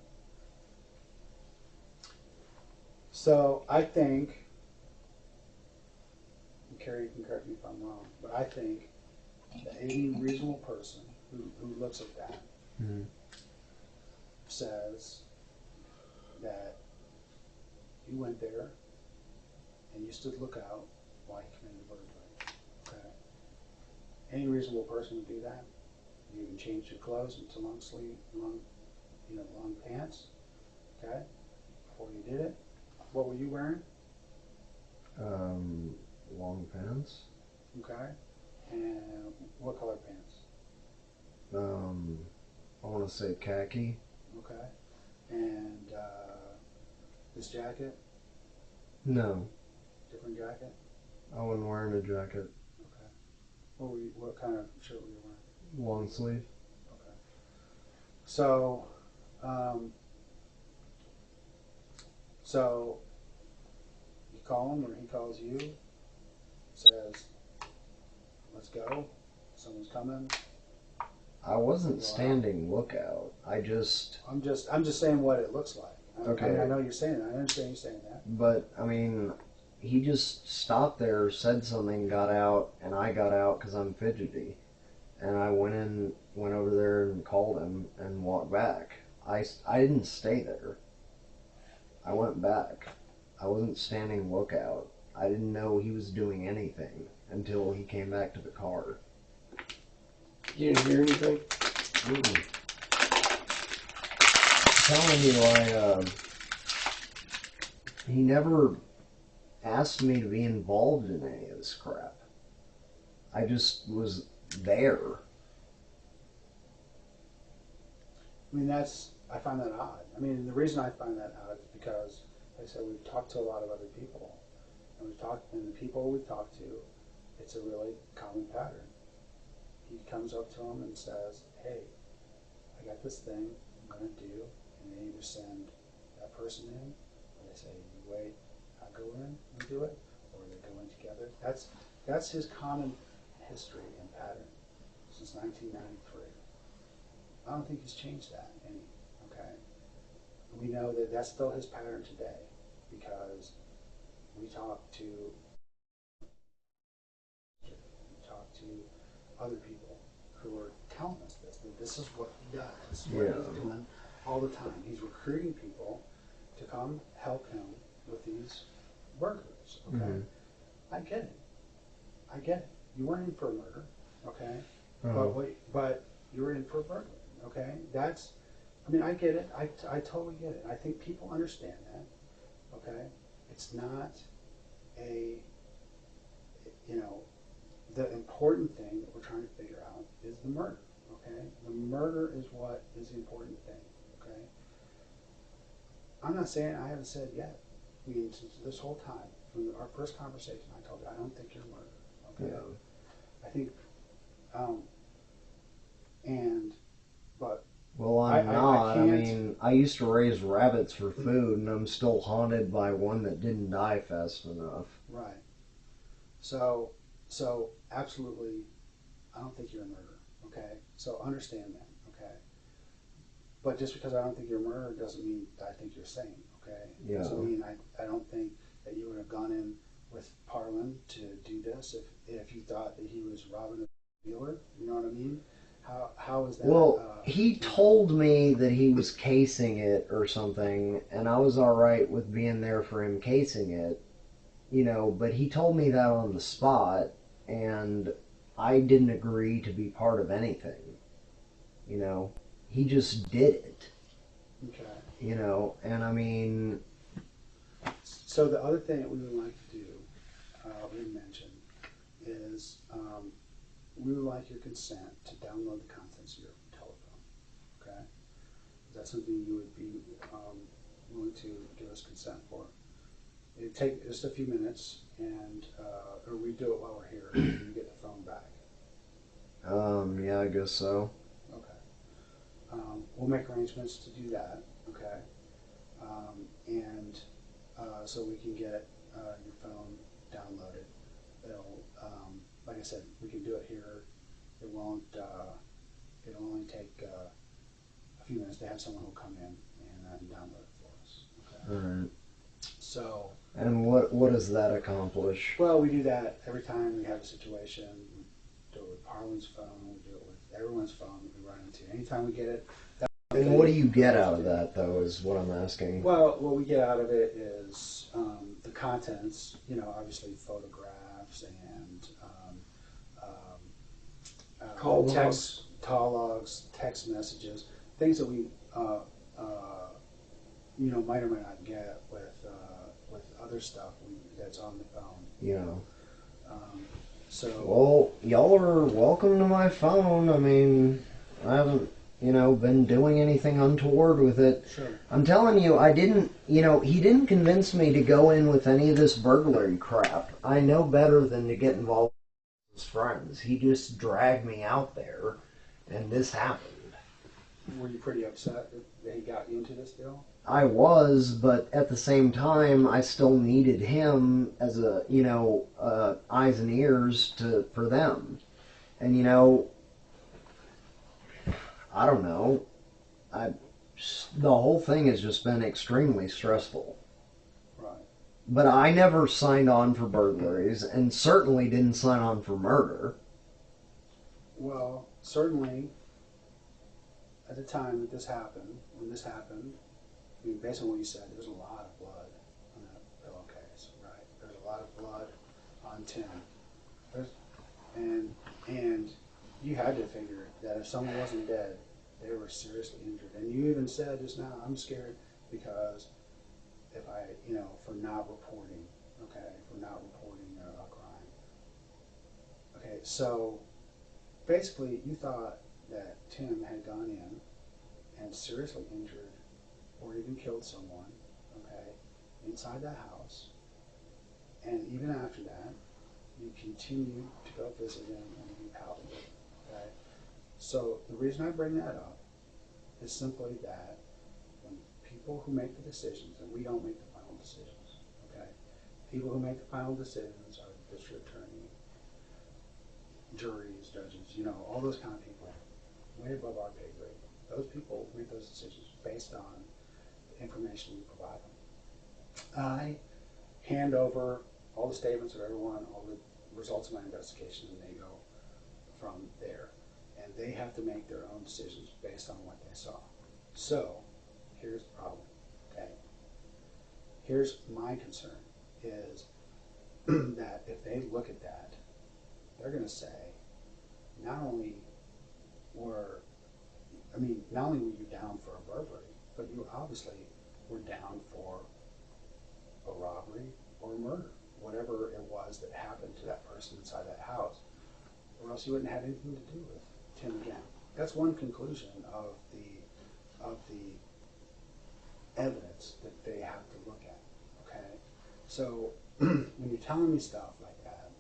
So I think, and Carrie, you can correct me if I'm wrong, but I think that any reasonable person who looks at that Mm-hmm. says that you went there and you stood lookout while he committed the burglary. Okay. Any reasonable person would do that. You even changed your clothes into long pants. Okay. Before you did it, what were you wearing? Long pants. Okay. And what color pants? I want to say khaki. Okay. And this jacket? No. Different jacket? I wasn't wearing a jacket. Okay. What kind of shirt were you wearing? Long sleeve. Okay. So, you call him or he calls you, says, let's go, someone's coming. I wasn't standing lookout. I'm just saying what it looks like. Okay. I mean, I know you're saying that. I understand you saying that. But, I mean, he just stopped there, said something, got out, and I got out because I'm fidgety. And I went over there and called him and walked back. I didn't stay there. I went back. I wasn't standing lookout. I didn't know he was doing anything until he came back to the car. You didn't hear anything? Mm-mm. I'm telling you, he never asked me to be involved in any of this crap. I just was there. I mean, I find that odd. I mean, the reason I find that odd is because, like I said, we've talked to a lot of other people. And the people we've talked to, it's a really common pattern. He comes up to them and says, hey, I got this thing I'm going to do, and they either send that person in, or they say, you wait, I'll go in and do it, or they go in together. That's his common history and pattern since 1993. I don't think he's changed that any, okay? We know that that's still his pattern today because we talk to other people who are telling us this, that this is what he does. This is what he's doing all the time. He's recruiting people to come help him with these burglaries, okay? Mm-hmm. I get it. You weren't in for a murder, okay? But you were in for a burglary, okay? I get it. I totally get it. I think people understand that, okay? It's not the important thing that we're trying to figure out is the murder, okay? The murder is what is the important thing, okay? I'm not saying, I haven't said yet. I mean, since this whole time, from our first conversation, I told you, I don't think you're a murderer, okay? Yeah. I think, Well, I'm not. I mean, I used to raise rabbits for food, and I'm still haunted by one that didn't die fast enough. Right. So absolutely, I don't think you're a murderer, okay? So understand that, okay? But just because I don't think you're a murderer doesn't mean that I think you're sane, okay? Yeah. Doesn't mean I don't think that you would have gone in with Parlin to do this if you thought that he was robbing a dealer, you know what I mean? How is that? Well, he told me that he was casing it or something, and I was all right with being there for him casing it, but he told me that on the spot, and I didn't agree to be part of anything. He just did it. Okay. And I mean... So the other thing that we would like to do, we mentioned, is we would like your consent to download the contents of your telephone. Okay? Is that something you would be willing to give us consent for? It'd take just a few minutes, and or we do it while we're here, and you get the phone back. Yeah, I guess so. Okay. We'll make arrangements to do that. Okay. And so we can get your phone downloaded. It'll, like I said, we can do it here. It won't. It'll only take a few minutes to have someone who'll come in and download it for us. Okay. All right. So. And what does that accomplish? Well, we do that every time we have a situation. We do it with Parlin's phone. We do it with everyone's phone that we run into. Anytime we get it. And what do you get out of that, though, is what I'm asking. Well, what we get out of it is the contents, obviously photographs and text, call logs, text messages, things that we, might or might not get with other stuff that's on the phone. Yeah. So. Well, y'all are welcome to my phone. I mean, I haven't, been doing anything untoward with it. Sure. I'm telling you, I didn't, he didn't convince me to go in with any of this burglary crap. I know better than to get involved with his friends. He just dragged me out there, and this happened. Were you pretty upset that he got you into this deal? I was, but at the same time, I still needed him as a, eyes and ears for them. And, I don't know. The whole thing has just been extremely stressful. Right. But I never signed on for burglaries, and certainly didn't sign on for murder. Well, certainly, at the time that this happened, I mean, based on what you said, there was a lot of blood on that pillowcase, right? There's a lot of blood on Tim. And you had to figure that if someone wasn't dead, they were seriously injured. And you even said just now, I'm scared because if I, for not reporting, a crime. Okay, so basically you thought that Tim had gone in and seriously injured or even killed someone, okay, inside that house. And even after that, you continued to go visit him and be pal with him, okay? So the reason I bring that up is simply that when people who make the decisions, and we don't make the final decisions, okay? People who make the final decisions are the district attorney, juries, judges, all those kind of people, way above our pay grade. Those people make those decisions based on the information we provide them. I hand over all the statements of everyone, all the results of my investigation, and they go from there. And they have to make their own decisions based on what they saw. So, here's the problem, okay? Here's my concern, is that if they look at that, they're going to say, not only were you down for a burglary, but you obviously were down for a robbery or a murder, whatever it was that happened to that person inside that house, or else you wouldn't have anything to do with Tim again. That's one conclusion of the evidence that they have to look at. Okay, so when you're telling me stuff like that,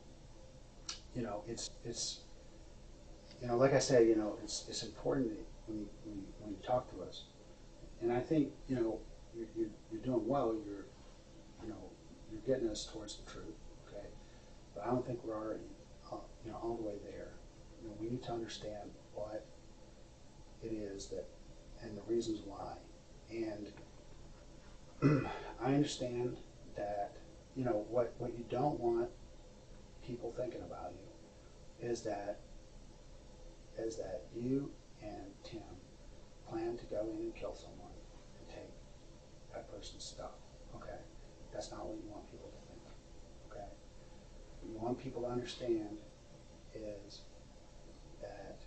it's like I say, it's important that when you talk to us, and I think you're doing well. You're getting us towards the truth. Okay, but I don't think we're already all the way there. We need to understand what it is that, and the reasons why. And I understand that, what you don't want people thinking about you is that you and Tim plan to go in and kill someone and take that person's stuff. Okay? That's not what you want people to think. Okay? What you want people to understand is that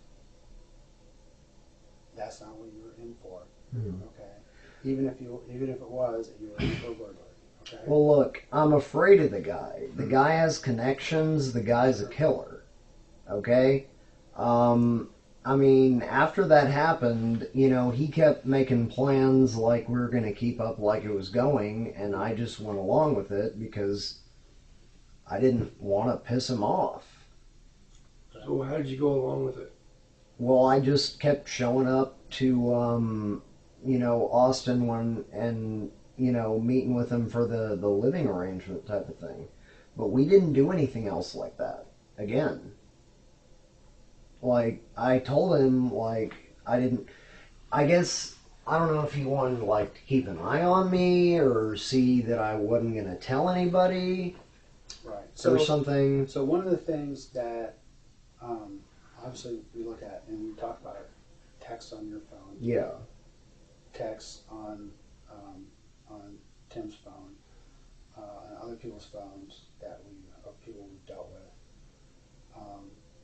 that's not what you were in for. Mm-hmm. Okay? Even if it was that you were in for burglary. Okay? Well, look, I'm afraid of the guy. The guy has connections. The guy's a killer. Okay? After that happened, he kept making plans like we were going to keep up like it was going, and I just went along with it because I didn't want to piss him off. So how did you go along with it? Well, I just kept showing up to, Austin and meeting with him for the living arrangement type of thing. But we didn't do anything else like that. Again. Like, I told him, I guess, I don't know if he wanted, to keep an eye on me or see that I wasn't going to tell anybody. Right. Or something. So one of the things that, obviously we look at, and we talked about it, text on your phone. Yeah. Text on Tim's phone, and other people's phones of people we've dealt with.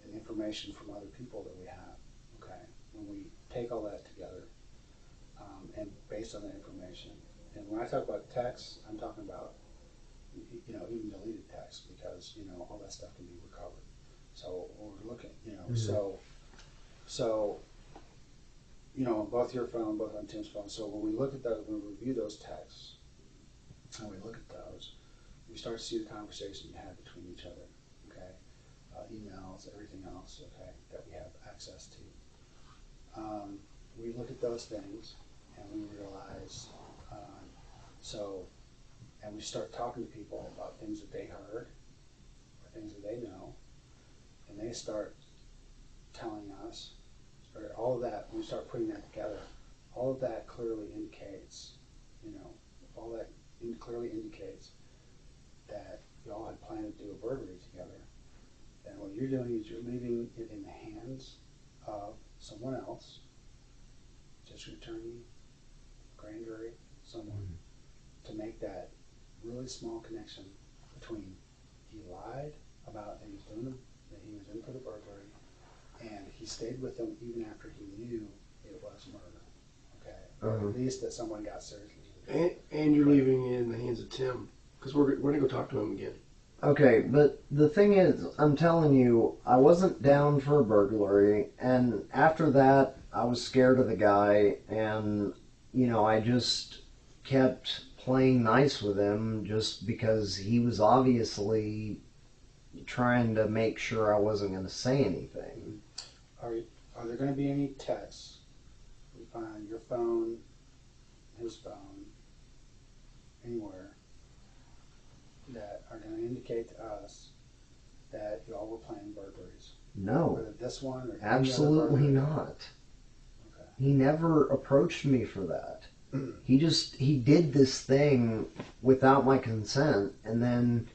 And information from other people that we have. Okay, when we take all that together, and based on that information, and when I talk about text, I'm talking about because all that stuff can be recovered. So we're looking, both your phone, both on Tim's phone. So when we look at those, when we review those texts, and we look at those, we start to see the conversation you had between each other. Okay, emails, everything else. Okay, that we have access to. We look at those things, and we realize. And we start talking to people about things that they heard or things that they know, and they start telling us, or all of that, when we start putting that together, all of that clearly indicates, clearly indicates that y'all had planned to do a burglary together. And what you're doing is you're leaving it in the hands of someone else, district attorney, grand jury, someone, to make that really small connection between he lied about that he was in for the burglary, and he stayed with them even after he knew it was murder. Okay, or at least that someone got seriously. And you're leaving it in the hands of Tim, because we're gonna go talk to him again. Okay, but the thing is, I'm telling you, I wasn't down for a burglary, and after that, I was scared of the guy, and I just kept playing nice with him just because he was obviously trying to make sure I wasn't going to say anything. Are there going to be any texts we find your phone, his phone, anywhere that are going to indicate to us that y'all were planning burglaries? No. Whether this one or absolutely not. Okay. He never approached me for that. He did this thing without my consent, and then,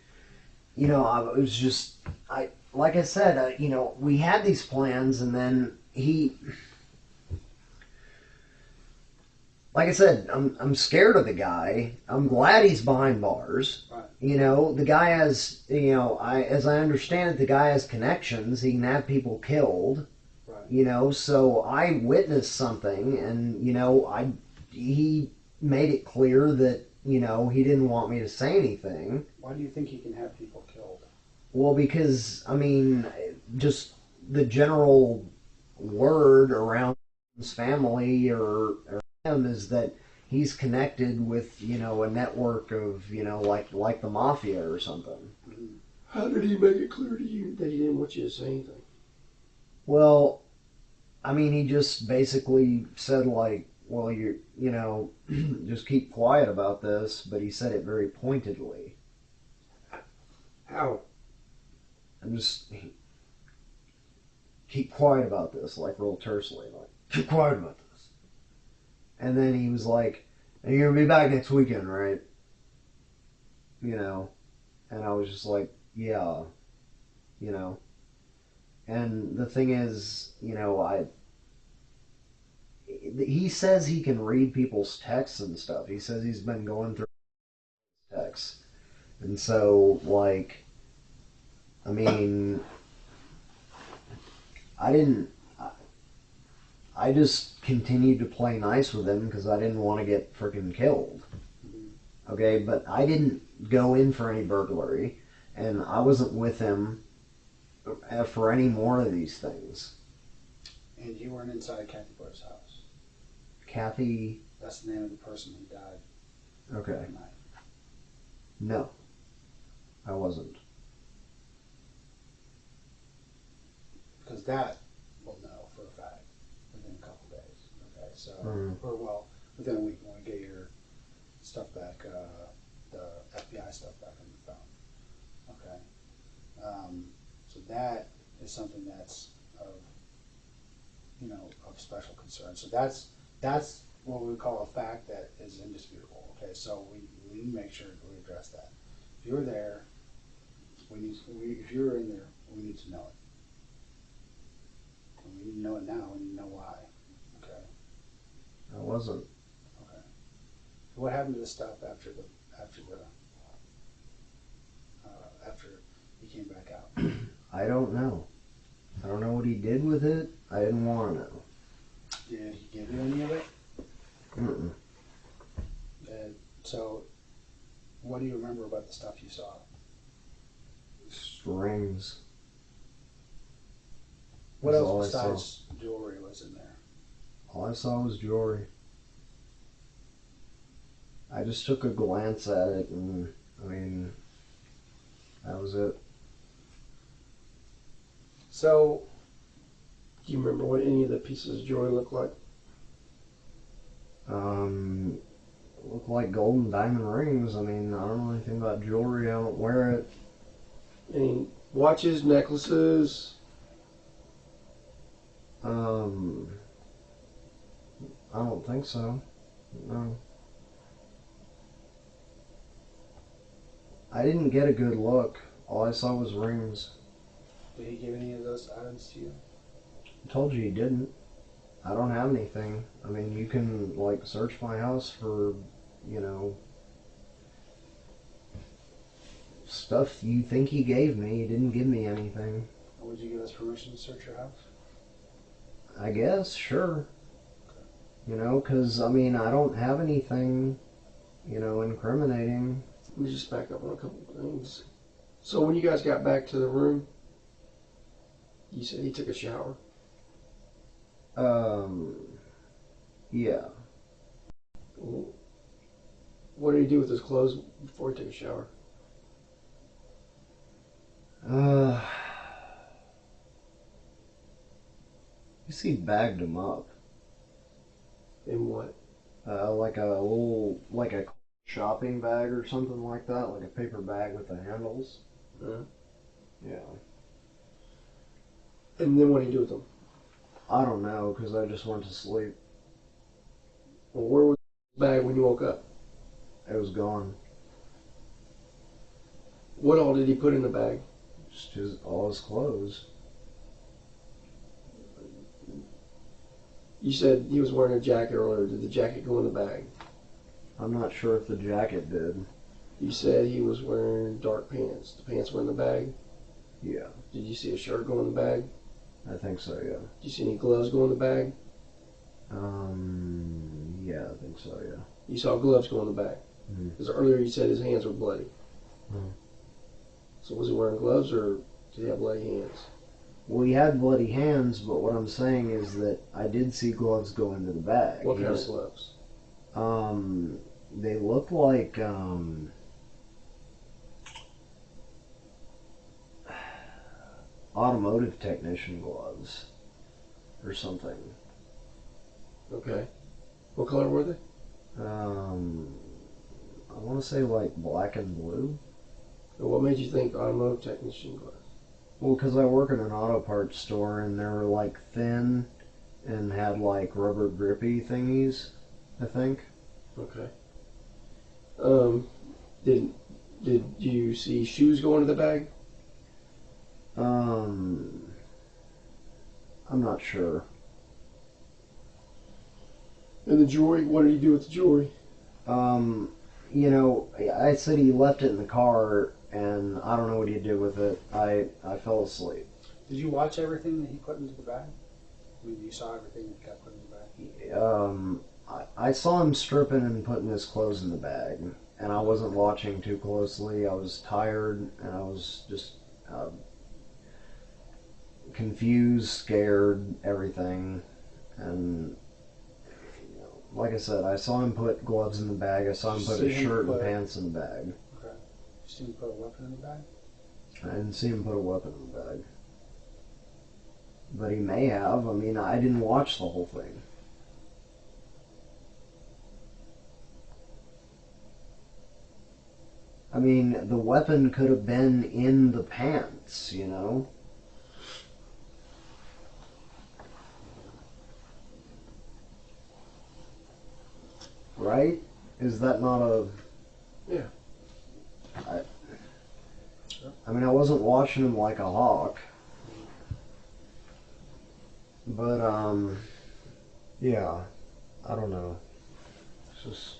like I said, we had these plans, and then like I said, I'm scared of the guy. I'm glad he's behind bars. Right. The guy has, as I understand it, the guy has connections. He can have people killed. Right. So I witnessed something, and, he made it clear that, he didn't want me to say anything. Why do you think he can have people killed? Well, because, just the general word around his family or him is that he's connected with, a network of, like the mafia or something. How did he make it clear to you that he didn't want you to say anything? Well, he just basically said, well, just keep quiet about this, but he said it very pointedly. How? Keep quiet about this, real tersely, keep quiet about this. And then he was like, and you're going to be back next weekend, right? And I was just like, yeah, And the thing is, he says he can read people's texts and stuff. He says he's been going through texts. And so, I just continued to play nice with him because I didn't want to get freaking killed. Okay, but I didn't go in for any burglary, and I wasn't with him for any more of these things. And you weren't inside Kathy Blair's house? Kathy? That's the name of the person who died. Okay. That night. No, I wasn't. Because that we'll know for a fact within a couple days. Okay, so within a week when we get your stuff back, the FBI stuff back on your phone. Okay, so that is something that's of special concern. So that's what we call a fact that is indisputable. Okay, so we need to make sure that we address that. If you're there, if you're in there, we need to know it. And we need to know it now. We need to know why. Okay. I wasn't. Okay. So what happened to the stuff after he came back out? I don't know. I don't know what he did with it. I didn't want to know. Did he give you any of it? Mm-mm. So, what do you remember about the stuff you saw? Just rings. What That's else besides jewelry was in there? All I saw was jewelry. I just took a glance at it, and I mean, that was it. So, do you remember what any of the pieces of jewelry looked like? Looked like gold and diamond rings. I mean, I don't know anything about jewelry. I don't wear it. Any watches, necklaces? I don't think so. No. I didn't get a good look. All I saw was rings. Did he give any of those items to you? I told you he didn't. I don't have anything. I mean, you can, like, search my house for, you know, stuff you think he gave me. He didn't give me anything. Would you give us permission to search your house? I guess, sure. You know, because, I mean, I don't have anything, you know, incriminating. Let me just back up on a couple of things. So when you guys got back to the room, you said he took a shower? Yeah. What did he do with his clothes before he took a shower? You see, bagged him up. In what? Like a little, like a shopping bag or something like that, like a paper bag with the handles. Yeah. And then what did he do with them? I don't know, because I just went to sleep. Well, where was the bag when you woke up? It was gone. What all did he put in the bag? Just all his clothes. You said he was wearing a jacket earlier. Did the jacket go in the bag? I'm not sure if the jacket did. You said he was wearing dark pants. The pants were in the bag? Yeah. Did you see a shirt go in the bag? I think so, yeah. Did you see any gloves go in the bag? Yeah, I think so, yeah. You saw gloves go in the bag? Because earlier you said his hands were bloody. So was he wearing gloves or did he have bloody hands? Well, he had bloody hands, but what I'm saying is that I did see gloves go into the bag. What kind of gloves? They looked like, automotive technician gloves or something. Okay. What color were they? I want to say like black and blue. And what made you think automotive technician gloves? Well, because I work in an auto parts store and they were like thin and had like rubber grippy thingies, I think. Okay. Did you see shoes go into the bag? I'm not sure. And the jewelry, what did he do with the jewelry? You know, I said he left it in the car, and I don't know what he did with it. I fell asleep. Did you watch everything that he put into the bag? I mean, you saw everything that got put in the bag? I saw him stripping and putting his clothes in the bag, and I wasn't watching too closely. I was tired, and I was just confused, scared, everything, and like I said, I saw him put gloves in the bag. I saw him put a shirt and pants in the bag. Okay. You see him put a weapon in the bag? I didn't see him put a weapon in the bag. But he may have. I mean, I didn't watch the whole thing. I mean, the weapon could have been in the pants, you know? Right? Is that not a... Yeah. I mean, I wasn't watching him like a hawk. But, yeah. I don't know. It's just...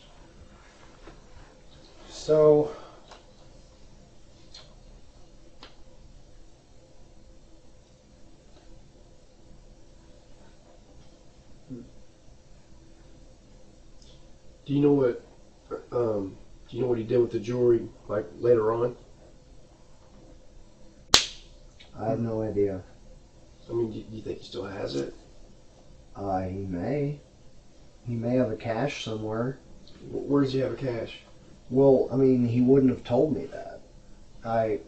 So... Do you know what he did with the jewelry, like, later on? I have no idea. I mean, do you think he still has it? He may. He may have a cache somewhere. Where does he have a cache? Well, I mean, he wouldn't have told me that.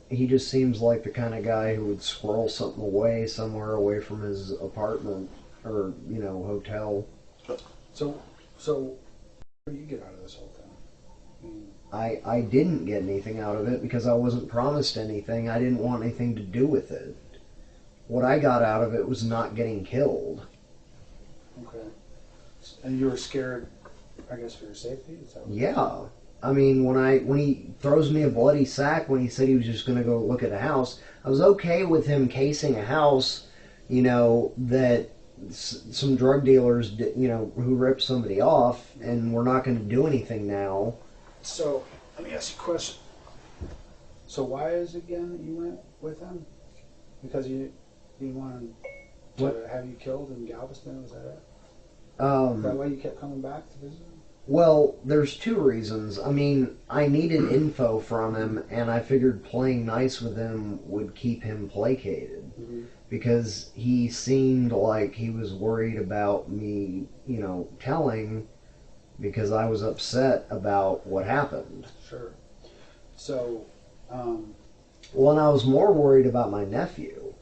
He just seems like the kind of guy who would squirrel something away somewhere away from his apartment or, hotel. So what do you get out of this whole thing? I didn't get anything out of it because I wasn't promised anything. I didn't want anything to do with it. What I got out of it was not getting killed. Okay. And you were scared, I guess, for your safety? Is that what Yeah. I mean, when he throws me a bloody sack when he said he was just going to go look at a house, I was okay with him casing a house, that some drug dealers, who ripped somebody off, and we're not going to do anything now. So, let me ask you a question. So why is it again that you went with him? Because you wanted to have you killed in Galveston, was that it? Is that why you kept coming back to visit him? Well, there's two reasons. I mean, I needed info from him, and I figured playing nice with him would keep him placated. Mm-hmm. Because he seemed like he was worried about me, telling, because I was upset about what happened. Sure. So, well, and I was more worried about my nephew.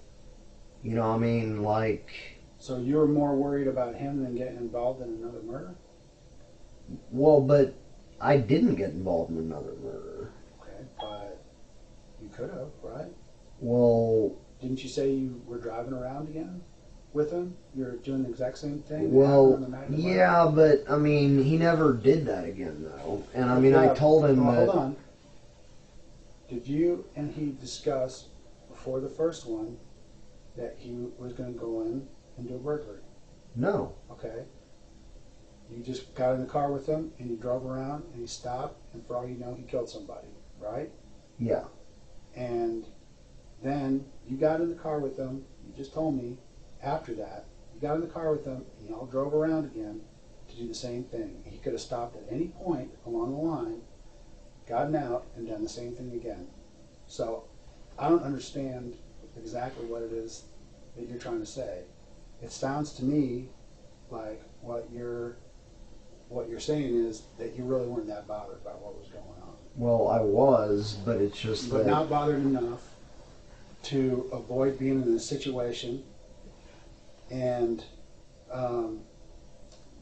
So you were more worried about him than getting involved in another murder? Well, but I didn't get involved in another murder. Okay, but you could have, right? Well... Didn't you say you were driving around again with him? You're doing the exact same thing? Well, yeah, but, I mean, he never did that again, though. And, I mean, I told him that... Hold on. Did you and he discuss, before the first one, that he was going to go in and do a burglary? No. Okay. You just got in the car with him, and you drove around, and he stopped, and for all you know, he killed somebody, right? Yeah. And then you got in the car with him, you just told me, after that, you got in the car with him, and y'all drove around again to do the same thing. He could have stopped at any point along the line, gotten out, and done the same thing again. So, I don't understand exactly what it is that you're trying to say. It sounds to me like what you're saying is that you really weren't that bothered by what was going on. Well, I was, but it's just but not bothered enough to avoid being in a situation, and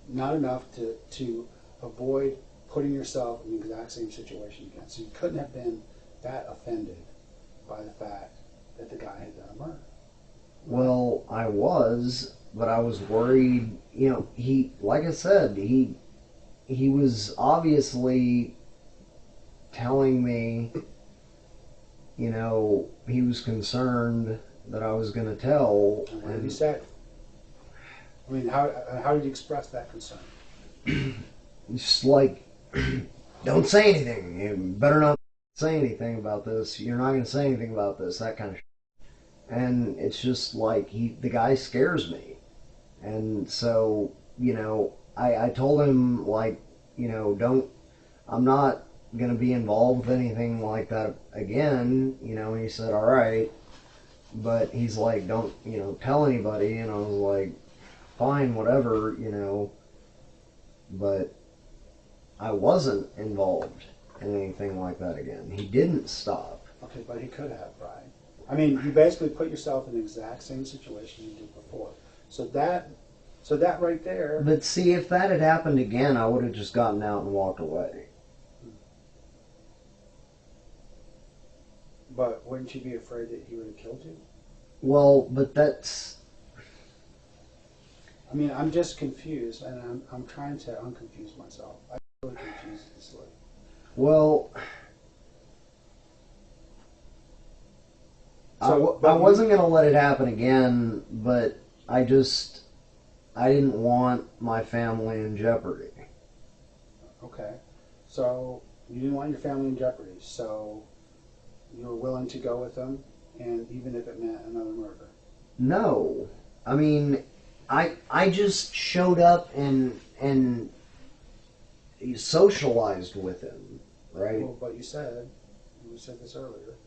not enough to avoid putting yourself in the exact same situation again. So you couldn't have been that offended by the fact that the guy had done a murder. Well, I was, but I was worried. He, like I said, he was obviously telling me, he was concerned that I was going to tell. And what did he say? I mean, how did you express that concern? Just like, don't say anything. You better not say anything about this. You're not going to say anything about this. That kind of shit. And it's just like, the guy scares me. And so, I told him, like, I'm not going to be involved with anything like that again, and he said, all right, but he's like, don't, tell anybody, and I was like, fine, whatever, but I wasn't involved in anything like that again. He didn't stop. Okay, but he could have, right? I mean, you basically put yourself in the exact same situation you did before. So that right there... But see, if that had happened again, I would have just gotten out and walked away. But wouldn't you be afraid that he would have killed you? Well, but that's... I mean, I'm just confused, and I'm trying to unconfuse myself. I'm really confused easily. Well... So, I wasn't going to let it happen again, but I didn't want my family in jeopardy. Okay. So, you didn't want your family in jeopardy, so you were willing to go with them, and even if it meant another murder? No. I mean, I just showed up and socialized with him, right? Well, but you said this earlier,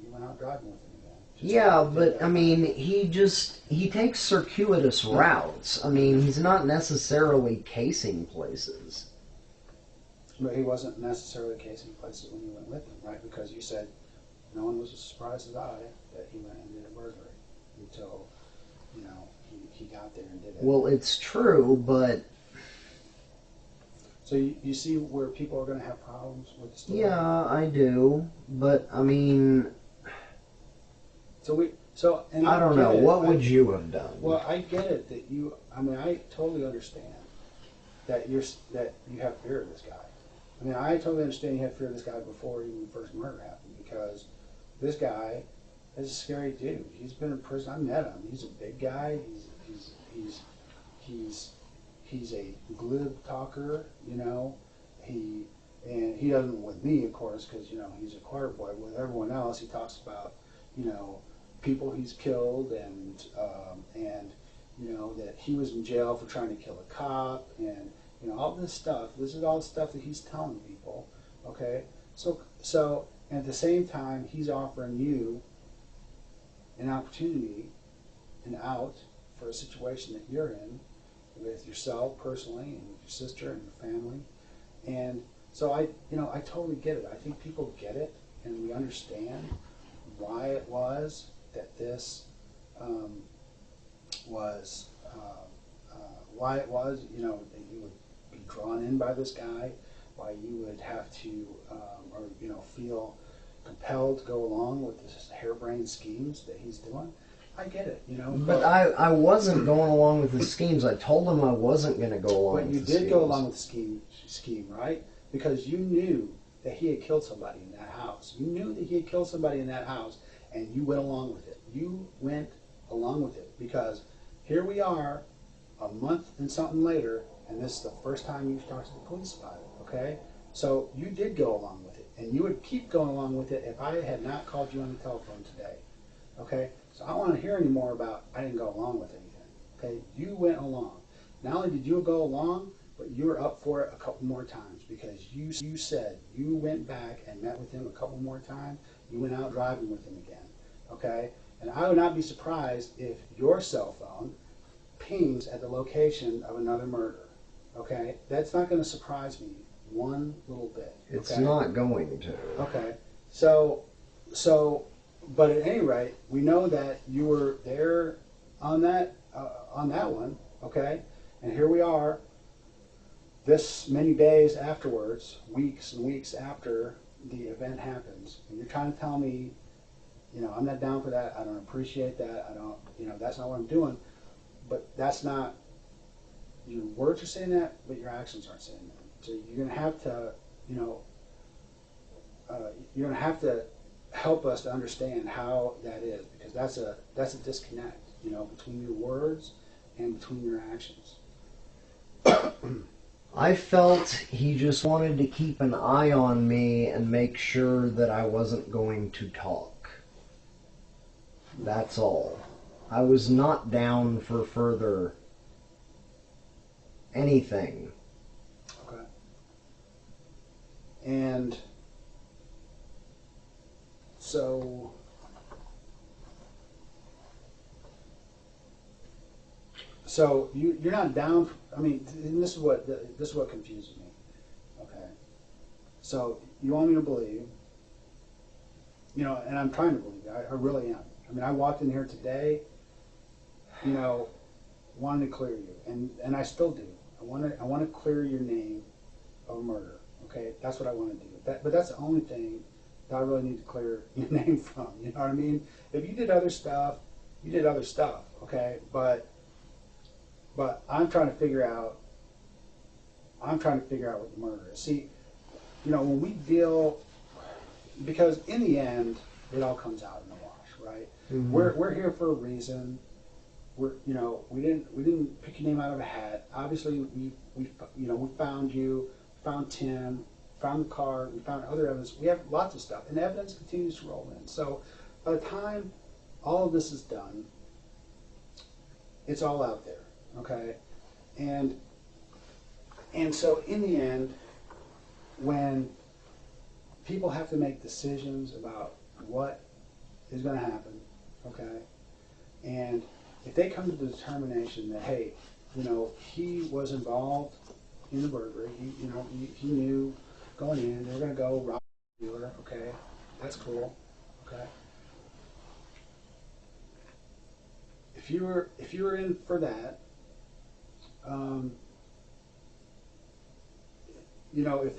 you went out driving with him again. Yeah, but I mean, he takes circuitous routes. I mean, he's not necessarily casing places. But he wasn't necessarily casing places when you went with him, right? Because you said no one was as surprised as I that he went and did a burglary until, he got there and did it. Well, it's true, but... So you see where people are going to have problems with the story? Yeah, I do, but I mean... I don't know. What would you have done? Well, I get it that I totally understand that you have fear of this guy. I mean, I totally understand you had fear of this guy before even the first murder happened, because this guy is a scary dude. He's been in prison. I met him. He's a big guy. He's a glib talker. He doesn't with me, of course, because he's a choir boy. With everyone else, he talks about people he's killed and that he was in jail for trying to kill a cop and all this stuff. This is all the stuff that he's telling people. Okay, so at the same time, he's offering you an opportunity, an out for a situation that you're in with yourself personally and with your sister and your family. And so I totally get it. I think people get it, and we understand why it was that this that you would be drawn in by this guy, why you would have to feel compelled to go along with this harebrained schemes that he's doing. I get it, But I wasn't going along with the schemes. I told him I wasn't going to go along with the schemes. But you did go along with the scheme, right? Because you knew that he had killed somebody in that house. You knew that he had killed somebody in that house, and you went along with it. You went along with it because here we are a month and something later, and this is the first time you've talked to the police about it, okay? So you did go along with it, and you would keep going along with it if I had not called you on the telephone today, okay? So I don't want to hear any more about I didn't go along with anything, okay? You went along. Not only did you go along, but you were up for it a couple more times because you said you went back and met with him a couple more times. You went out driving with him again, okay? And I would not be surprised if your cell phone pings at the location of another murder, okay? That's not going to surprise me one little bit. It's okay? not going to. Okay. But at any rate, we know that you were there on that one, okay? And here we are, this many days afterwards, weeks and weeks after the event happens, and you're trying to tell me, I'm not down for that. I don't appreciate that. I don't, that's not what I'm doing. But that's not, your words are saying that, but your actions aren't saying that. So you're going to have to, you're going to have to help us to understand how that is, because that's a disconnect, between your words and between your actions. I felt he just wanted to keep an eye on me and make sure that I wasn't going to talk. That's all. I was not down for further anything. Okay. And so you're not down. I mean, and this is what confuses me. Okay. So you want me to believe, and I'm trying to believe it. I really am. I mean, I walked in here today, wanting to clear you, and I still do. I want to clear your name of murder. Okay, that's what I want to do. But that's the only thing that I really need to clear your name from. You know what I mean? If you did other stuff, you did other stuff. Okay, but I'm trying to figure out. what the murder is. See, when we deal, because in the end, it all comes out in the wash, right? Mm-hmm. We're here for a reason. We didn't pick your name out of a hat. Obviously, we found you, found Tim, found the car, we found other evidence. We have lots of stuff, and the evidence continues to roll in. So by the time all of this is done, it's all out there, okay? And so in the end, when people have to make decisions about what is going to happen, okay? And if they come to the determination that, hey, he was involved in the burglary, he knew going in, they were going to go rob the dealer, okay, that's cool, okay? If you were in for that, if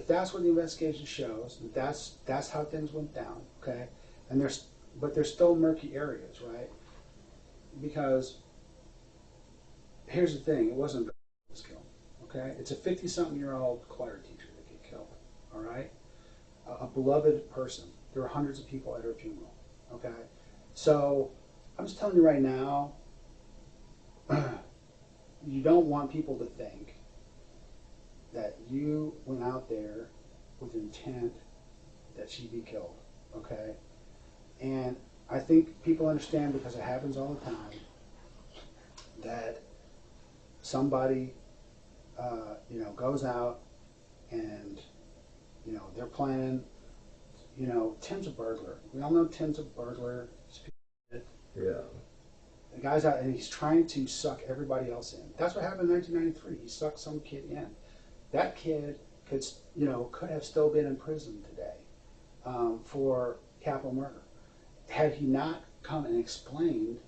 that's what the investigation shows, that's how things went down, okay? But there's still murky areas, right? Because here's the thing: it wasn't was killed, okay? It's a 50-something-year-old choir teacher that get killed, all right? A beloved person. There were hundreds of people at her funeral, okay? So I'm just telling you right now, you don't want people to think that you went out there with intent that she be killed, okay? And I think people understand, because it happens all the time, that somebody, goes out and, they're planning, Tim's a burglar. We all know Tim's a burglar. Yeah. The guy's out and he's trying to suck everybody else in. That's what happened in 1993. He sucked some kid in. That kid could have still been in prison today for capital murder. Had he not come and explained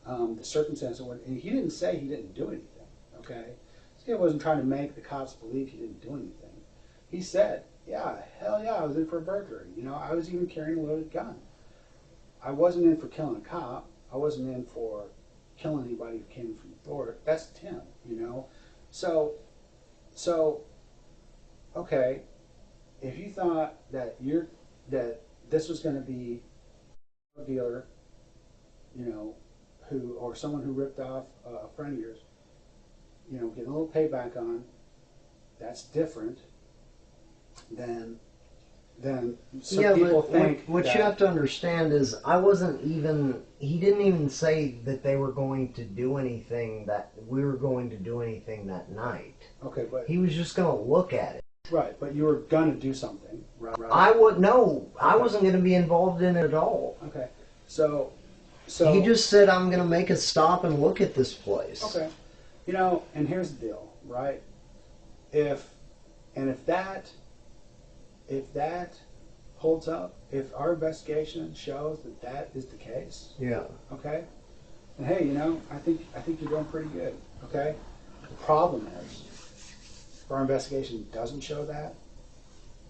the circumstances, and he didn't say he didn't do anything, okay? This kid wasn't trying to make the cops believe he didn't do anything. He said, yeah, hell yeah, I was in for a burglary. I was even carrying a loaded gun. I wasn't in for killing a cop. I wasn't in for killing anybody who came from the door. That's Tim, So, okay, if you thought that this was going to be a dealer, or someone who ripped off a friend of yours, getting a little payback on, that's different than some people think. What you have to understand is, he didn't even say that they were going to do anything, that we were going to do anything that night. Okay, but he was just going to look at it. Right, but you were going to do something, right? I wasn't going to be involved in it at all. Okay, so he just said, I'm going to make a stop and look at this place. Okay, and here's the deal, right? If that holds up, if our investigation shows that is the case, yeah, okay, and hey, I think you're doing pretty good, okay. The problem is, if our investigation doesn't show that,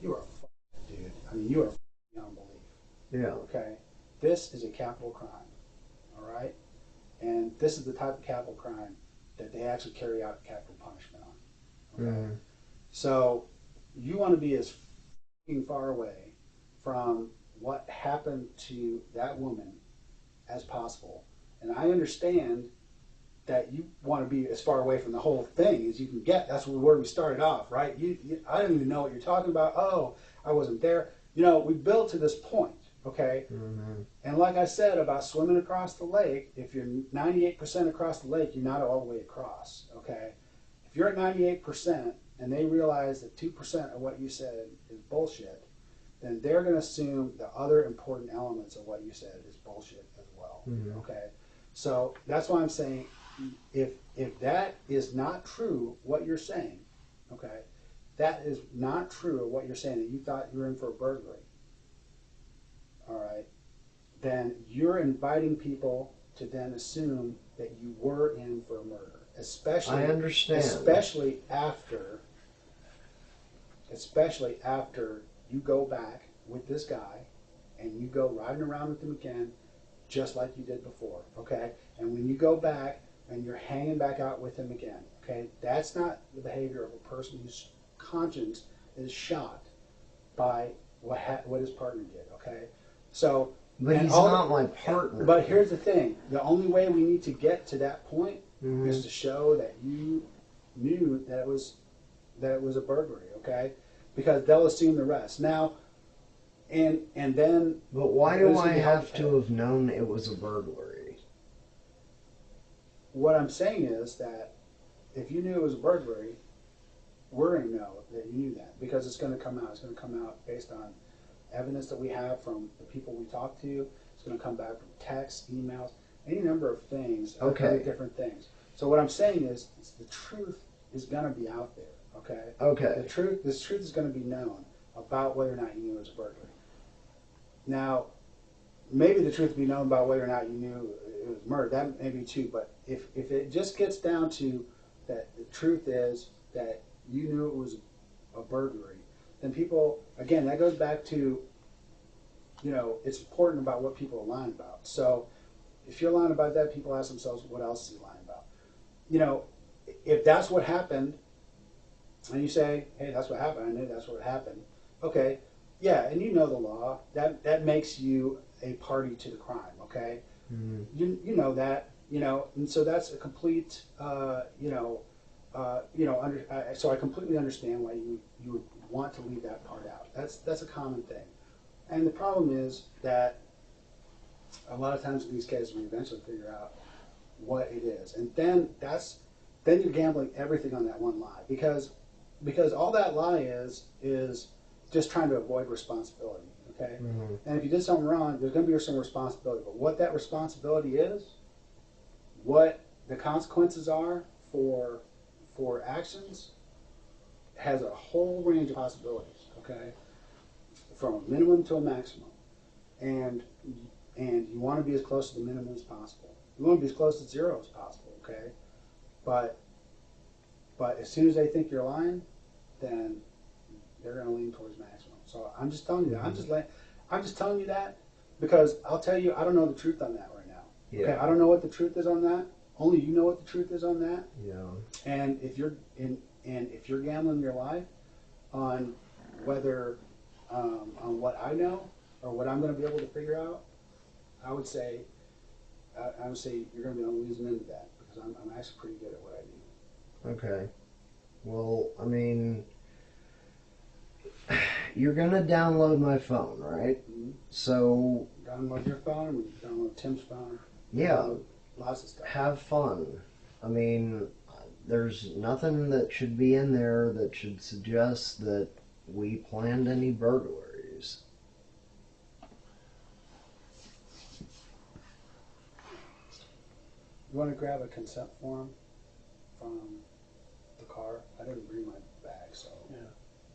you are a dude. I mean, you are beyond belief. Yeah. Okay, this is a capital crime, all right, and this is the type of capital crime that they actually carry out capital punishment on. Okay, mm-hmm. So you want to be as far away from what happened to that woman as possible. And I understand that you want to be as far away from the whole thing as you can get. That's where we started off, right? I don't even know what you're talking about. Oh, I wasn't there. We built to this point, okay? Mm-hmm. And like I said about swimming across the lake, if you're 98% across the lake, you're not all the way across, okay? If you're at 98%, and they realize that 2% of what you said is bullshit, then they're going to assume the other important elements of what you said is bullshit as well. Mm-hmm. Okay, so that's why I'm saying, if that is not true, what you're saying, okay, that is not true of what you're saying, that you thought you were in for a burglary, all right, then you're inviting people to then assume that you were in for a murder, especially. I understand. Especially after you go back with this guy and you go riding around with him again, just like you did before, okay? And when you go back and you're hanging back out with him again, okay? That's not the behavior of a person whose conscience is shot by what his partner did, okay? So, but he's not my partner. But here's the thing: the only way we need to get to that point mm-hmm. is to show that you knew that it was a burglary, okay? Because they'll assume the rest. Now, and then. But why do I have to have known it was a burglary? What I'm saying is that if you knew it was a burglary, we're going to know that you knew that, because it's going to come out. It's going to come out based on evidence that we have from the people we talk to. It's going to come back from texts, emails, any number of things, Okay. different things. So what I'm saying is the truth is going to be out there, okay? Okay. This truth is going to be known about whether or not you knew it was a burglary. Now, maybe the truth will be known about whether or not you knew it was murder. That may be too, but if it just gets down to that the truth is that you knew it was a burglary, then people, again, that goes back to, it's important about what people are lying about. So if you're lying about that, people ask themselves, what else is he lying about? If that's what happened, and you say, hey, that's what happened, I knew that's what happened. Okay, yeah, and you know the law. That makes you a party to the crime, okay? Mm-hmm. You know that, and so that's a complete, so I completely understand why you would want to leave that part out. That's a common thing. And the problem is that a lot of times in these cases we eventually figure out what it is. And then you're gambling everything on that one lie. Because all that lie is just trying to avoid responsibility. Okay? Mm-hmm. And if you did something wrong, there's going to be some responsibility. But what that responsibility is, what the consequences are for actions, has a whole range of possibilities. Okay? From a minimum to a maximum. And you want to be as close to the minimum as possible. You want to be as close to zero as possible. Okay? But as soon as they think you're lying, then they're going to lean towards maximum. So I'm just telling you that. I'm just telling you that because I'll tell you I don't know the truth on that right now. Yeah. Okay, I don't know what the truth is on that. Only you know what the truth is on that. Yeah. And if you're gambling your life on whether on what I know or what I'm going to be able to figure out, I would say you're going to be on the losing end of that because I'm actually pretty good at what I do. Okay. Well, I mean, you're going to download my phone, right? Mm-hmm. So... Download your phone, we download Tim's phone. Yeah. Lots of stuff. Have fun. I mean, there's nothing that should be in there that should suggest that we planned any burglaries. You want to grab a consent form from the car? I didn't bring my bag, so yeah.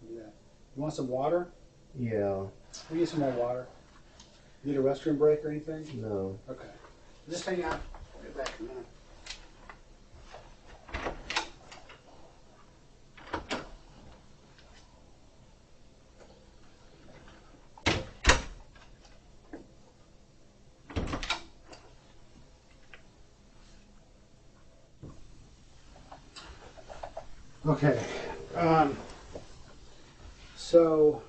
Do that. You want some water? Yeah. We get some more water. Need a restroom break or anything? No. Okay. Just hang out. I'll get back in a minute. Okay. So,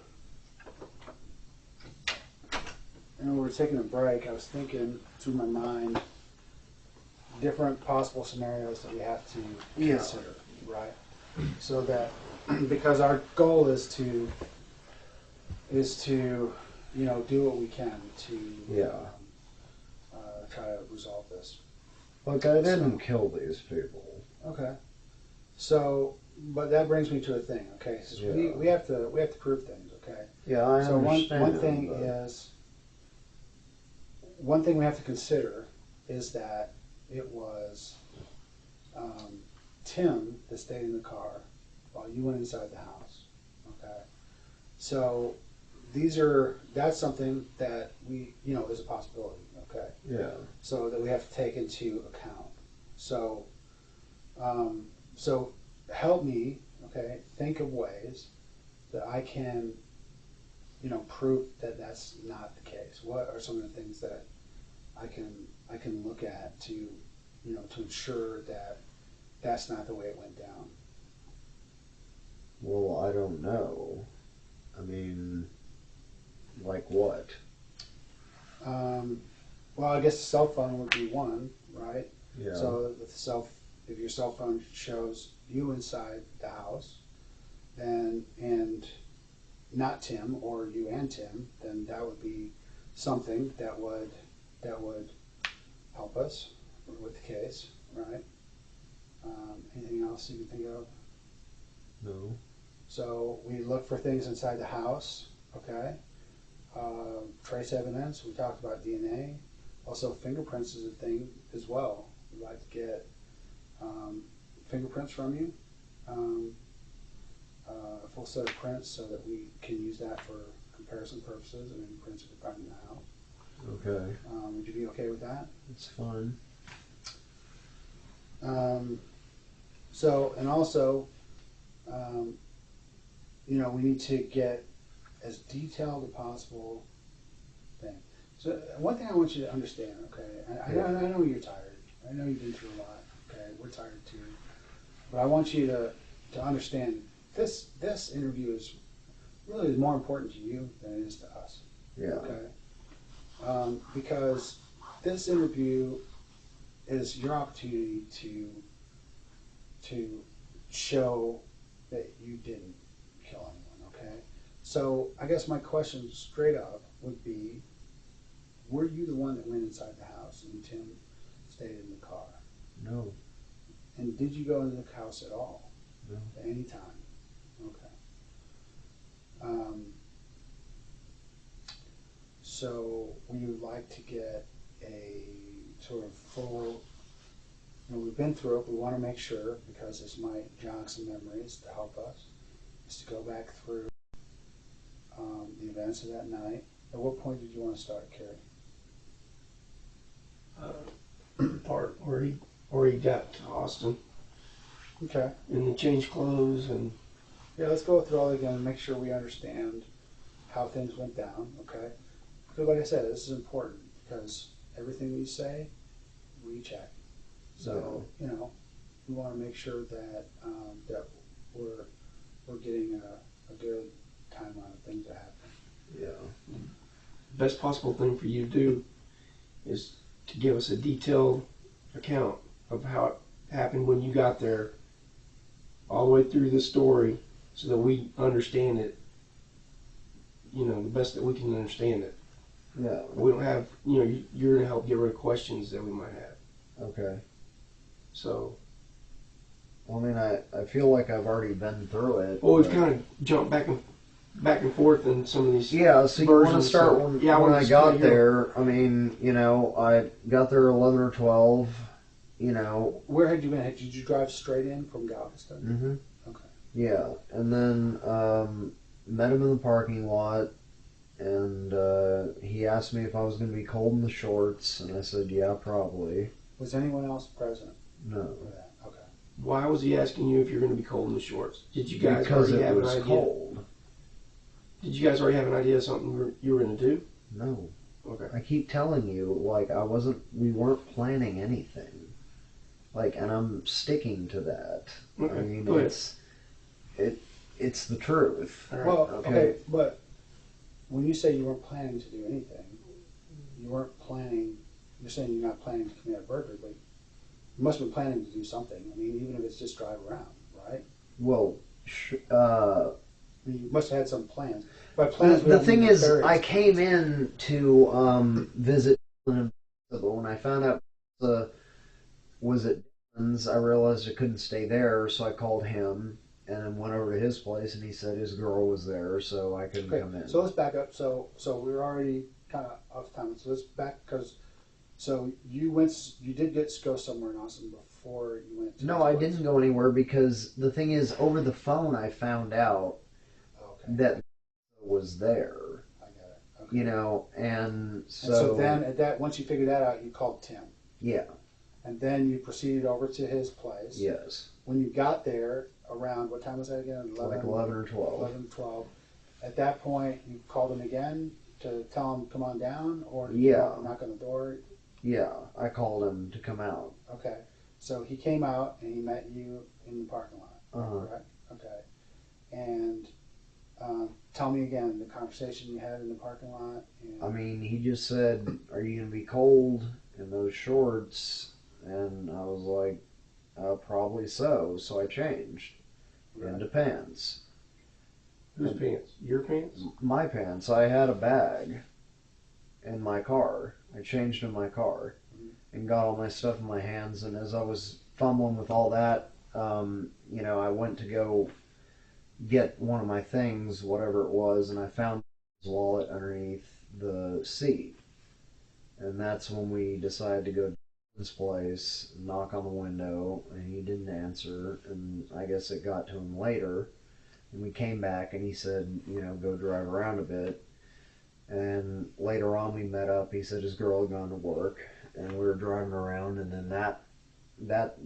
when we were taking a break, I was thinking through my mind different possible scenarios that we have to consider, right? So that because our goal is to do what we can to try to resolve this. Look, I didn't kill these people. Okay. So, but that brings me to a thing. Okay, so we have to prove things. Okay. Yeah, I understand. So one thing we have to consider is that it was Tim that stayed in the car while you went inside the house. Okay. So that's something that we is a possibility. Okay. Yeah. So that we have to take into account. So. So help me, okay, think of ways that I can, prove that that's not the case. What are some of the things that I can look at to ensure that that's not the way it went down? Well, I don't know. I mean, like what? Well, I guess the cell phone would be one, right? Yeah. So if your cell phone shows you inside the house, and not Tim or you and Tim, then that would be something that would help us with the case, right? Anything else you can think of? No. So we look for things inside the house, okay? trace evidence. We talked about DNA. Also, fingerprints is a thing as well. We'd like to get fingerprints from you, a full set of prints, so that we can use that for comparison purposes of any prints that we find in the house. Okay. Would you be okay with that? It's fine. So, and also, you know, we need to get as detailed as possible thing. So one thing I want you to understand, okay, I know you're tired. I know you've been through a lot, okay? We're tired too. But I want you to understand this interview is really more important to you than it is to us. Yeah. Okay? Because this interview is your opportunity to show that you didn't kill anyone, okay? So I guess my question straight up would be, were you the one that went inside the house and Tim stayed in the car? No. And did you go into the house at all? No. At any time? Okay. So we would like to get a sort of full, you know, we've been through it, we want to make sure, because this might jog some memories to help us, is to go back through the events of that night. At what point did you want to start, Carrie? Part where he got to Austin. Okay. And he changed clothes and... Yeah, let's go through all again and make sure we understand how things went down, okay? Because like I said, this is important, because everything we say, we check. So, you know, we want to make sure that that we're getting a good timeline of things that happen. Yeah. Best possible thing for you to do is to give us a detailed account of how it happened when you got there, all the way through the story, so that we understand it, you know, the best that we can understand it. Yeah. We don't have, you know, you're going to help get rid of questions that we might have. Okay. So. Well, I mean, I feel like I've already been through it. Well, we've kind of jumped back and forth in some of these. Yeah, so you want to start so, when I got there. I mean, you know, I got there 11 or 12. You know. Where had you been? Did you drive straight in from Galveston? Mm-hmm. Okay. Yeah, and then met him in the parking lot, and he asked me if I was going to be cold in the shorts, and I said, yeah, probably. Was anyone else present? No. For that? Okay. Why was he asking you if you're going to be cold in the shorts? Did you guys because already it have was an idea? cold. Did you guys already have an idea of something you were going to do? No. Okay. I keep telling you, like, we weren't planning anything. Like, and I'm sticking to that. Okay. I mean, it's the truth. Right. Well, okay, but when you say you weren't planning to do anything, you weren't planning, you're saying you're not planning to commit a burglary, but you must have been planning to do something. I mean, even if it's just drive around, right? Well, you must have had some plans. By plans, the thing is, I came in to visit, but when I found out was at Dylan's, I realized I couldn't stay there, so I called him and then went over to his place, and he said his girl was there, so I couldn't come in. So let's back up. So we're already kind of off time. So let's back, because so you did go somewhere in Austin before you went to No, I didn't go anywhere, because the thing is, over the phone I found out that was there. I got it. Okay. You know, and so... And so then, once you figured that out, you called Tim. Yeah. And then you proceeded over to his place. Yes. When you got there, around, what time was that again? 11, like 11 or 12. 11, 12. At that point, you called him again to tell him, come on down? Or did Yeah. you knock on the door? Yeah, I called him to come out. Okay. So he came out and he met you in the parking lot. Uh-huh. Correct? Okay. And tell me again the conversation you had in the parking lot. I mean, he just said, are you going to be cold in those shorts? And I was like, probably so. So I changed into pants. Whose pants? Your pants? My pants. I had a bag in my car. I changed in my car and got all my stuff in my hands. And as I was fumbling with all that, you know, I went to go get one of my things, whatever it was, and I found his wallet underneath the seat. And that's when we decided to go to his place, knock on the window, and he didn't answer. And I guess it got to him later. And we came back, and he said, go drive around a bit. And later on, we met up. He said his girl had gone to work, and we were driving around. And then the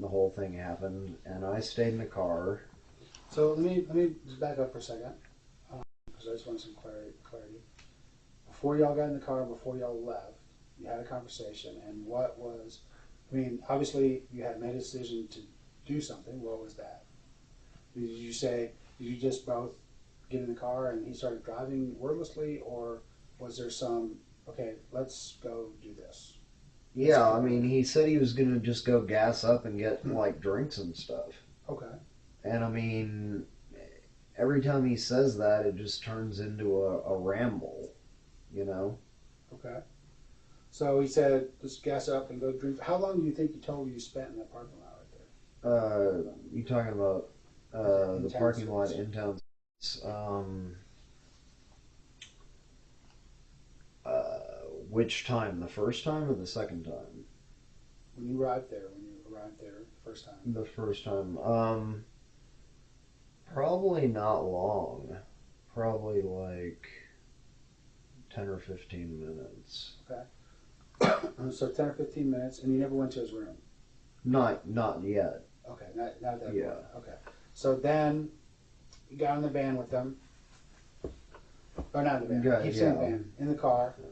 whole thing happened, and I stayed in the car. So let me just back up for a second, because I just want some clarity. Before y'all got in the car, before y'all left, you had a conversation, and obviously you had made a decision to do something. What was that? Did you just both get in the car and he started driving wordlessly, or was there some, okay, let's go do this? Yeah, he said he was going to just go gas up and get, drinks and stuff. Okay. And, every time he says that, it just turns into a ramble, Okay. So he said, let's gas up and go drink. How long do you think you spent in that parking lot right there? You talking about the parking lot in town? Which time? The first time or the second time? When you arrived there the first time. The first time. Probably not long. Probably 10 or 15 minutes. Okay. So 10 or 15 minutes, and you never went to his room? Not yet. Okay, not at that point. Yeah. Okay. So then you got in the van with them. Or not in the van. Keep saying van. In the car. Yeah.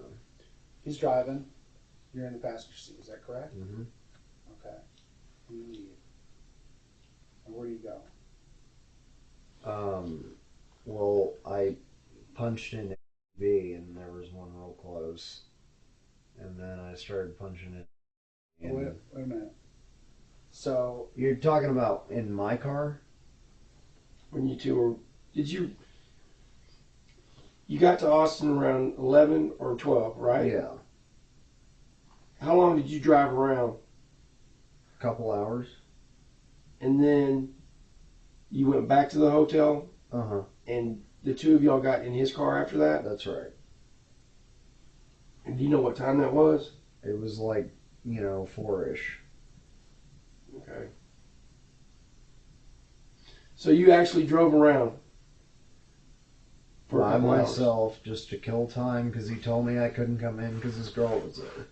He's driving. You're in the passenger seat. Is that correct? Mm-hmm. Okay. And you leave. And where do you go? Well, I punched in B, and there was one real close. And then I started punching it. Wait a minute. So you're talking about in my car? When you two were, you got to Austin around 11 or 12, right? Yeah. How long did you drive around? A couple hours. And then you went back to the hotel? Uh-huh. And the two of y'all got in his car after that? That's right. And do you know what time that was? It was 4-ish. Okay. So you actually drove around for by myself just to kill time because he told me I couldn't come in because his girl was there.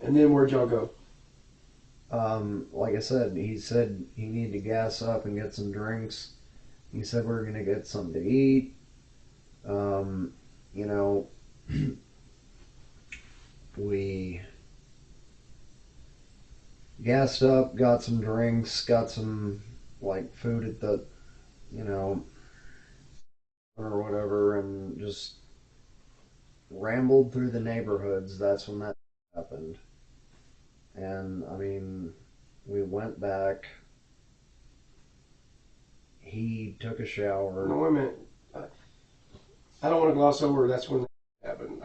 And then where'd y'all go? Like I said, he said he needed to gas up and get some drinks. He said we were going to get something to eat. We gassed up, got some drinks, got some food at the, or whatever, and just rambled through the neighborhoods. That's when that happened. And we went back. He took a shower. No, wait a minute. I don't want to gloss over. That's when that happened.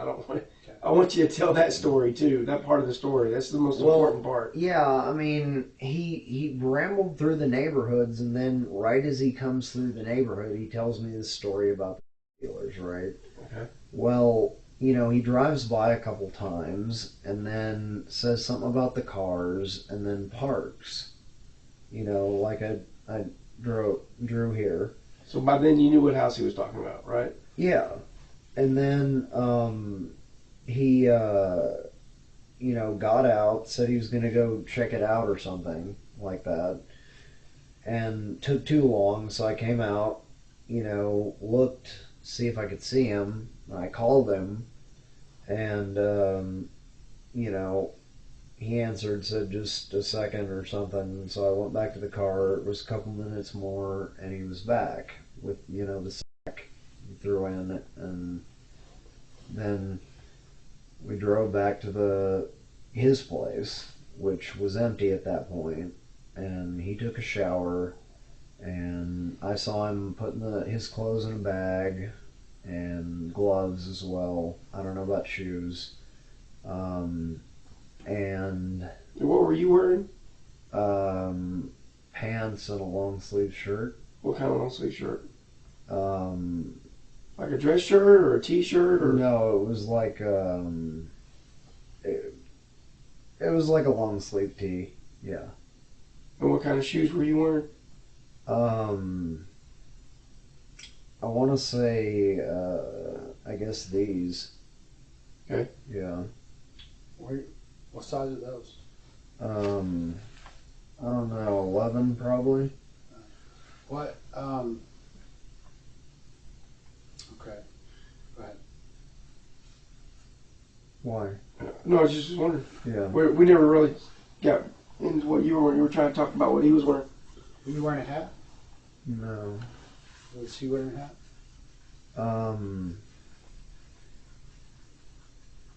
I want you to tell that story too. That part of the story. That's the most important part. Yeah, he rambled through the neighborhoods, and then right as he comes through the neighborhood, he tells me this story about the dealers, right? Okay. Well, he drives by a couple times, and then says something about the cars, and then parks. Like I drew here. So by then you knew what house he was talking about, right? Yeah. And then he got out, said he was going to go check it out or something like that, and took too long, so I came out, looked, see if I could see him. I called him, and he answered, said just a second or something, so I went back to the car. It was a couple minutes more, and he was back with, the sack he threw in, and then we drove back to his place, which was empty at that point, and he took a shower, and I saw him putting his clothes in a bag, and gloves as well. I don't know about shoes. And what were you wearing? Pants and a long sleeve shirt. What kind of long sleeve shirt? Like a dress shirt or a t-shirt or? No, it was like it was like a long sleeve tee. Yeah. And what kind of shoes were you wearing? I want to say I guess these. Okay. Yeah. What size are those? I don't know, 11 probably. What? Okay. Go ahead. Why? No, I was just wondering. Yeah. We never really got into what you were wearing. You were trying to talk about what he was wearing. Were you wearing a hat? No. Was he wearing a hat?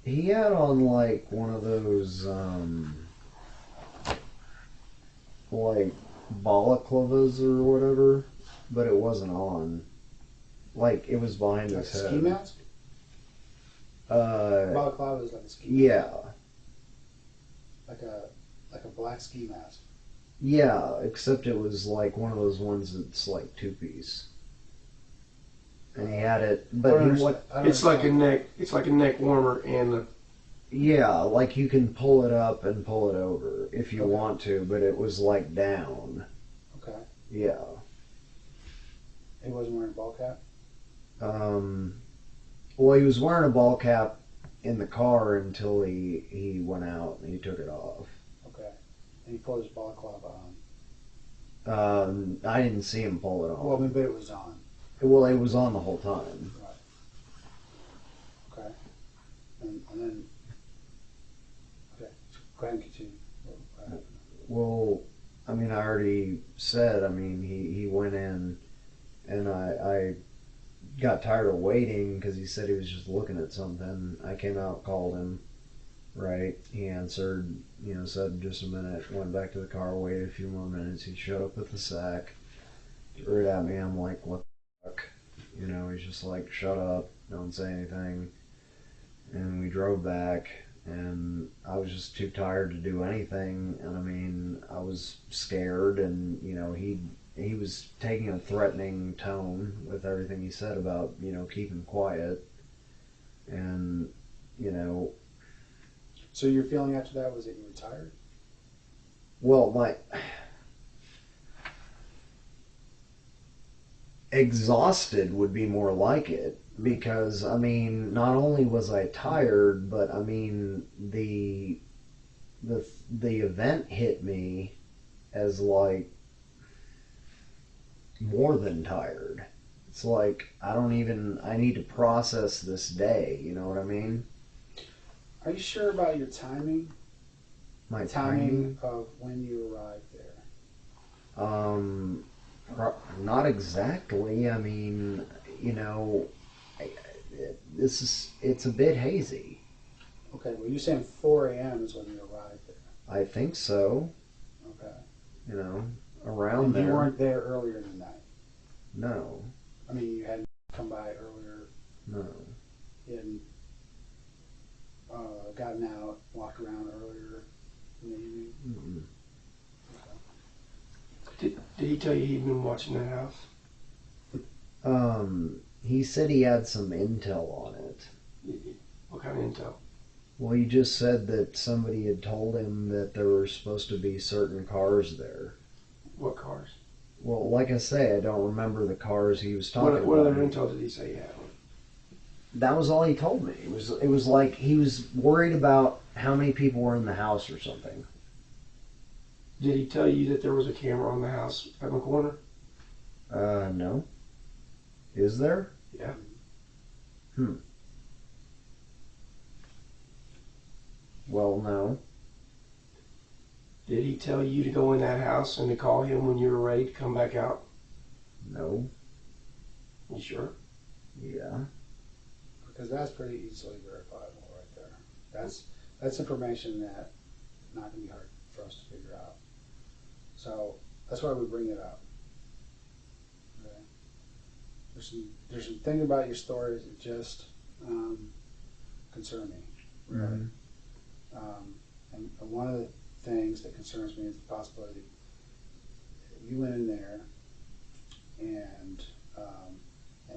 He had on like one of those like balaclavas or whatever, but it wasn't on. Like it was behind Like his a head. ski mask? Balaclava is like a ski mask. Yeah. Like a black ski mask. Yeah, except it was like one of those ones that's like two-piece. And he had it, but it's like a neck. It's like a neck warmer and. Yeah, like you can pull it up and pull it over if you want to, but it was like down. Okay. Yeah. He wasn't wearing a ball cap? Well, he was wearing a ball cap in the car until he went out and he took it off. Okay. And he pulled his balaclava on? I didn't see him pull it on. Well, I mean, but it was on. Well, it was on the whole time. Right. Okay. And then... Okay. Go ahead and continue. Well, I mean, I already said, I mean, he went in and I got tired of waiting because he said he was just looking at something. I came out, called him, right? He answered, said just a minute, went back to the car, waited a few more minutes. He showed up with the sack, threw it at me. I'm like, what the fuck? He's just like, shut up, don't say anything. And we drove back, and I was just too tired to do anything. And I mean, I was scared, and he was taking a threatening tone with everything he said about keeping quiet, and So your feeling after that was that you were tired? Well, my exhausted would be more like it, because I mean, not only was I tired, but I mean the event hit me as like more than tired. It's like I need to process this day, you know what I mean? Are you sure about your timing? My timing of when you arrived there? Not exactly. I mean, it's a bit hazy. Okay, well, you're saying 4 a.m. is when you arrived there. I think so. Okay. Around and there. You weren't there earlier than that? No. I mean, you hadn't come by earlier? No. You hadn't gotten out, walked around earlier in the evening? Mm-mm. Did he tell you he'd been watching that house? He said he had some intel on it. What kind of intel? Well, he just said that somebody had told him that there were supposed to be certain cars there. What cars? Well, like I say, I don't remember the cars he was talking about. What other intel did he say he had? That was all he told me. It was like he was worried about how many people were in the house or something. Did he tell you that there was a camera on the house in the corner? No. Is there? Yeah. Well, no. Did he tell you to go in that house and to call him when you were ready to come back out? No. You sure? Yeah. Because that's pretty easily verifiable right there. That's information that not going to be hard for us to figure out. So that's why we bring it up. Okay. There's some things about your stories that just concern me. Really. Mm-hmm. And one of the things that concerns me is the possibility that you went in there and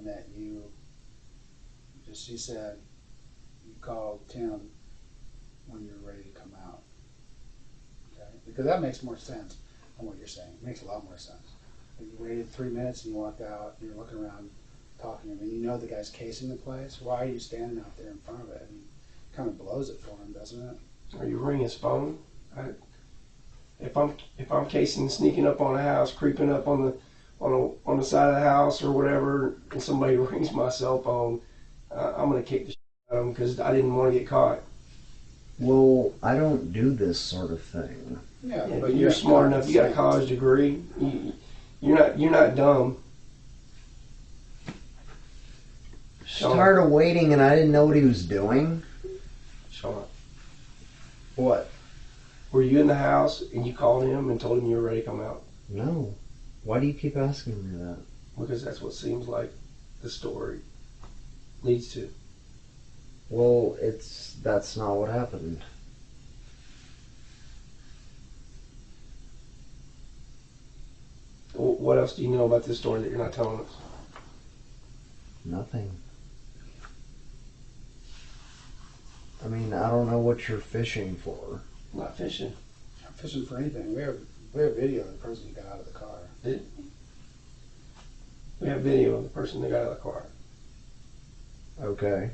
that you Just she said you called Tim when you're ready to come out. Okay, because that makes more sense than what you're saying. It makes a lot more sense. If you waited 3 minutes and you walked out, and you're looking around, talking to him, and you know the guy's casing the place. Why are you standing out there in front of it? And it kind of blows it for him, doesn't it? Or you ring his phone. If I'm casing, sneaking up on a house, creeping up on the side of the house or whatever, and somebody rings my cell phone, I'm gonna kick the shit out of them because I didn't want to get caught. Well, I don't do this sort of thing. Yeah, but you're smart enough. You got a college degree. You're not dumb. Shawn. Tired of waiting, and I didn't know what he was doing. Shawn, what? Were you in the house and you called him and told him you were ready to come out? No. Why do you keep asking me that? Because that's what seems like the story leads to. Well, that's not what happened. What else do you know about this story that you're not telling us? Nothing. I mean, I don't know what you're fishing for. I'm not fishing. I'm fishing for anything. We have video of the person who got out of the car. We have video of the person that got out of the car. Okay.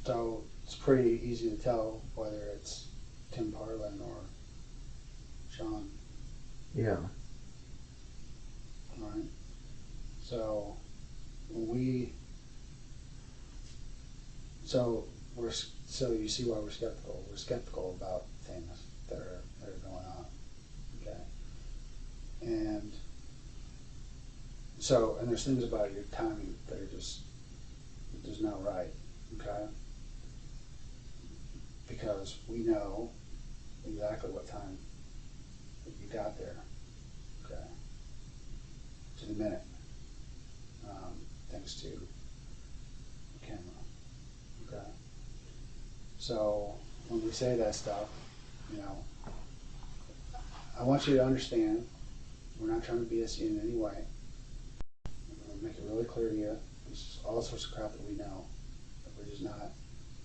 So it's pretty easy to tell whether it's Tim Parlin or Shawn. Yeah. All right. So so you see why we're skeptical. We're skeptical about things that are going on. Okay. And there's things about your timing that are just not right. Okay. Because we know exactly what time you got there. Okay. To the minute. Thanks to the camera. Okay. So when we say that stuff, I want you to understand we're not trying to BS you in any way. We're going to make it really clear to you. This is all sorts of crap that we know, that we're just not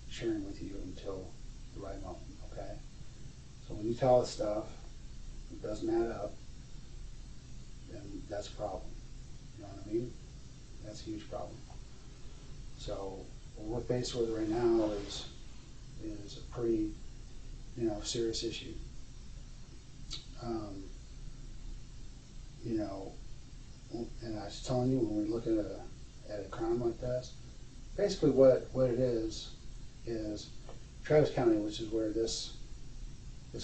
sharing with you until the right moment. Okay. So when you tell us stuff that doesn't add up, then that's a problem. You know what I mean? That's a huge problem. So what we're faced with right now is a pretty, serious issue. And I was telling you, when we look at a crime like this, basically what it is Travis County, which is where this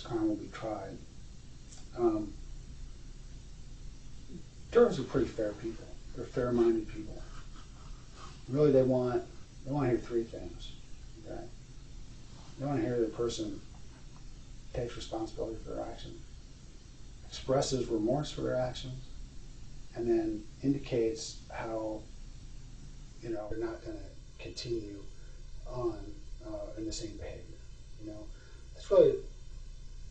crime will be tried. Jurors are pretty fair people. They're fair-minded people. Really, they want to hear three things. Okay? They want to hear the person takes responsibility for their actions, expresses remorse for their actions, and then indicates how they're not going to continue on in the same behavior. It's really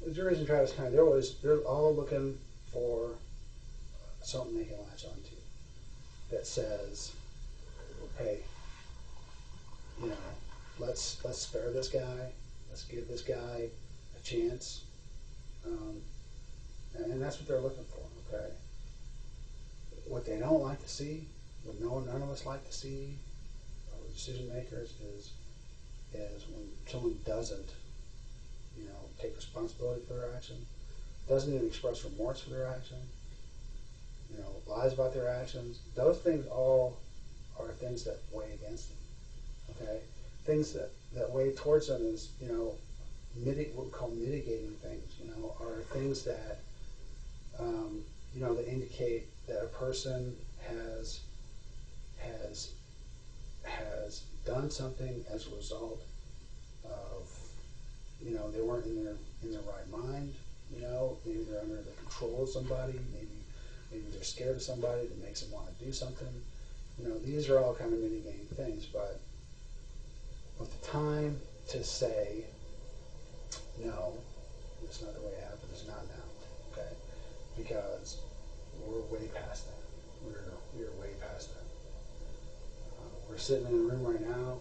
the juries in Travis County. They're all looking for something they can latch onto that says, "Hey, let's spare this guy. Let's give this guy a chance." And that's what they're looking for. Okay. What they don't like to see, what none of us like to see, decision makers, is when someone doesn't, take responsibility for their action, doesn't even express remorse for their action, lies about their actions. Those things all are things that weigh against them. Okay, things that weigh towards them is what we call mitigating things. Are things that that indicate that a person has done something as a result of they weren't in their right mind. Maybe they're under the control of somebody. Maybe they're scared of somebody that makes them want to do something. These are all kind of mitigating things, but with the time to say no, it's not the way it happened. It's not now, okay? Because we're way past that. We're way past that. we're sitting in a room right now,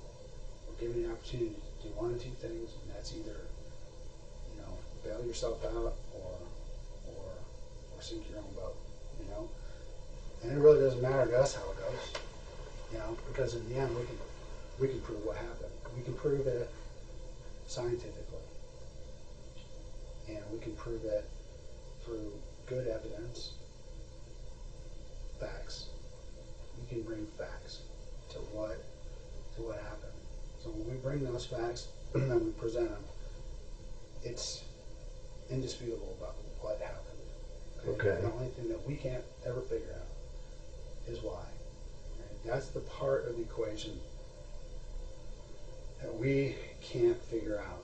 we're given the opportunity to do one of two things, and that's either, you know, bail yourself out or sink your own boat, you know? And it really doesn't matter to us how it goes, you know, because in the end we can prove what happened. We can prove it scientifically, and we can prove it through good evidence, facts. We can bring facts to what happened. So when we bring those facts and we present them, it's indisputable about what happened. Okay. The only thing that we can't ever figure out is why. Right? That's the part of the equation that we can't figure out,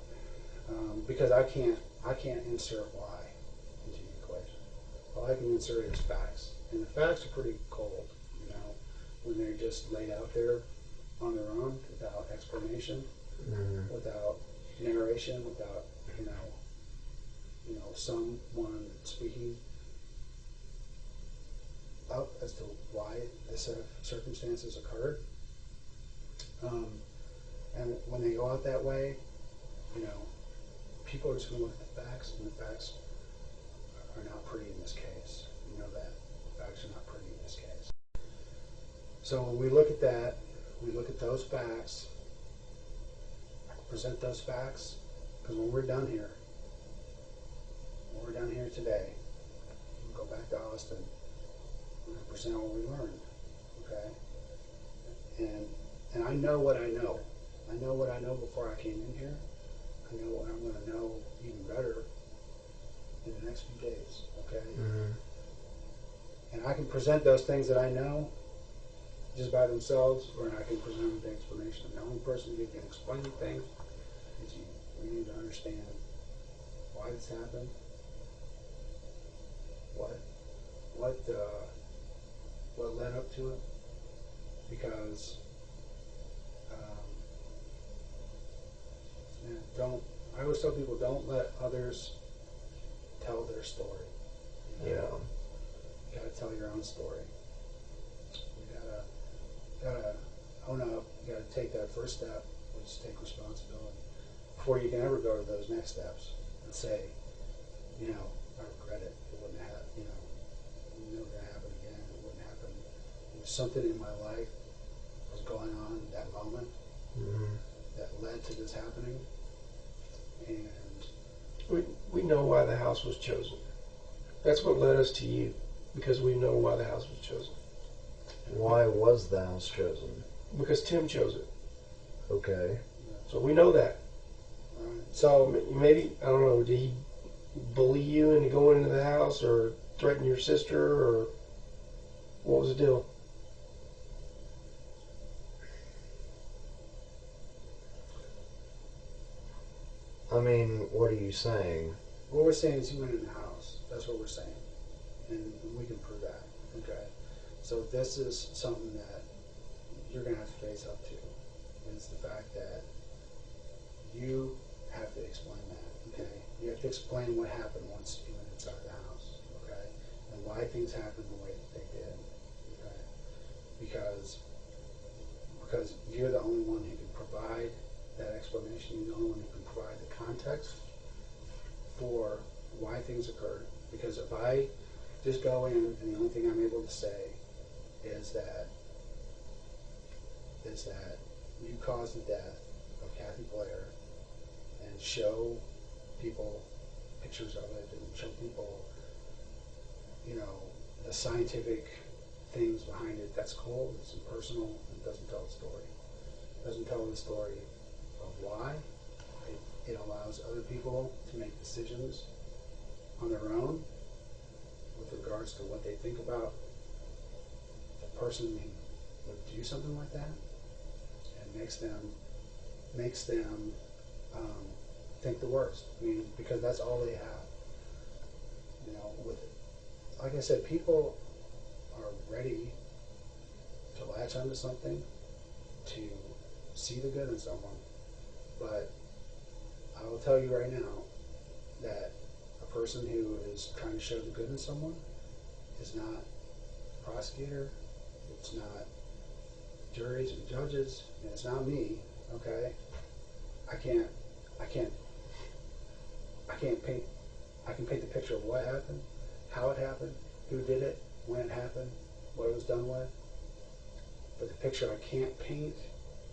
because I can't insert why into the equation. All I can insert is facts, and the facts are pretty cold, you know, when they're just laid out there on their own without explanation, without narration, without you know someone speaking up as to why the set of circumstances occurred. And when they go out that way, you know, people are just going to look at the facts, and the facts are not pretty in this case. You know that. The facts are not pretty in this case. So when we look at that, we look at those facts, present those facts, because when we're done here today, we'll go back to Austin, we're going to present what we learned, okay? And I know what I know. I know what I know before I came in here. I know what I'm going to know even better in the next few days, okay? And I can present those things that I know just by themselves, or I can present them with the explanation. The only person who can explain things is you. We need to understand why this happened, what led up to it, because I always tell people, don't let others tell their story. You know? You gotta tell your own story. You gotta own up. You gotta take that first step, which is take responsibility, before you can ever go to those next steps and say, you know, I regret it. It wouldn't have, you know, it would never gonna happen again. It wouldn't happen. Something in my life was going on at that moment that led to this happening. And we know why the house was chosen. That's what led us to you, because we know why the house was chosen. Why was the house chosen? Because Tim chose it. Okay. So we know that. So maybe, I don't know, did he bully you into going into the house, or threaten your sister, or what was the deal? I mean, what are you saying? what we're saying is he went in the house. That's what we're saying. And we can prove that. Okay. So this is something that you're going to have to face up to. Is the fact that you have to explain that. Okay. You have to explain what happened once you went inside the house. Okay. And why things happened the way that they did. Okay. Because you're the only one who can provide that explanation. You're the only one who can provide the context for why things occurred. Because if I just go in and the only thing I'm able to say is that you caused the death of Kathy Blair, and show people pictures of it, and show people, you know, the scientific things behind it, that's cool, it's impersonal, it doesn't tell the story. It doesn't tell the story of why. It allows other people to make decisions on their own with regards to what they think about the person who would do something like that, and makes them think the worst. I mean, because that's all they have. You know, like I said, people are ready to latch onto something, to see the good in someone, but I will tell you right now that a person who is trying to show the good in someone is not a prosecutor, it's not juries and judges, and it's not me, okay? I can paint the picture of what happened, how it happened, who did it, when it happened, what it was done with. But the picture I can't paint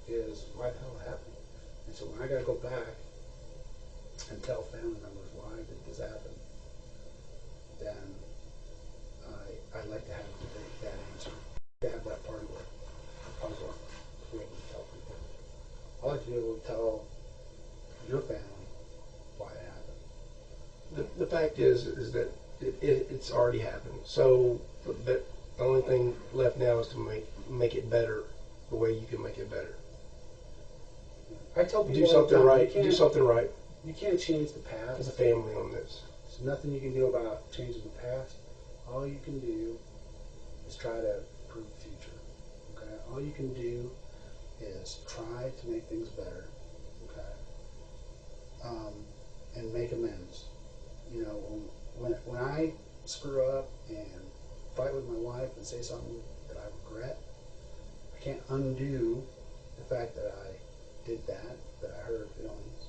is why the hell it happened. And so when I got to go back and tell family members why did this happen, then I'd like to have that answer, to have that part of the puzzle to be able to tell people. I'd like to be able to tell your family why it happened. The fact is that it's already happened. So the only thing left now is to make it better the way you can make it better. I tell people do something right. Do something right. You can't change the past. As a family on this. There's nothing you can do about changing the past. All you can do is try to improve the future. Okay? All you can do is try to make things better. Okay? And make amends. You know, when I screw up and fight with my wife and say something that I regret, I can't undo the fact that I did that I hurt her feelings.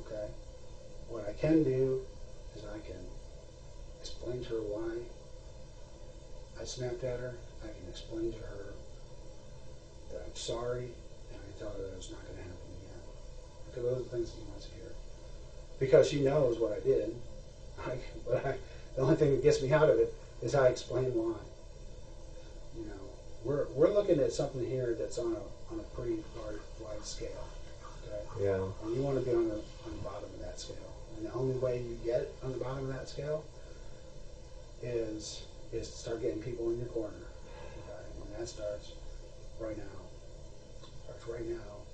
Okay? What I can do is I can explain to her why I snapped at her. I can explain to her that I'm sorry, and I can tell her that it's not going to happen again. Because those are the things she wants to hear. Because she knows what I did. The only thing that gets me out of it is I explain why. You know, we're looking at something here that's on a pretty wide scale. Okay? Yeah. And you want to be on the bottom of that scale. And the only way you get on the bottom of that scale is to start getting people in your corner. Okay? And that starts right now. Starts right now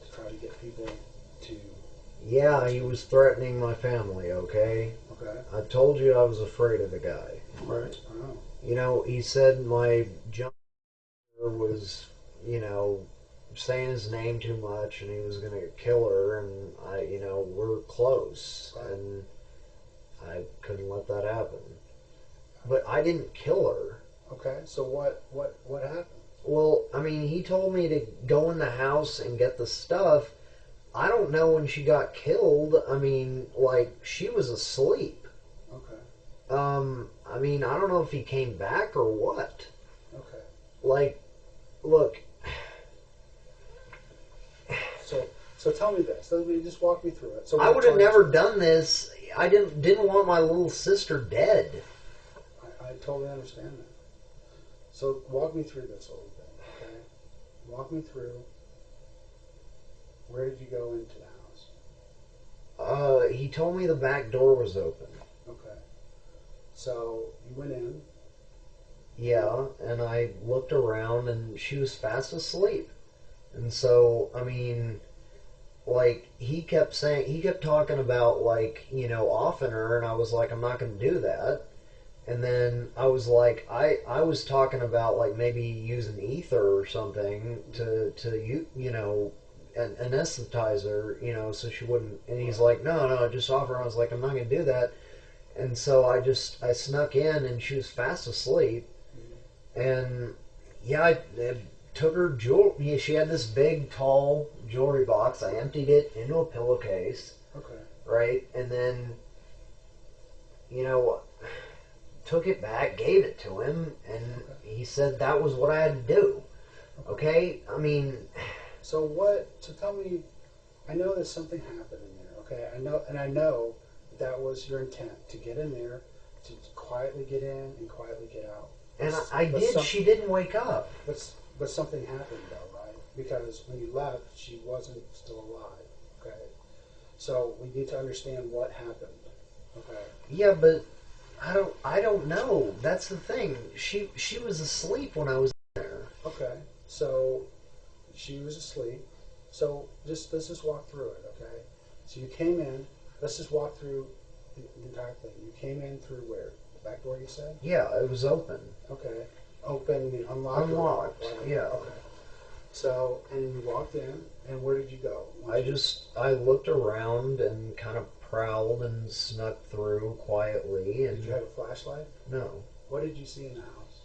to try to get people to... Yeah, he was threatening my family, okay? Okay. I told you I was afraid of the guy. Right. I know. You know, he said my jump was, you know, saying his name too much and he was going to kill her, and we're close, right. And I couldn't let that happen. But I didn't kill her. Okay, so what happened? Well, I mean, he told me to go in the house and get the stuff. I don't know when she got killed. I mean, like, she was asleep. Okay. I mean, I don't know if he came back or what. Okay. Like, look. So tell me this. Just walk me through it. So I would have never done this. I didn't want my little sister dead. I totally understand that. So walk me through this a little bit, okay? Walk me through. Where did you go into the house? He told me the back door was open. Okay. So you went in. Yeah, and I looked around and she was fast asleep. And so, I mean, like, he kept talking about, like, you know, offing her, and I was like, I'm not going to do that. And then I was like, I was talking about, like, maybe using ether or something to you know, anesthetize her, you know, so she wouldn't. And he's like, no, just offer her. I was like, I'm not going to do that. And so I snuck in, and she was fast asleep. And yeah, I took her jewelry. Yeah, she had this big, tall jewelry box. I emptied it into a pillowcase. Okay. Right, and then, you know, took it back, gave it to him, and he said that was what I had to do. Okay, I mean. So tell me, I know that something happened in there, okay? I know that was your intent, to get in there, to quietly get in and quietly get out. And I did, she didn't wake up. But something happened though, right? Because when you left, she wasn't still alive, okay? So we need to understand what happened, okay? Yeah, but I don't know. That's the thing. She was asleep when I was there. Okay, so she was asleep. So let's just walk through it, okay? So you came in. Let's just walk through the entire thing. You came in through where? The back door, you said? Yeah, it was open. Okay. Open, unlocked? Unlocked, yeah. Okay. So, and you walked in, and where did you go? I looked around and kind of prowled and snuck through quietly. And did you have a flashlight? No. What did you see in the house?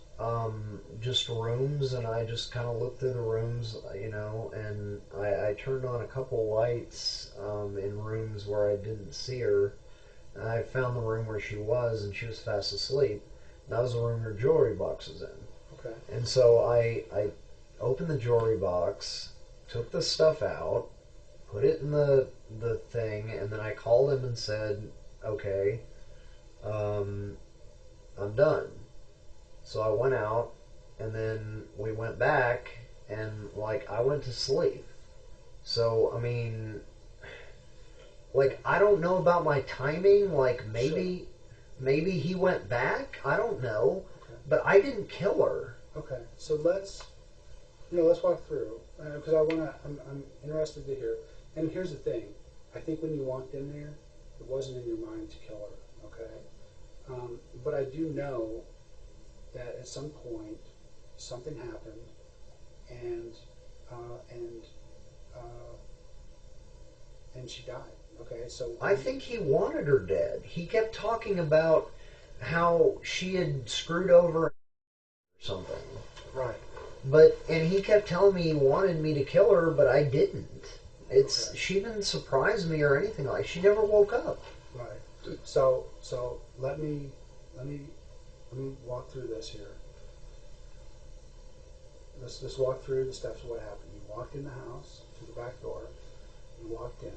just rooms, and I just kind of looked through the rooms, and I turned on a couple lights in rooms where I didn't see her. And I found the room where she was, and she was fast asleep. And that was the room her jewelry box was in. Okay. And so I opened the jewelry box, took the stuff out, put it in the thing, and then I called him and said, okay, I'm done. So I went out, and then we went back, and, I went to sleep. So, I mean, I don't know about my timing. Maybe he went back. I don't know. Okay. But I didn't kill her. Okay. So let's walk through, because I'm interested to hear. And here's the thing. I think when you walked in there, it wasn't in your mind to kill her, okay? But I do know that at some point something happened, and she died. Okay, so I think he wanted her dead. He kept talking about how she had screwed over or something. Right. And he kept telling me he wanted me to kill her, but I didn't. She didn't surprise me or anything like. She never woke up. Right. So let me walk through this here. Let's walk through the steps of what happened. You walked in the house to the back door. You walked in.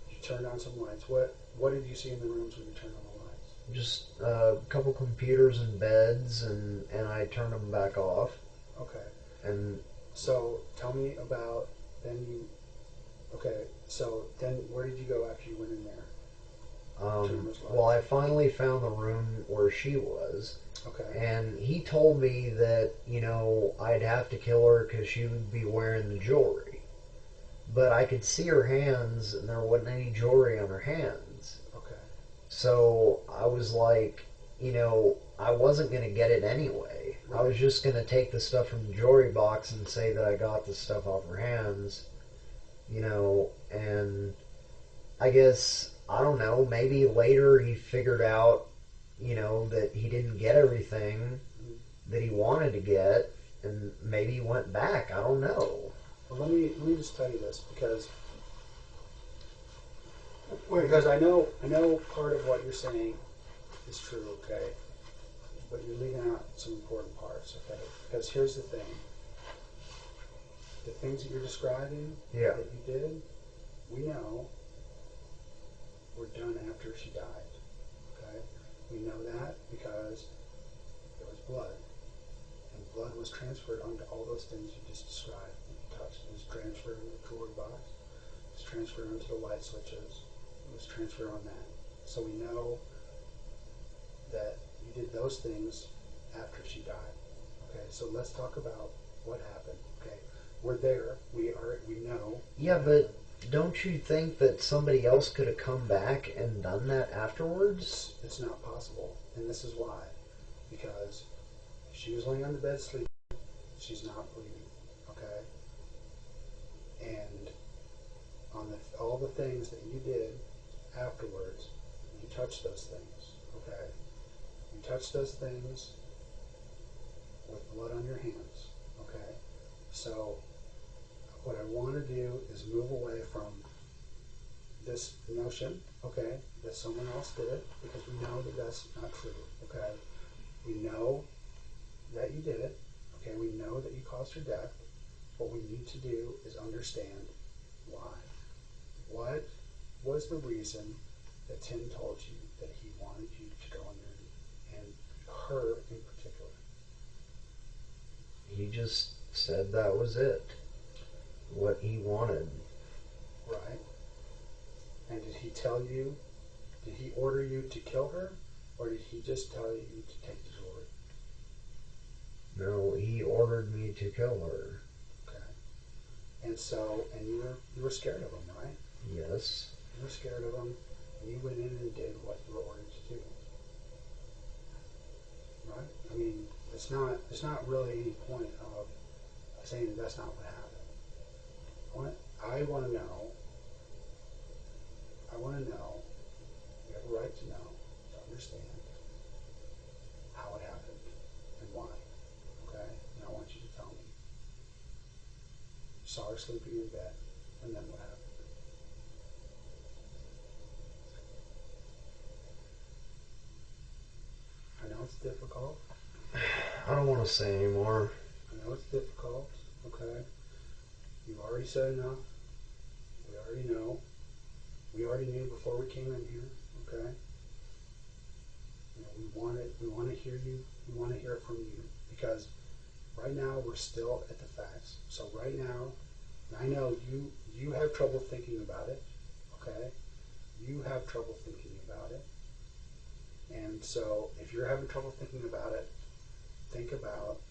You turned on some lights. What did you see in the rooms when you turned on the lights? Just a couple computers and beds, and I turned them back off. Okay. And so tell me about then you. Okay. So then where did you go after you went in there? Well, I finally found the room where she was. Okay. And he told me that, I'd have to kill her because she would be wearing the jewelry. But I could see her hands, and there wasn't any jewelry on her hands. Okay. So I was like, I wasn't going to get it anyway. Right. I was just going to take the stuff from the jewelry box and say that I got the stuff off her hands, and I guess, I don't know, maybe later he figured out, that he didn't get everything that he wanted to get, and maybe he went back. I don't know. Well, let me just tell you this, because I know part of what you're saying is true, okay? But you're leaving out some important parts, okay? Because here's the thing. The things that you're describing that you did, we know were done after she died, okay? We know that because there was blood. And blood was transferred onto all those things you just described that you touched. It was transferred into the cooler box. It was transferred onto the light switches. It was transferred on that. So we know that you did those things after she died. Okay, so let's talk about what happened. Okay, we're there. We know. Yeah, but don't you think that somebody else could have come back and done that afterwards? It's not possible, and this is why. Because she was laying on the bed sleeping. She's not bleeding. Okay, and on all the things that you did afterwards, you touched those things. Okay, you touched those things with blood on your hands. Okay, so what I want to do is move away from this notion, okay, that someone else did it, because we know that that's not true, okay? We know that you did it, okay? We know that you caused her death. What we need to do is understand why. What was the reason that Tim told you that he wanted you to go in there, and her in particular? He just said that was it. What he wanted. Right. And did he tell you, did he order you to kill her, or did he just tell you to take the jewelry? No, he ordered me to kill her. Okay. And so, and you were scared of him, right? Yes. You were scared of him, and you went in and did what you were ordered to do. Right? I mean, it's not really any point of saying that that's not what happened. I want to know, you have a right to know, to understand how it happened, and saw her sleeping in bed, and then what happened? I know it's difficult. I don't want to say anymore. I know it's difficult, okay? You've already said enough. We already know. We already knew before we came in here, okay? You know, we want to hear you. We want to hear it from you, because right now we're still at the facts. So right now, I know you have trouble thinking about it, okay? You have trouble thinking about it. And so if you're having trouble thinking about it, think about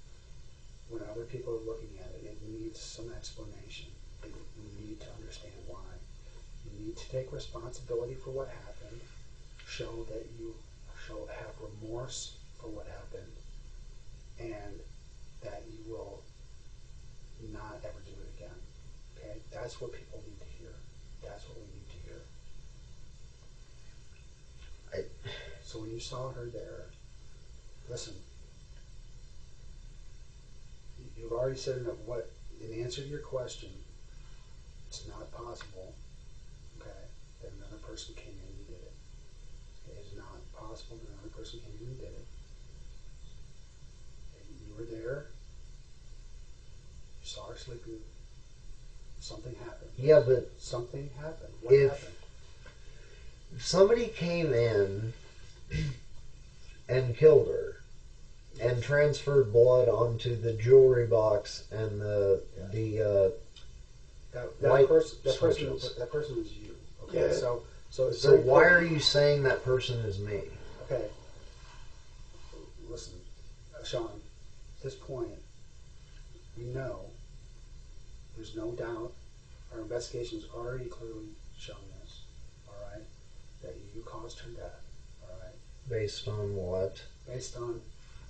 when other people are looking at it. It needs some explanation. You need to understand why. You need to take responsibility for what happened. Show that you have remorse for what happened, and that you will not ever do it again. Okay? That's what people need to hear. That's what we need to hear. So when you saw her there, listen, you've already said enough. What, in answer to your question, it's not possible, okay, that another person came in and did it. It is not possible that another person came in and did it. And you were there. You saw her sleeping. Something happened. Yeah, but something happened. What happened? If somebody came in and killed her and transferred blood onto the jewelry box and the that person was you. Okay, yeah. So why are you saying that person is me? Okay, listen, Shawn. At this point, we know. There's no doubt. Our investigation's already clearly shown this. All right, that you caused her death. All right. Based on what? Based on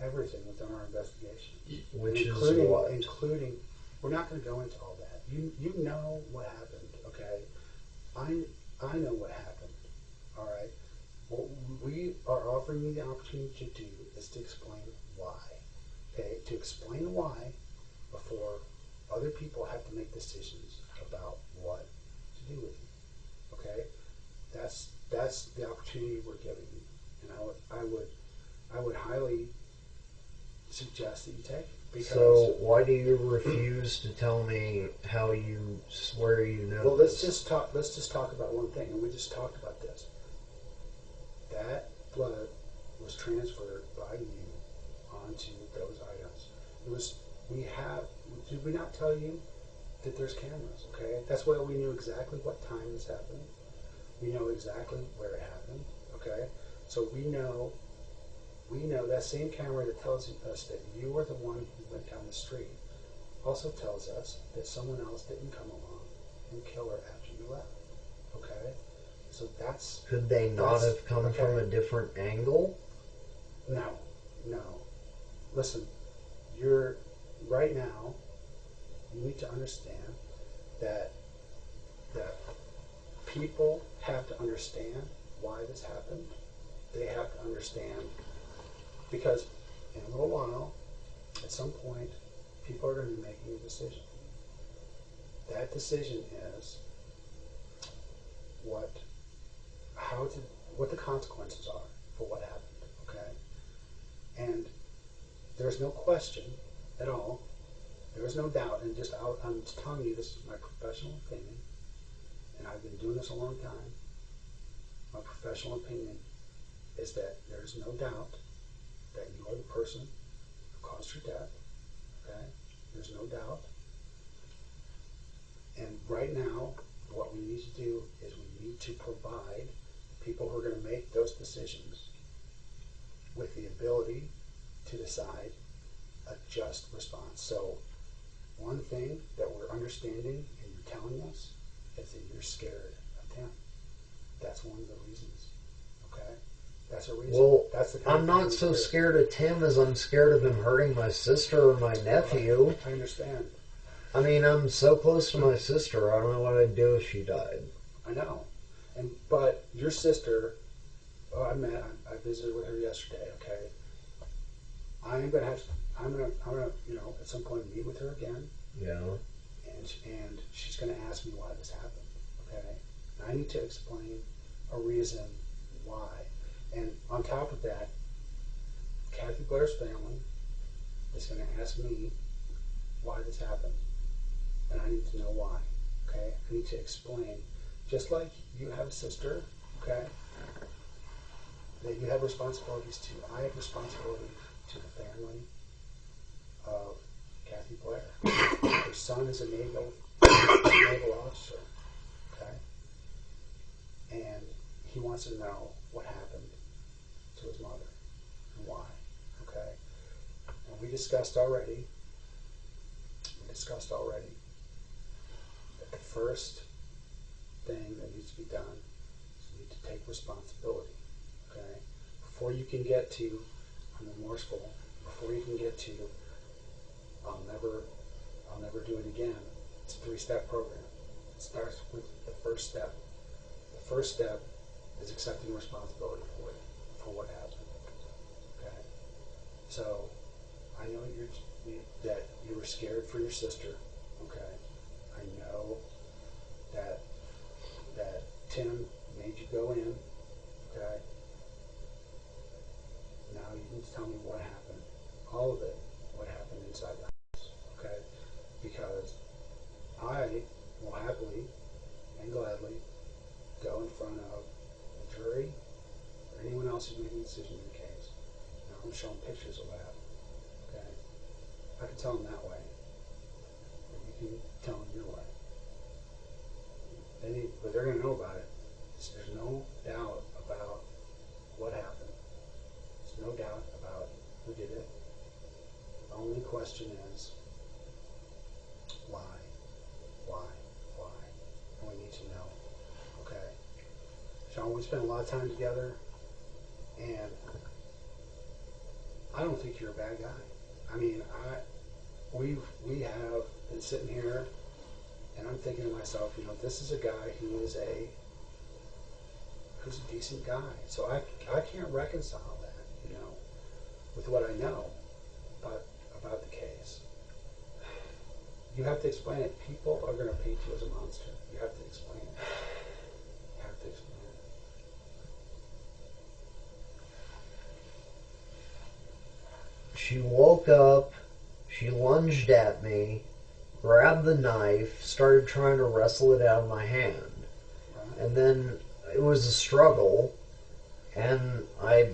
everything within our investigation. Which is what? Including, we're not going to go into all that. You know what happened, okay? I know what happened, all right? What we are offering you the opportunity to do is to explain why, okay? To explain why before other people have to make decisions about what to do with you, okay? That's the opportunity we're giving you, and I would highly suggest that you take it. Because so why do you refuse to tell me where you know? Well, let's just talk about one thing, and we just talked about this. That blood was transferred by you onto those items. Did we not tell you that there's cameras? Okay, that's why we knew exactly what time this happened. We know exactly where it happened. Okay, so we know that same camera that tells us that you were the one who went down the street also tells us that someone else didn't come along and kill her after you left. Okay? So that's... Could they not have come from a different angle? No. Listen, right now, you need to understand that people have to understand why this happened. They have to understand, because in a little while, at some point, people are going to be making a decision. That decision is what the consequences are for what happened, okay? And there's no question at all, there is no doubt, and I'm just telling you, this is my professional opinion, and I've been doing this a long time. My professional opinion is that there's no doubt that you are the person who caused her death, okay? There's no doubt. And right now, what we need to do is we need to provide people who are going to make those decisions with the ability to decide a just response. So one thing that we're understanding and you're telling us is that you're scared of Tim. That's one of the reasons, okay? That's a reason. Well, that's the I'm not so scared of Tim as I'm scared of him hurting my sister or my nephew. I understand. I mean, I'm so close to my sister, I don't know what I'd do if she died. I know. But your sister, I visited with her yesterday, okay? I'm gonna, at some point meet with her again. Yeah. and she's going to ask me why this happened. Okay, and I need to explain a reason why. And on top of that, Kathy Blair's family is going to ask me why this happened, and I need to know why. Okay, I need to explain, just like you have a sister. Okay, that you have responsibilities to. I have responsibility to the family of Kathy Blair. Her son is a naval officer. Okay, and he wants to know what happened to his mother and why. Okay, and we discussed already that the first thing that needs to be done is you need to take responsibility. Okay, before you can get to I'm remorseful, before you can get to I'll never do it again. It's a 3-step program. It starts with the first step. The first step is accepting responsibility for what happened. Okay, so I know that you were scared for your sister. Okay, I know that Tim made you go in. Okay, now you need to tell me what happened, all of it, what happened inside the house. Okay, because I will happily and gladly go in front of the jury or anyone else who's making a decision in the case. Now I'm showing pictures of what happened. Okay, I can tell them that way, or you can tell them your way. But they're going to know about it. There's no doubt about what happened. There's no doubt about who did it. The only question is why. And we need to know. Okay. Shawn, we spent a lot of time together, and I don't think you're a bad guy. I mean, we have been sitting here, and I'm thinking to myself, this is a guy who's a decent guy. So I can't reconcile that, with what I know about the case. You have to explain it. People are going to paint you as a monster. You have to explain it. She woke up, she lunged at me, grabbed the knife, started trying to wrestle it out of my hand. Right. And then it was a struggle, and I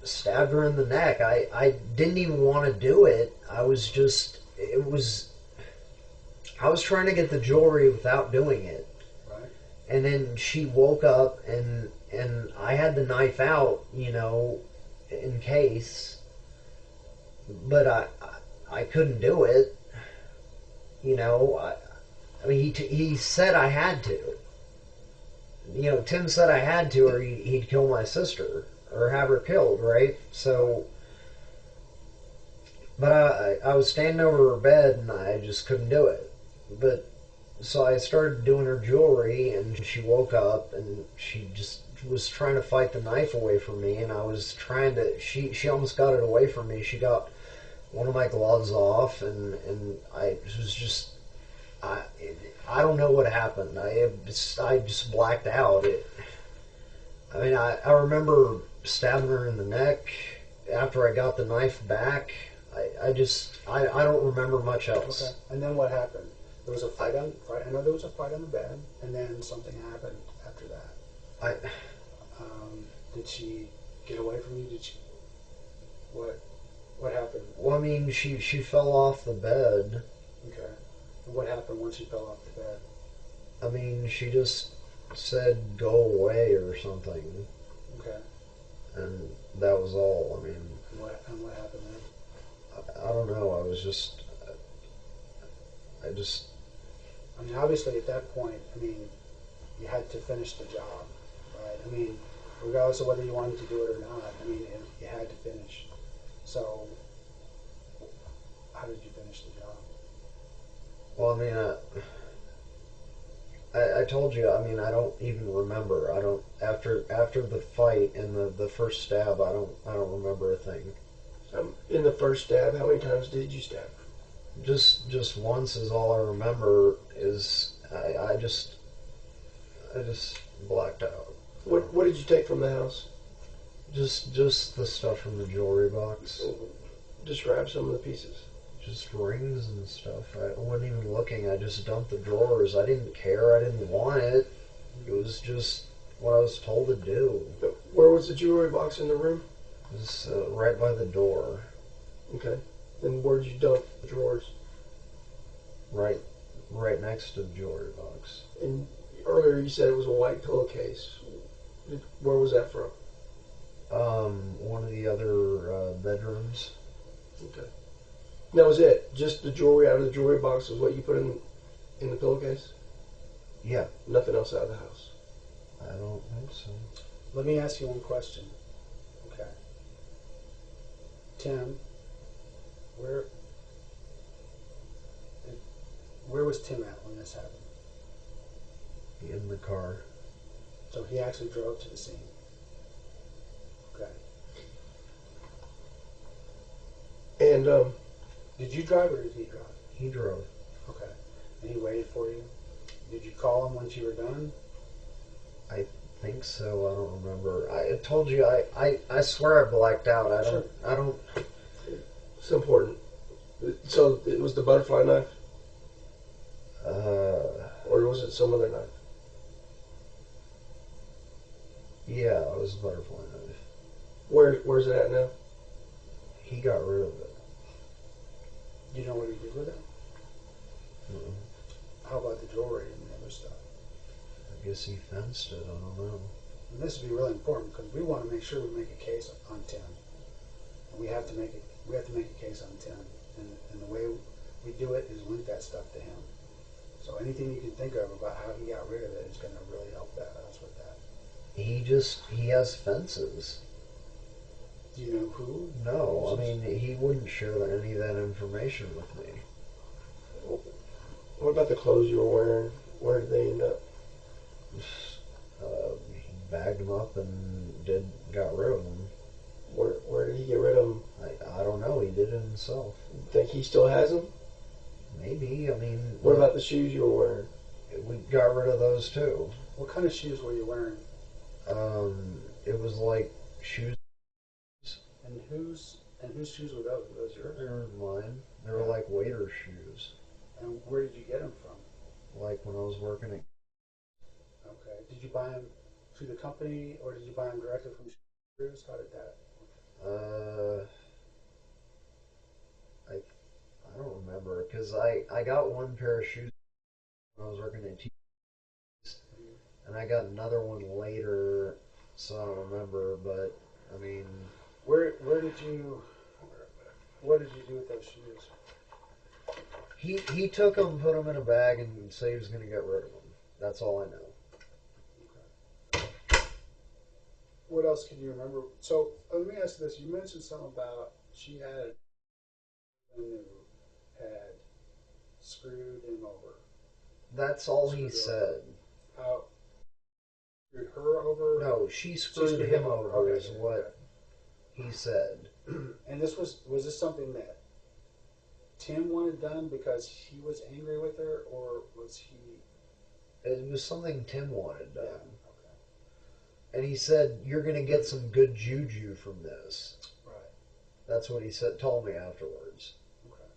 stabbed her in the neck. I didn't even want to do it. I was trying to get the jewelry without doing it. Right. And then she woke up, and I had the knife out, in case. But I couldn't do it. I mean, he said I had to. Tim said I had to, or he'd kill my sister, or have her killed, right? So, but I was standing over her bed, and I just couldn't do it. But, so I started doing her jewelry, and she woke up, and she just was trying to fight the knife away from me, and I was trying to, she almost got it away from me. She got one of my gloves off, and I was just, I don't know what happened. I just blacked out. I remember stabbing her in the neck after I got the knife back. I don't remember much else. Okay. And then what happened? There was a fight I know there was a fight on the bed, and then something happened after that. Did she get away from you? Did she? What happened? Well, I mean, she fell off the bed. Okay. And what happened once she fell off the bed? I mean, she just said, "Go away" or something. Okay. And that was all. I mean. And what happened then? I don't know. I mean, obviously at that point, you had to finish the job, right? Regardless of whether you wanted to do it or not, you had to finish. So, how did you finish the job? Well, I told you, I don't even remember. After the fight and the first stab, I don't remember a thing. In the first stab, how many times did you stab? Just just once is all I remember. I just blacked out. What did you take from the house? Just the stuff from the jewelry box. Describe some of the pieces. Just rings and stuff. I wasn't even looking. I just dumped the drawers. I didn't care. I didn't want it. It was just what I was told to do. Where was the jewelry box in the room? It was right by the door. Okay. And where did you dump the drawers? Right next to the jewelry box. And earlier you said it was a white pillowcase. Where was that from? One of the other bedrooms. Okay. That was it. Just the jewelry out of the jewelry box was what you put in the pillowcase? Yeah. Nothing else out of the house? I don't think so. Let me ask you one question. Okay. Tim, where was Tim at when this happened? In the car. So he actually drove to the scene. Okay. And did you drive or did he drive? He drove. Okay. And he waited for you? Did you call him once you were done? I think so. I don't remember. I told you. I swear I blacked out. I don't. It's important. So it was the butterfly knife, or was it some other knife? Yeah, it was a butterfly knife. Where's it at now? He got rid of it. Do you know what he did with it? Mm-mm. How about the jewelry and the other stuff? I guess he fenced it. I don't know. And this would be really important because we want to make sure we make a case on Tim. And we have to make a case on Tim. And the way we do it is link that stuff to him. So anything you can think of about how he got rid of it is going to really help us with that. He has fences. Do you know who? No, I mean, he wouldn't share any of that information with me. What about the clothes you were wearing? Where did they end up? He bagged them up and got rid of them. Where did he get rid of them? I don't know. He did it himself. Think he still has them? Maybe. I mean... What about the shoes you were wearing? We got rid of those too. What kind of shoes were you wearing? It was like shoes. And whose shoes were those? Were those yours? They were mine. They were like waiter shoes. And where did you get them from? Like when I was working at... Okay. Did you buy them through the company or did you buy them directly from shoes? How did that? I don't remember because I got one pair of shoes when I was working at and I got another one later, so I don't remember. But I mean, what did you do with those shoes? He took them, put them in a bag, and said he was going to get rid of them. That's all I know. Okay. What else can you remember? So let me ask you this: you mentioned something about she had screwed him over. That's all he said. How? Screwed her over? No, she screwed him over. Okay, is what he said. And this was this something that Tim wanted done because he was angry with her, or was he? It was something Tim wanted done. Yeah, okay. And he said, "You're going to get some good juju from this." Right. That's what he said. Told me afterwards. Okay.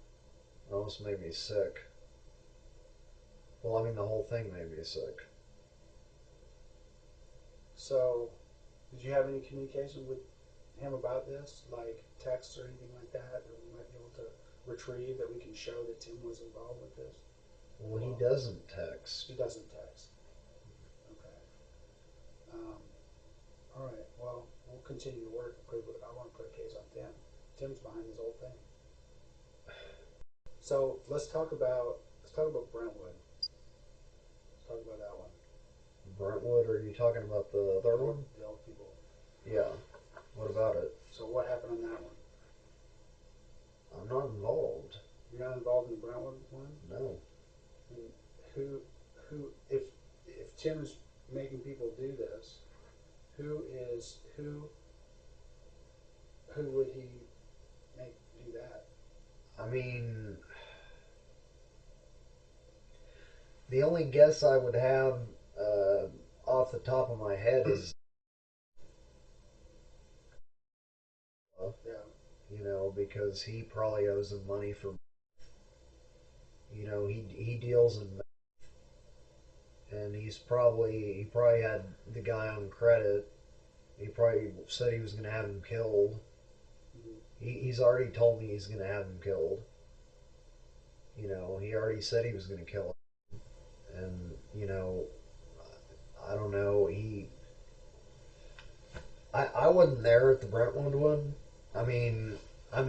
It almost made me sick. Well, I mean, the whole thing made me sick. So, did you have any communication with him about this, like texts or anything like that we might be able to retrieve that we can show that Tim was involved with this? Well, he doesn't text. He doesn't text. Okay. All right. Well, we'll continue to work because I want to put a case on Tim. Tim's behind this whole thing. So let's talk about Brentwood. Let's talk about that one. Brentwood? Are you talking about the third one? The old people. Yeah. What about it? So what happened on that one? I'm not involved. You're not involved in the Brentwood one? No. And if Tim's making people do this, who would he make do that? I mean, The only guess I would have off the top of my head is, you know, because he probably owes him money for, you know, he deals in, and he probably had the guy on credit. He probably said he was going to have him killed. He's already told me he's going to have him killed. You know, he already said he was going to kill him. And, you know, I don't know, I wasn't there at the Brentwood one. I mean, I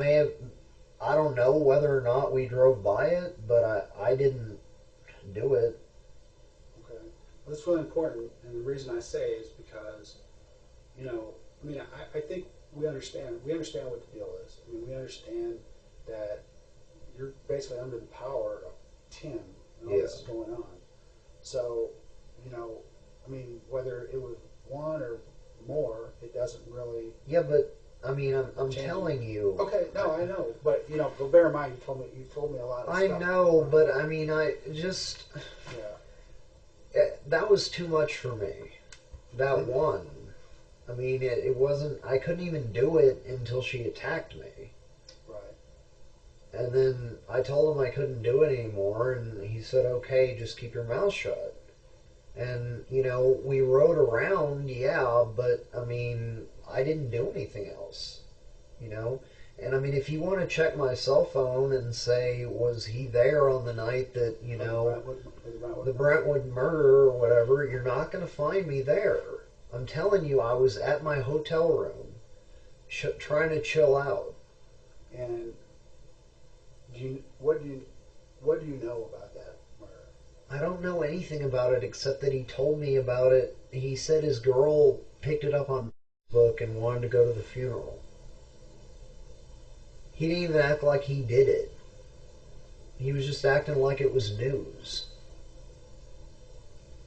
don't know whether or not we drove by it, but I didn't do it. Okay. Well, that's really important, and the reason I say is because, you know, I mean, I think we understand what the deal is. I mean, we understand that you're basically under the power of Tim and all this is going on. So, you know, I mean, whether it was one or more, it doesn't really. Yeah, but I mean, I'm telling you. Okay, no, I know, but you know, but bear in mind, you told me a lot of stuff. I know, but I mean, I just that was too much for me. That one. I mean, it wasn't. I couldn't even do it until she attacked me. Right. And then I told him I couldn't do it anymore, and he said, "Okay, just keep your mouth shut." And, you know, we rode around, yeah, but, I mean, I didn't do anything else, you know? And, I mean, if you want to check my cell phone and say, was he there on the night that, you know, the Brentwood murder or whatever, you're not going to find me there. I'm telling you, I was at my hotel room trying to chill out. And what do you know about that murder? I don't know anything about it except that he told me about it. He said his girl picked it up on Facebook and wanted to go to the funeral. He didn't even act like he did it. He was just acting like it was news.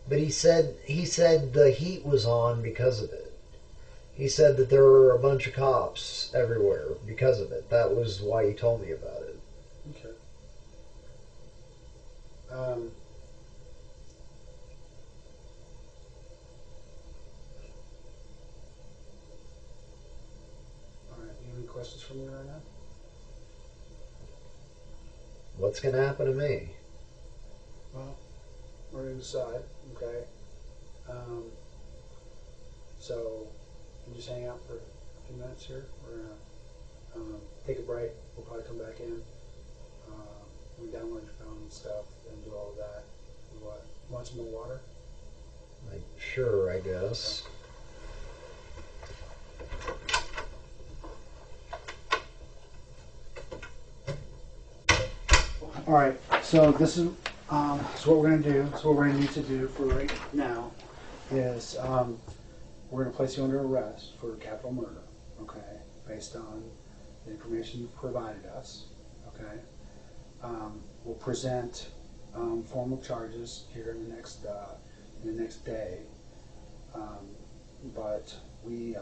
But he said the heat was on because of it. He said that there were a bunch of cops everywhere because of it. That was why he told me about it. Okay. Questions from you right now? What's going to happen to me? Well, we're going to decide, okay? So, you can just hang out for a few minutes here. We're going to take a break. We'll probably come back in. We download your phone and stuff and do all of that. What? You want some more water? Sure, I guess. All right, so this is what we're going to do. So what we're going to need to do for right now is we're going to place you under arrest for capital murder, okay, based on the information you've provided us, okay. We'll present formal charges here in the next day, but we, you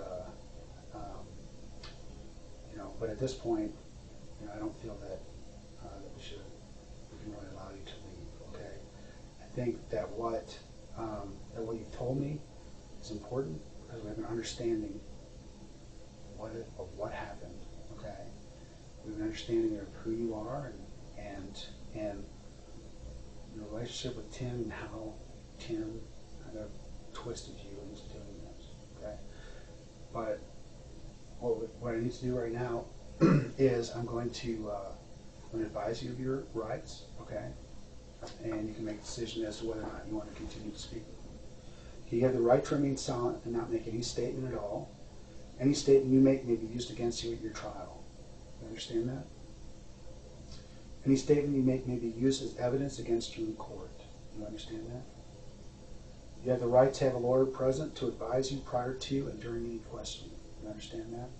know, but at this point, you know, I don't feel that we can really allow you to leave, okay? I think that what you've told me is important because we have an understanding of what happened, okay? We have an understanding of who you are and your relationship with Tim and how Tim kind of twisted you into doing this, okay? But what I need to do right now is I'm going to advise you of your rights, okay? And you can make a decision as to whether or not you want to continue to speak with them. You have the right to remain silent and not make any statement at all. Any statement you make may be used against you at your trial. You understand that? Any statement you make may be used as evidence against you in court. You understand that? You have the right to have a lawyer present to advise you prior to and during any questioning. You understand that?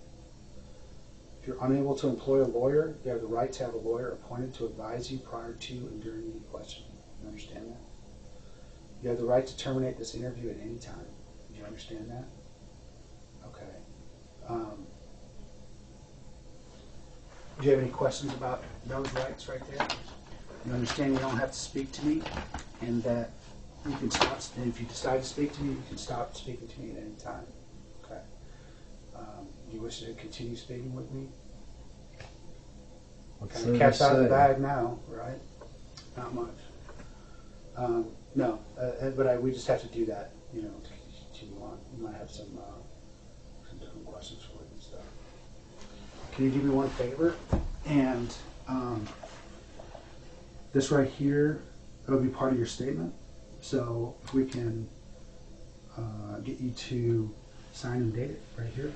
If you're unable to employ a lawyer, you have the right to have a lawyer appointed to advise you prior to and during any questioning. You understand that? You have the right to terminate this interview at any time. Do you understand that? Okay. Do you have any questions about those rights right there? you understand you don't have to speak to me, and that you can stop. And if you decide to speak to me, you can stop speaking to me at any time. Okay. You wish to continue speaking with me? Kind of cat's out of the bag now, right? Not much. No, but we just have to do that, you know, to continue on. You might have some different questions for you and stuff. Can you do me one favor? And this right here, it'll be part of your statement. So if we can get you to sign and date it right here.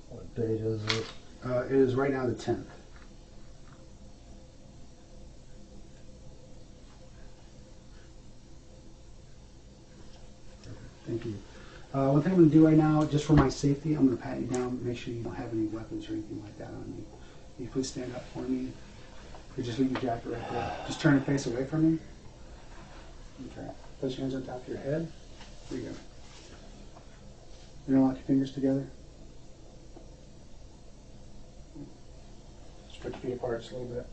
What date is it? It is right now the 10th. Thank you. One thing I'm going to do right now, just for my safety, I'm going to pat you down, make sure you don't have any weapons or anything like that on you. Can you please stand up for me? You just leave your jacket right there. Just turn and face away from me. Okay. Place your hands on top of your head. There you go. You don't lock your fingers together. Just put your feet apart just a little bit.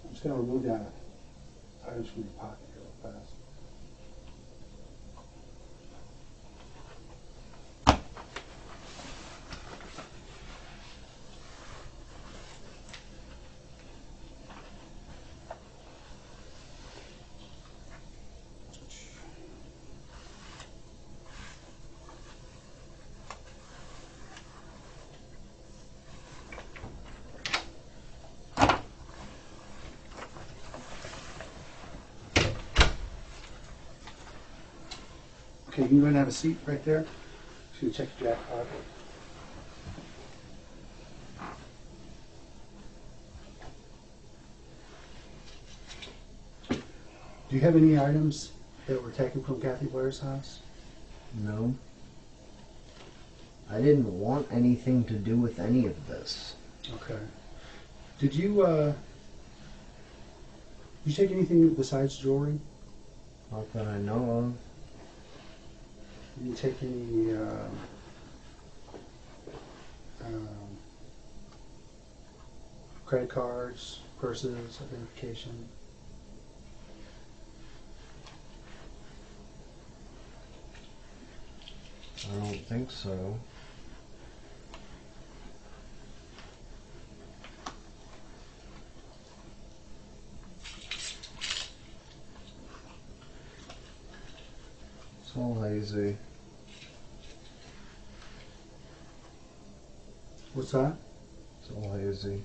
I'm just going to remove that items from your pocket here real fast. Okay, you can go ahead and have a seat right there. Just gonna check your jacket pocket. Do you have any items that were taken from Kathy Blair's house? No. I didn't want anything to do with any of this. Okay. Did you take anything besides jewelry? Not that I know of. Did you take any credit cards, purses, identification? I don't think so. It's all hazy. What's that? It's all hazy.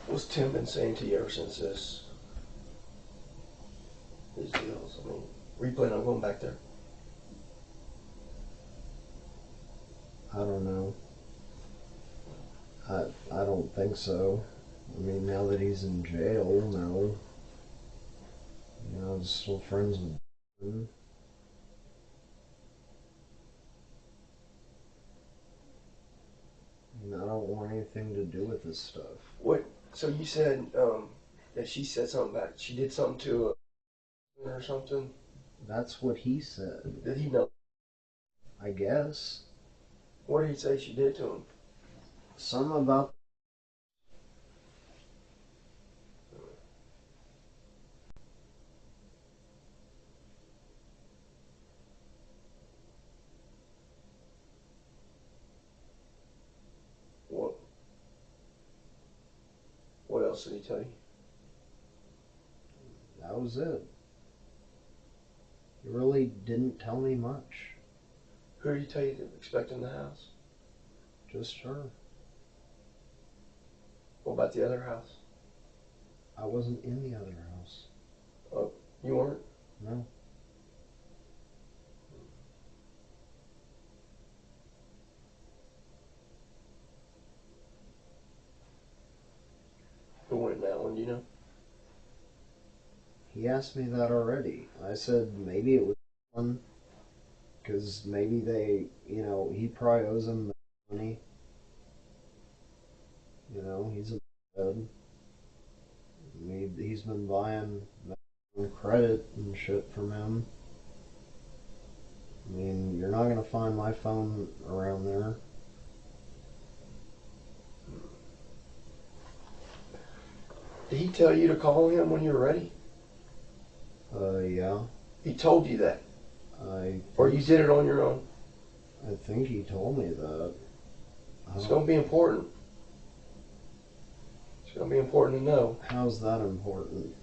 What's Tim been saying to you ever since these deals? I mean, were you planning on going back there? I don't know. I don't think so. I mean, now that he's in jail, no. You know, I'm still friends with him. I mean, I don't want anything to do with this stuff. What? So you said that she said something about she did something to or something? That's what he said. Did he know? I guess. What did he say she did to him? Some about. What else did he tell you? That was it. He really didn't tell me much. Who did he tell you to expect in the house? Just her. What about the other house? I wasn't in the other house. Oh, you weren't? No. Who went in that one, do you know? He asked me that already. I said maybe it was one, because maybe they, he probably owes him money. He's a bed. He's been buying credit and shit from him. I mean, you're not going to find my phone around there. Did he tell you to call him when you were ready? Yeah. He told you that? Or you did it on your own? I think he told me that. It's going to be important. It's going to be important to know. How's that important?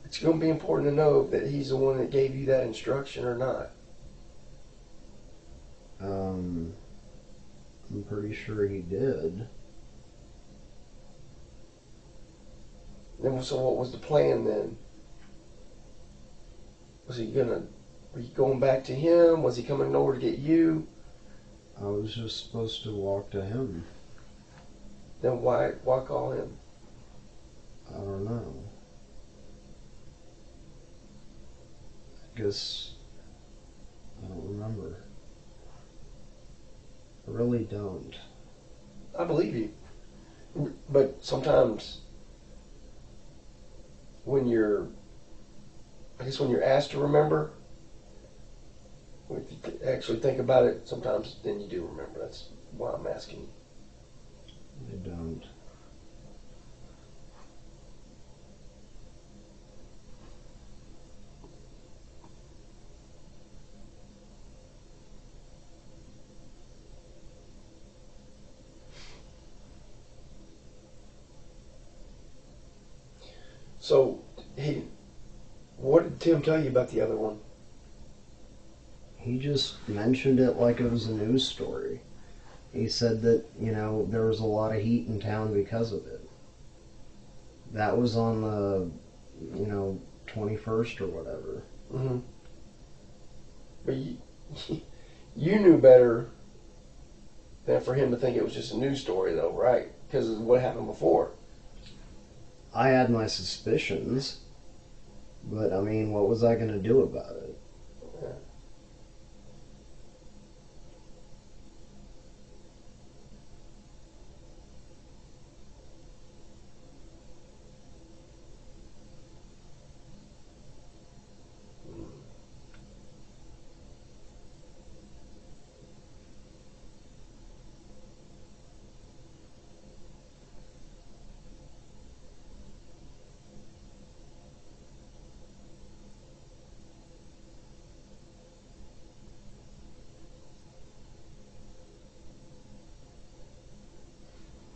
It's going to be important to know that he's the one that gave you that instruction or not. I'm pretty sure he did. Then, so what was the plan then? Were you going back to him? Was he coming over to get you? I was just supposed to walk to him. Then why call him? I don't know. I guess I don't remember. I really don't. I believe you. But sometimes when you're asked to remember, if you actually think about it, sometimes then you do remember. That's why I'm asking you. I don't. So, what did Tim tell you about the other one? He just mentioned it like it was a news story. He said that, there was a lot of heat in town because of it. That was on the, 21st or whatever. Mm-hmm. But you knew better than for him to think it was just a news story, though, right? Because of what happened before. I had my suspicions, but I mean, what was I going to do about it? Yeah.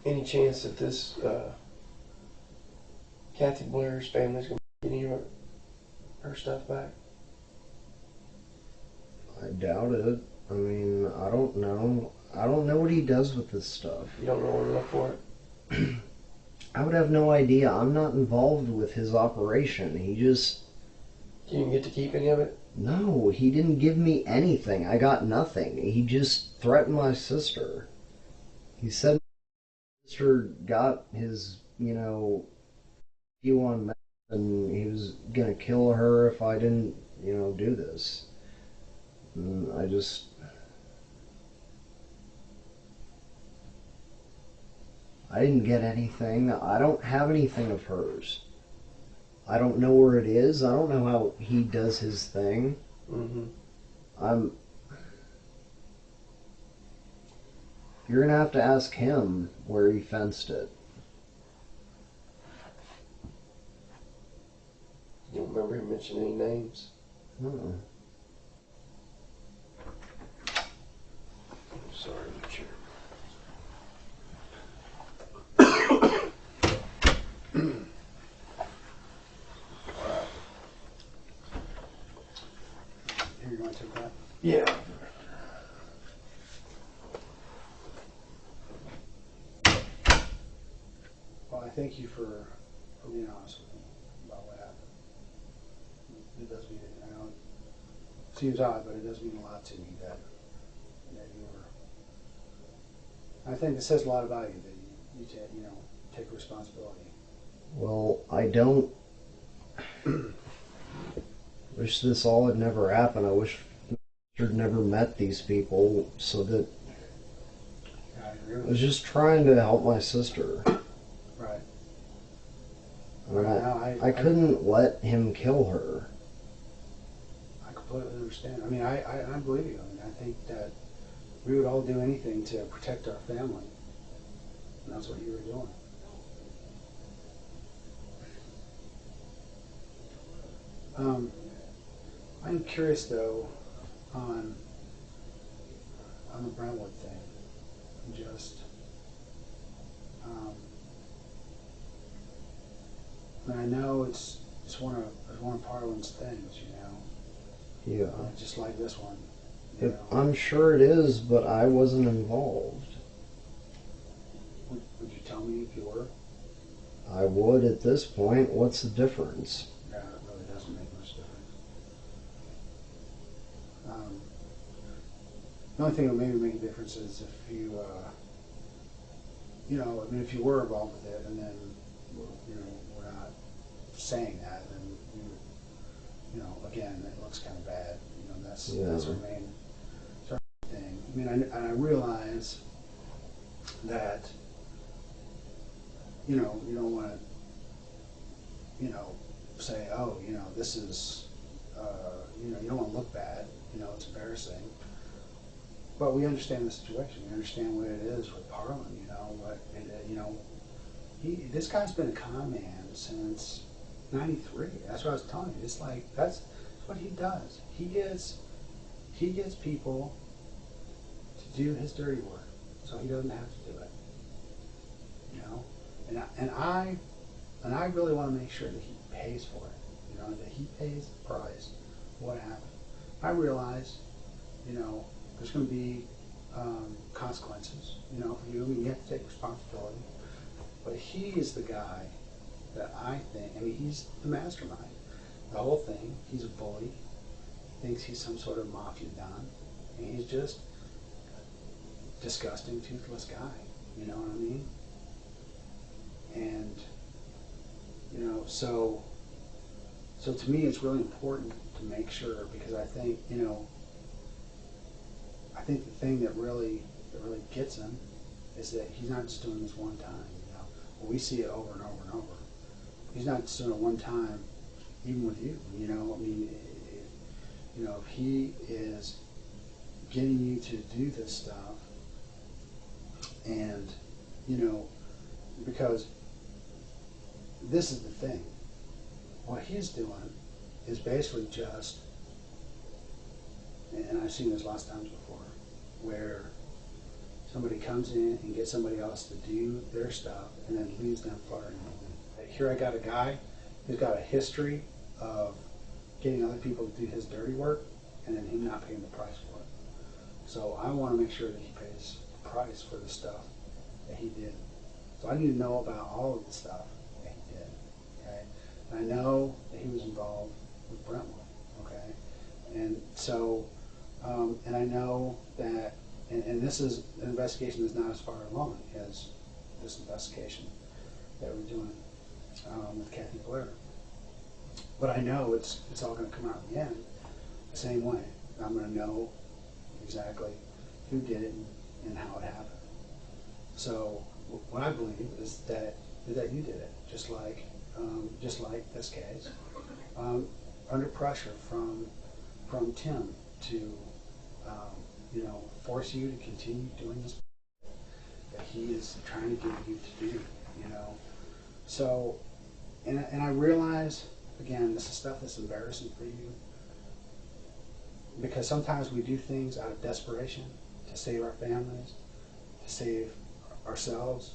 Any chance that this Kathy Blair's family's going to get any of her stuff back? I doubt it. I mean, I don't know. I don't know what he does with this stuff. You don't know where to look for it? I would have no idea. I'm not involved with his operation. He just... You didn't get to keep any of it? No, he didn't give me anything. I got nothing. He just threatened my sister. He said my sister got his, view on meth, and he was gonna kill her if I didn't, do this. And I didn't get anything. I don't have anything of hers. I don't know where it is. I don't know how he does his thing. Mm-hmm. You're gonna have to ask him where he fenced it. You don't remember him mentioning any names? Hmm. Sorry, Chair. Here, you want to take that? Yeah. Well, I thank you for being honest with me about what happened. It does mean, I know it seems odd, but it does mean a lot to me that you were. I think it says a lot about you that you take responsibility. Well, I don't. Wish this all had never happened. I wish I'd never met these people, so that Yeah, I agree with I was just trying to help my sister. Right. And I couldn't let him kill her. I completely understand. I mean, I believe you. I mean, I think that we would all do anything to protect our family. And that's what you were doing. I'm curious though on the Brentwood thing. Just and I know it's one of Parlin's things, Yeah. just like this one. I'm sure it is, but I wasn't involved. Would you tell me if you were? I would at this point. What's the difference? Yeah, it really doesn't make much difference. The only thing that maybe make a difference is if you, I mean, if you were involved with it, and then, we're not saying that, then again, it looks kind of bad. That's our main thing. I mean, and I realize that, you don't want to, say, oh, this is, you don't want to look bad. It's embarrassing. But we understand the situation. We understand what it is with Parlin. This guy's been a con man since '93. That's what I was telling you. It's like that's what he does. He gets people to do his dirty work, so he doesn't have to do it. And I really want to make sure that he pays for it. That he pays the price. What happened? I realize, there's going to be consequences, for you. I mean, you have to take responsibility. But he is the guy that I think, he's the mastermind. The whole thing, he's a bully, thinks he's some sort of mafia don, and he's just a disgusting, toothless guy. You know what I mean? And, so to me it's really important to make sure, because I think, I think the thing that really gets him is that he's not just doing this one time. We see it over and over and over. He's not just doing it one time, even with you. If he is getting you to do this stuff, and because this is the thing, what he's doing is basically just, and I've seen this lots of times before, where somebody comes in and gets somebody else to do their stuff and then leaves them fluttering. Here I got a guy who's got a history of getting other people to do his dirty work and then him not paying the price for it. So I want to make sure that he pays the price for the stuff that he did. So I need to know about all of the stuff that he did. Okay? And I know that he was involved with Brentwood. Okay? And so, and I know that, and this is an investigation that's not as far along as this investigation that we're doing with Kathy Blair. But I know it's all going to come out in the end the same way. I'm going to know exactly who did it and how it happened. So what I believe is that you did it, just like this case, under pressure from Tim to force you to continue doing this. that he is trying to get you to do, you know. So, and I realize, again, this is stuff that's embarrassing for you, because sometimes we do things out of desperation to save our families, to save ourselves,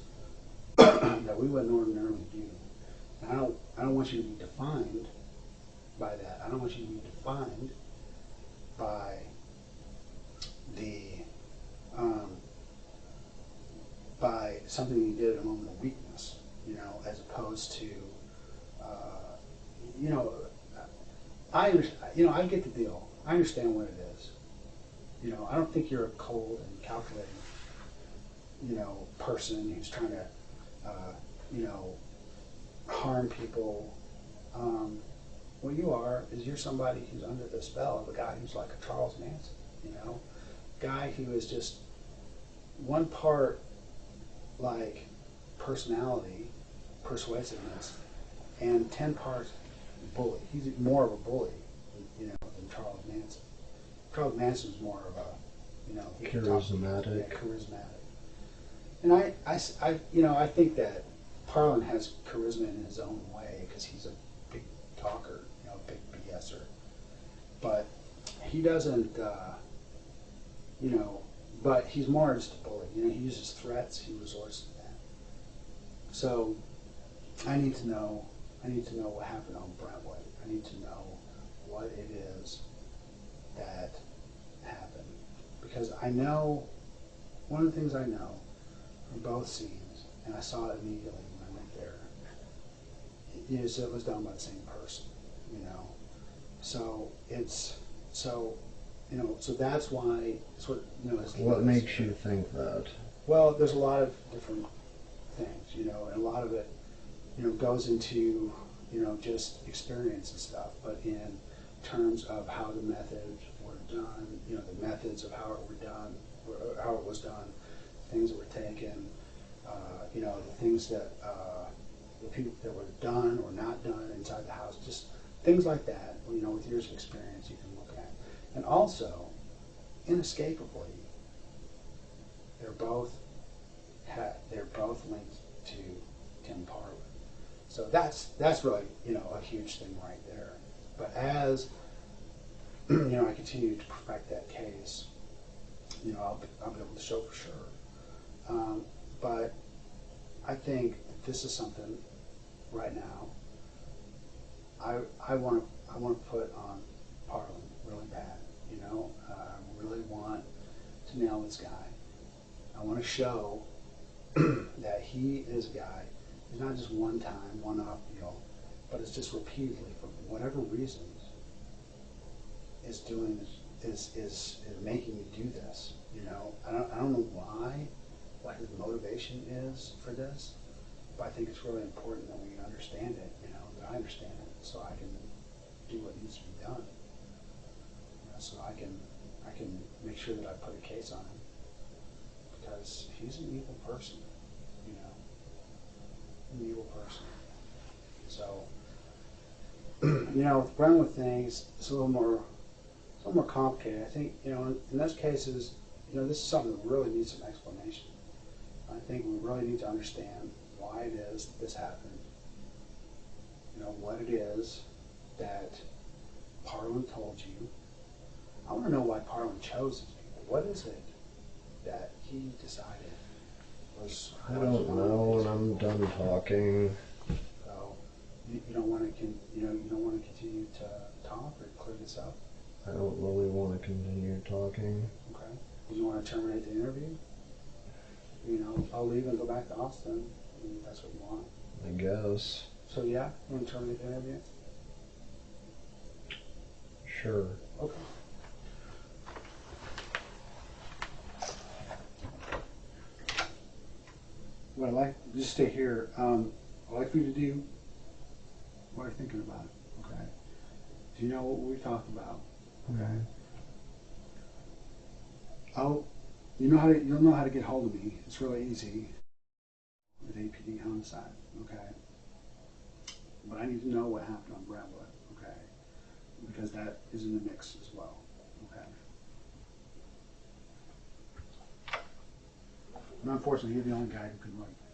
that we wouldn't ordinarily do. And I don't want you to be defined by that. I don't want you to be defined by by something you did at a moment of weakness, you know, as opposed to, you know, I get the deal. I understand what it is. You know, I don't think you're a cold and calculating, you know, person who's trying to, you know, harm people. What you are is you're somebody who's under the spell of a guy who's like a Charles Manson, you know, guy who is just one part like personality, persuasiveness, and 10 parts bully. He's more of a bully, you know, than Charles Manson. Charles Manson's more of a, you know, charismatic. Charismatic. And I think that Parlin has charisma in his own way because he's a big talker, you know, a big BSer. But he doesn't, you know, but he's more just a bully. You know, he uses threats, he resorts to that. So I need to know what happened on Brentwood. I need to know what it is that happened. Because I know, one of the things I know from both scenes, and I saw it immediately when I went there, is it was done by the same person, you know. So you know, so that's why it's what, you know. What makes you think that? Well, there's a lot of different things, you know, and a lot of it, you know, goes into, you know, just experience and stuff, but in terms of how the methods were done, you know, the methods of how it were done, or how it was done, things that were taken, you know, the things that the people that were done or not done inside the house, just things like that. You know, with years of experience, you can look at, and also inescapably, they're both linked to Tim Parlin. So that's really, you know, a huge thing right there. But as you know, I continue to perfect that case, you know, I'll be able to show for sure. But I think that this is something right now I want to put on Parlin really bad. You know, I really want to nail this guy. I want to show that he is a guy who's not just one time, one-off deal, but it's just repeatedly, for whatever reasons, is doing this, is making you do this. You know, I don't know what his motivation is for this, but I think it's really important that we understand it. You know, that I understand it, so I can do what needs to be done. You know, so I can make sure that I put a case on him, because he's an evil person. You know, an evil person. So, you know, with Brentwood things, it's a little more complicated. I think, you know, in those cases, you know, this is something that really needs some explanation. I think we really need to understand why it is that this happened. You know, what it is that Parlin told you. I want to know why Parlin chose these people. What is it that he decided was? I don't know, and I'm done talking. So you don't want to, you don't want to continue to talk or clear this up. I don't really want to continue talking. Okay. Do you want to terminate the interview? You know, I'll leave and go back to Austin, if that's what you want. I guess. So yeah, you want to terminate the interview? Sure. Okay. What I'd like, just stay here. I'd like for you to do what you're thinking about. Okay. Do you know what we talked about? Okay. You'll know how to get hold of me. It's really easy with APD homicide. Okay. But I need to know what happened on Brentwood. Okay. Because that is in the mix as well. Okay. And unfortunately, you're the only guy who can write.